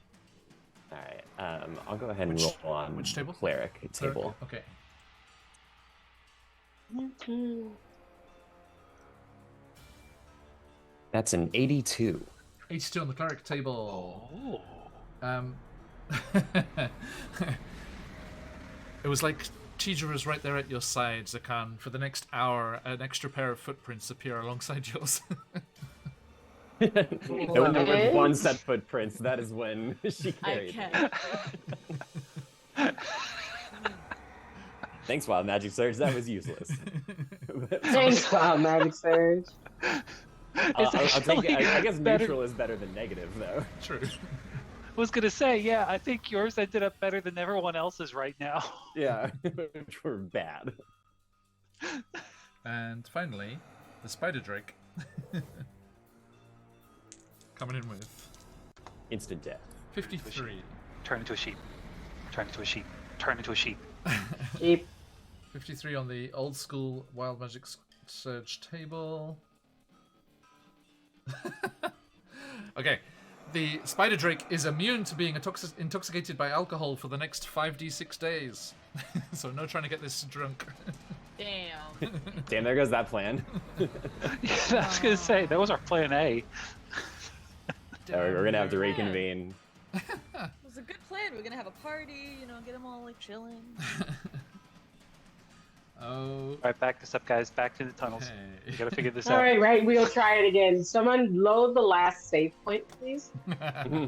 Speaker 5: All right. I'll go ahead and
Speaker 1: Which-
Speaker 5: roll on
Speaker 1: which table?
Speaker 5: cleric table.
Speaker 1: Okay.
Speaker 5: That's an 82.
Speaker 1: 82 on the cleric table.
Speaker 3: Oh.
Speaker 1: It was like Tidra was right there at your side, Zakan. For the next hour, an extra pair of footprints appear alongside yours.
Speaker 5: It wouldn't have been one set footprints. That is when she
Speaker 4: I
Speaker 5: carried it.
Speaker 4: can't.
Speaker 5: Thanks, Wild Magic Surge. That was useless.
Speaker 2: Thanks, Wild Magic Surge.
Speaker 5: I'll take it. I guess
Speaker 3: better-
Speaker 5: neutral is better than negative, though.
Speaker 1: True.
Speaker 3: I was gonna say, yeah, I think yours ended up better than everyone else's right now.
Speaker 5: Yeah, which were bad.
Speaker 1: And finally, the spider drake. Coming in with
Speaker 5: Instant death.
Speaker 1: 53.
Speaker 3: Turn into a sheep. Turn into a sheep. Turn into a sheep.
Speaker 2: Sheep.
Speaker 1: 53 on the old school Wild Magic Surge table. Okay. The spider drake is immune to being intoxicated by alcohol for the next 5d6 days. So no trying to get this drunk.
Speaker 4: Damn.
Speaker 5: Damn, there goes that plan.
Speaker 3: Yeah, I was gonna say that was our plan A.
Speaker 5: We're gonna have to
Speaker 4: Yeah.
Speaker 5: reconvene.
Speaker 4: It was a good plan. We're gonna have a party, get them all like chilling.
Speaker 1: Oh.
Speaker 3: Alright, back this up, guys. Back to the tunnels.
Speaker 1: Okay.
Speaker 3: We gotta figure this
Speaker 2: All
Speaker 3: out.
Speaker 2: right, we'll try it again. Someone load the last save point, please.
Speaker 1: I've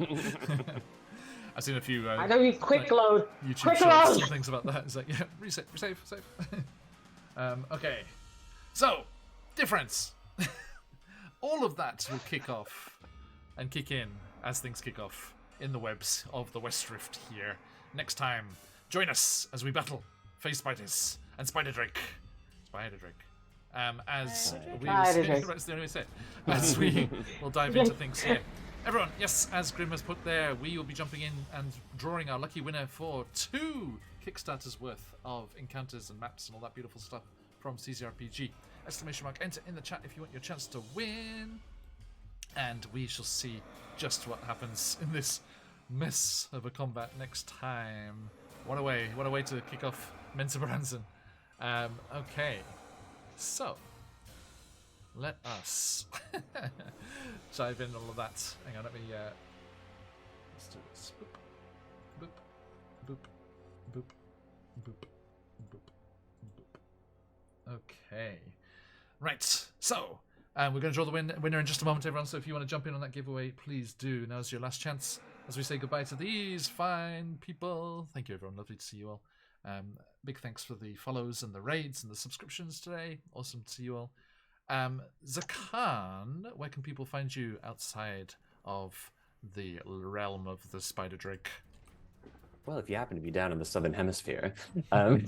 Speaker 1: seen a few
Speaker 2: I know you quick
Speaker 1: like,
Speaker 2: load.
Speaker 1: YouTube
Speaker 2: Quick
Speaker 1: shorts
Speaker 2: load!
Speaker 1: and things about that. It's like, yeah, reset, save. Okay. So, difference. All of that will kick off and kick in as things kick off in the webs of the West Rift here. Next time, join us as we battle face spiders and spider drake. As we
Speaker 2: Spider drake.
Speaker 1: that's the only way to say it. As we will dive into things here. Everyone, yes, as Grim has put there, we will be jumping in and drawing our lucky winner for 2 Kickstarters worth of encounters and maps and all that beautiful stuff from CZRPG. Exclamation mark, enter in the chat if you want your chance to win. And we shall see just what happens in this mess of a combat next time. What a way to kick off Mensa Branson. Okay, so let us dive in all of that. Hang on, let me let's do this. Boop, boop, boop, boop, boop, boop, boop. Okay, right. So we're going to draw the winner in just a moment, everyone. So if you want to jump in on that giveaway, please do. Now's your last chance as we say goodbye to these fine people. Thank you, everyone. Lovely to see you all. Big thanks for the follows and the raids and the subscriptions today. Awesome to see you all. Zakan, where can people find you outside of the realm of the spider drake?
Speaker 5: Well, if you happen to be down in the southern hemisphere, you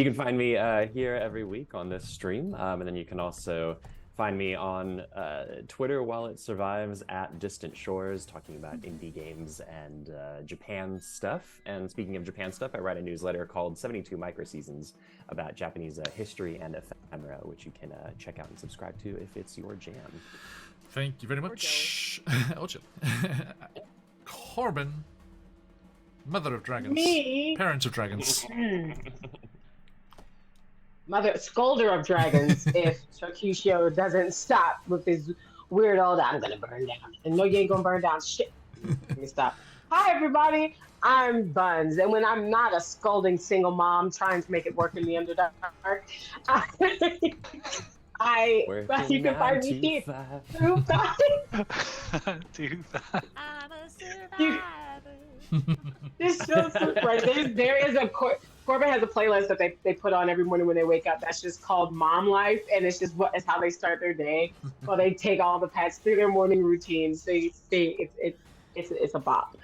Speaker 5: can find me here every week on this stream, and then you can also Find me on Twitter while it survives at Distant Shores, talking about indie games and Japan stuff. And speaking of Japan stuff, I write a newsletter called 72 Microseasons about Japanese history and ephemera, which you can check out and subscribe to if it's your jam.
Speaker 1: Thank you very much. Corbin, mother of dragons.
Speaker 2: Me?
Speaker 1: Parent of dragons.
Speaker 2: Mother scolder of dragons if Chokishio doesn't stop with his weird old I'm gonna burn down. And no, you ain't gonna burn down shit. Let me stop. Hi everybody, I'm Buns, and when I'm not a scolding single mom trying to make it work in the Underdark, you can find me here.
Speaker 3: Do that.
Speaker 4: I'm a survivor.
Speaker 2: This show's so funny. There is a Corbin has a playlist that they put on every morning when they wake up. That's just called Mom Life, and it's just it's how they start their day. While they take all the pets through their morning routines. It's a bop.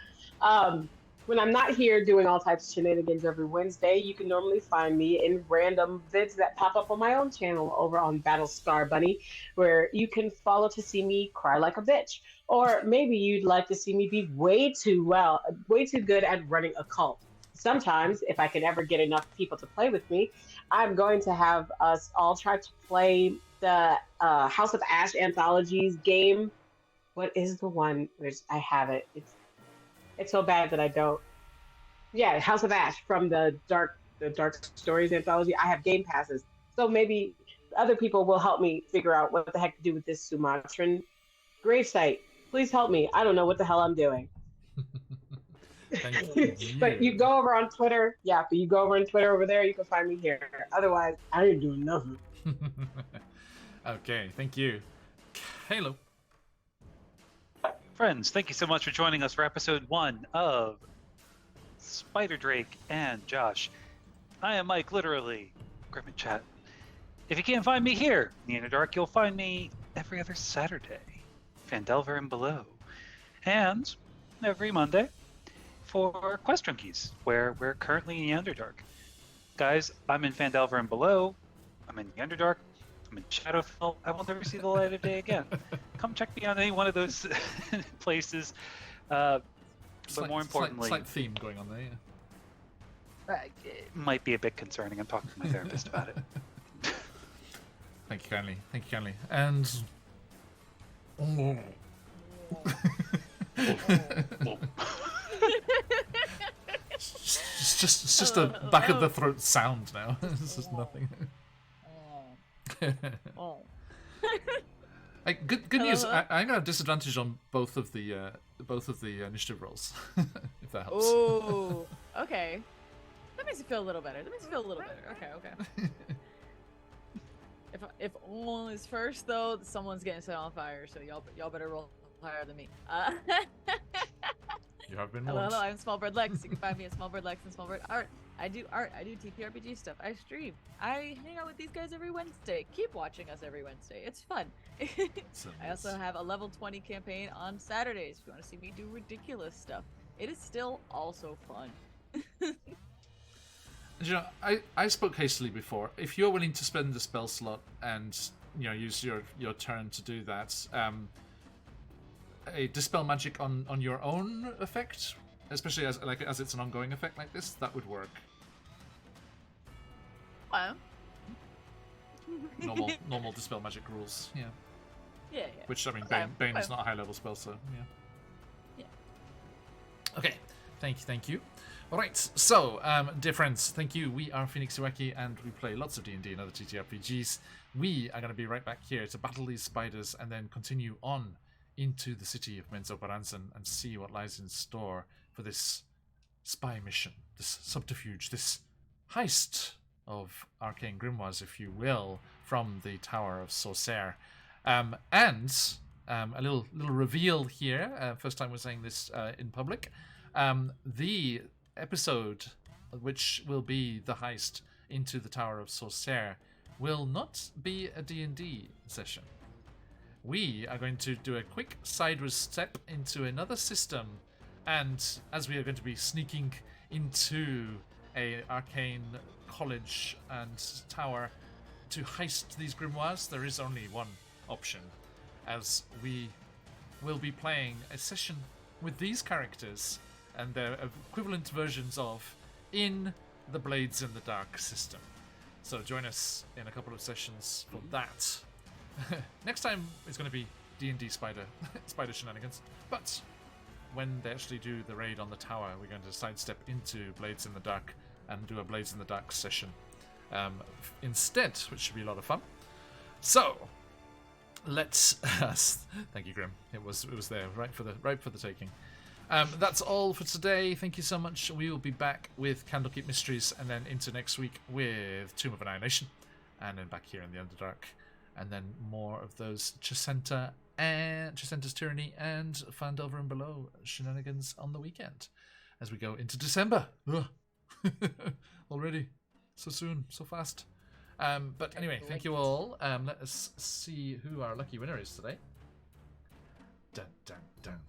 Speaker 2: When I'm not here doing all types of shenanigans every Wednesday, you can normally find me in random vids that pop up on my own channel over on Battlestar Bunny, where you can follow to see me cry like a bitch. Or maybe you'd like to see me be way too good at running a cult. Sometimes, if I can ever get enough people to play with me, I'm going to have us all try to play the House of Ash Anthologies game. What is the one? I have it. It's so bad that I don't. Yeah, House of Ash from the Dark Stories Anthology. I have game passes. So maybe other people will help me figure out what the heck to do with this Sumatran gravesite. Please help me. I don't know what the hell I'm doing.
Speaker 1: Thank you.
Speaker 2: But you go over on Twitter. Yeah, but you go over on Twitter over there, you can find me here. Otherwise, I ain't doing nothing.
Speaker 1: Okay, thank you. Halo.
Speaker 3: Friends, thank you so much for joining us for episode 1 of Spider Drake and Josh. I am Mike, literally. Grim in chat. If you can't find me here in the Underdark, you'll find me every other Saturday, Phandelver and below. And every Monday for Quest Junkies, where we're currently in the Underdark. Guys, I'm in Phandelver and below. I'm in the Underdark. I'm in Shadowfell. I will never see the light of day again. Come check me on any one of those places. But more importantly,
Speaker 1: slight theme going on there. Yeah.
Speaker 3: It might be a bit concerning. I'm talking to my therapist about it.
Speaker 1: Thank you kindly. Thank you kindly. And it's just a back of the throat sound now. It's just nothing.
Speaker 4: Oh.
Speaker 1: Hey, good news. I'm gonna have disadvantage on both of the initiative rolls, if that helps.
Speaker 4: Oh, okay. That makes me feel a little better. Okay. If all is first though, someone's getting set on fire, so y'all better roll higher than me.
Speaker 1: You have been
Speaker 4: Hello,
Speaker 1: warned.
Speaker 4: I'm Smallbird Lex. You can find me at Smallbird Lex and Smallbird Art. I do TPRPG stuff. I stream. I hang out with these guys every Wednesday. Keep watching us every Wednesday. It's fun. I also have a level 20 campaign on Saturdays if you want to see me do ridiculous stuff. It is still also fun.
Speaker 1: You know, I spoke hastily before. If you're willing to spend the spell slot and use your turn to do that, a dispel magic on your own effect, especially as it's an ongoing effect like this, that would work.
Speaker 4: Well.
Speaker 1: Normal dispel magic rules, yeah.
Speaker 4: Yeah.
Speaker 1: Which I mean,
Speaker 4: Okay.
Speaker 1: Bane is not a high level spell, so yeah. Okay, thank you. All right, so dear friends, thank you. We are QuestJunkiesUK, and we play lots of D&D and other TTRPGs. We are going to be right back here to battle these spiders and then continue on into the city of Menzoberranzan and see what lies in store for this spy mission, this subterfuge, this heist of arcane grimoires, if you will, from the Tower of Sorcerre. And a little reveal here. First time we're saying this in public. The episode, which will be the heist into the Tower of Sorcerre, will not be a D&D session. We are going to do a quick sideways step into another system, and as we are going to be sneaking into a arcane college and tower to heist these grimoires, there is only one option, as we will be playing a session with these characters and their equivalent versions of in the Blades in the Dark system. So join us in a couple of sessions for that. Next time is going to be D&D Spider shenanigans, but when they actually do the raid on the tower, we're going to sidestep into Blades in the Dark and do a Blades in the Dark session instead, which should be a lot of fun. So let's thank you, Grim. It was there right for the taking. That's all for today. Thank you so much. We will be back with Candlekeep Mysteries, and then into next week with Tomb of Annihilation, and then back here in the Underdark, and then more of those Chesenta's Tyranny and Fandelver and Below shenanigans on the weekend as we go into December. Already, so soon, so fast. But anyway, thank you all. Let us see who our lucky winner is today. Dun, dun, dun.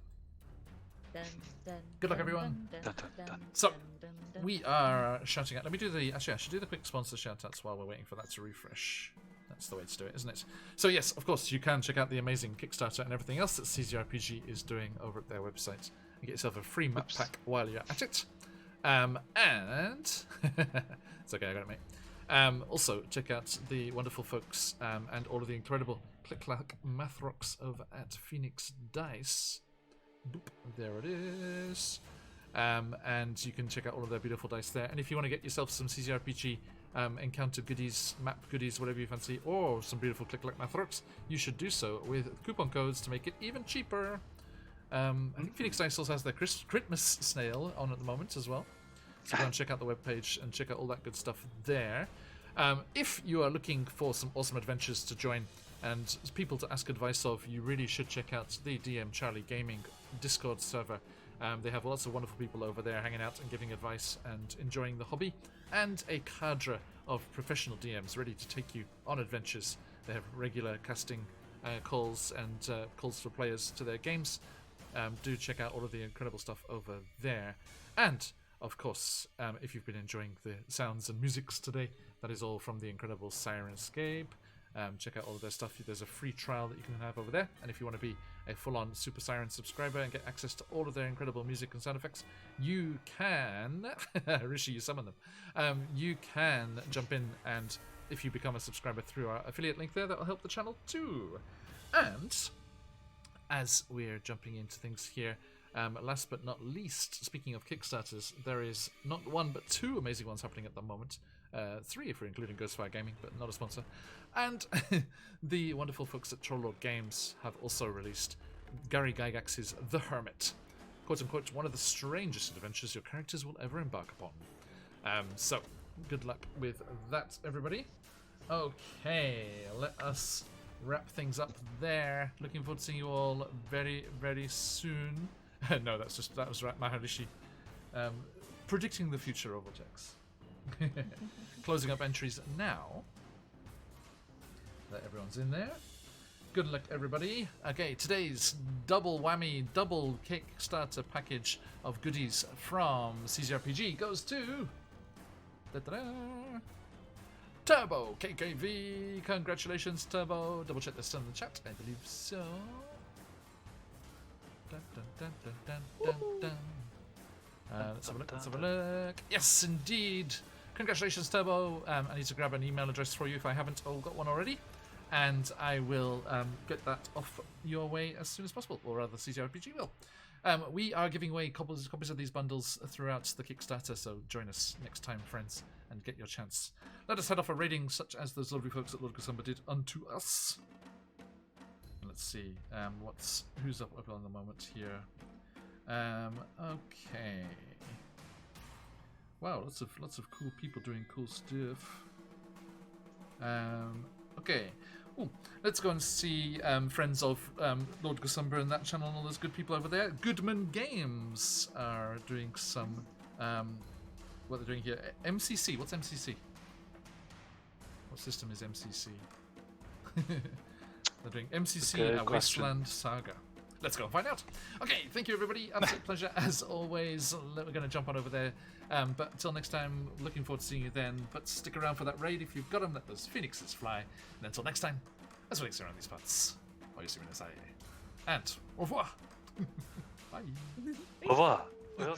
Speaker 4: Dun, dun,
Speaker 1: Good luck,
Speaker 4: dun,
Speaker 1: everyone.
Speaker 4: dun,
Speaker 3: Dun,
Speaker 4: dun,
Speaker 3: dun, dun.
Speaker 1: So,
Speaker 4: dun, dun,
Speaker 1: we are shouting out. Let me do the. Actually, I should do the quick sponsor shout outs while we're waiting for that to refresh. That's the way to do it, isn't it? So, yes, of course, you can check out the amazing Kickstarter and everything else that CZRPG is doing over at their website and get yourself a free map pack while you're at it. And it's okay, I got it, mate. Also, check out the wonderful folks and all of the incredible click-clack math rocks over at Phoenix Dice. Boop, there it is. And you can check out all of their beautiful dice there. And if you want to get yourself some CZRPG encounter goodies, map goodies, whatever you fancy, or some beautiful click-clack math rocks, you should do so with coupon codes to make it even cheaper. I think Phoenix Dice also has their Christmas snail on at the moment as well. So go and check out the webpage and check out all that good stuff there. If you are looking for some awesome adventures to join and people to ask advice of, you really should check out the DM Charlie Gaming Discord server. They have lots of wonderful people over there hanging out and giving advice and enjoying the hobby, and a cadre of professional DMs ready to take you on adventures. They have regular casting calls and calls for players to their games. Do check out all of the incredible stuff over there. And, of course, if you've been enjoying the sounds and musics today, that is all from the incredible Sirenscape. Check out all of their stuff. There's a free trial that you can have over there. And if you want to be a full-on Super Siren subscriber and get access to all of their incredible music and sound effects, you can... Rishi, you summon them. You can jump in, and if you become a subscriber through our affiliate link there, that will help the channel too. And as we're jumping into things here, last but not least, speaking of Kickstarters, there is not one but two amazing ones happening at the moment. 3 if we're including Ghostfire Gaming, but not a sponsor. And the wonderful folks at Troll Lord Games have also released Gary Gygax's The Hermit. Quote unquote, one of the strangest adventures your characters will ever embark upon. So, good luck with that, everybody. Okay, let us wrap things up there. Looking forward to seeing you all very, very soon. No, that was Maharishi predicting the future of Vortex. Closing up entries now. That everyone's in there. Good luck, everybody. Okay, today's double whammy, double Kickstarter package of goodies from CZRPG goes to Turbo KKV. Congratulations, Turbo. Double check this in the chat. I believe so. Dun, dun, dun, dun, dun, dun, dun. Let's have a look. Yes, indeed. Congratulations, Turbo. I need to grab an email address for you if I haven't got one already. And I will get that off your way as soon as possible, or rather CZRPG will. We are giving away copies of these bundles throughout the Kickstarter, so join us next time, friends, and get your chance. Let us head off a rating such as those lovely folks at Lord Kasumba did unto us. Let's see, who's up on the moment here. Okay. Wow, lots of cool people doing cool stuff. Okay. Ooh, let's go and see friends of Lord Kasumba and that channel and all those good people over there. Goodman Games are doing some what they're doing here. MCC. What's MCC? What system is MCC? They're doing MCC A Wasteland Saga. Let's go and find out. Okay, thank you, everybody. Absolute pleasure, as always. We're going to jump on over there. But until next time, looking forward to seeing you then. But stick around for that raid if you've got them. Let those phoenixes fly. And until next time, as we around these parts. Or you see me as I. And au revoir. Bye.
Speaker 3: Au revoir. We'll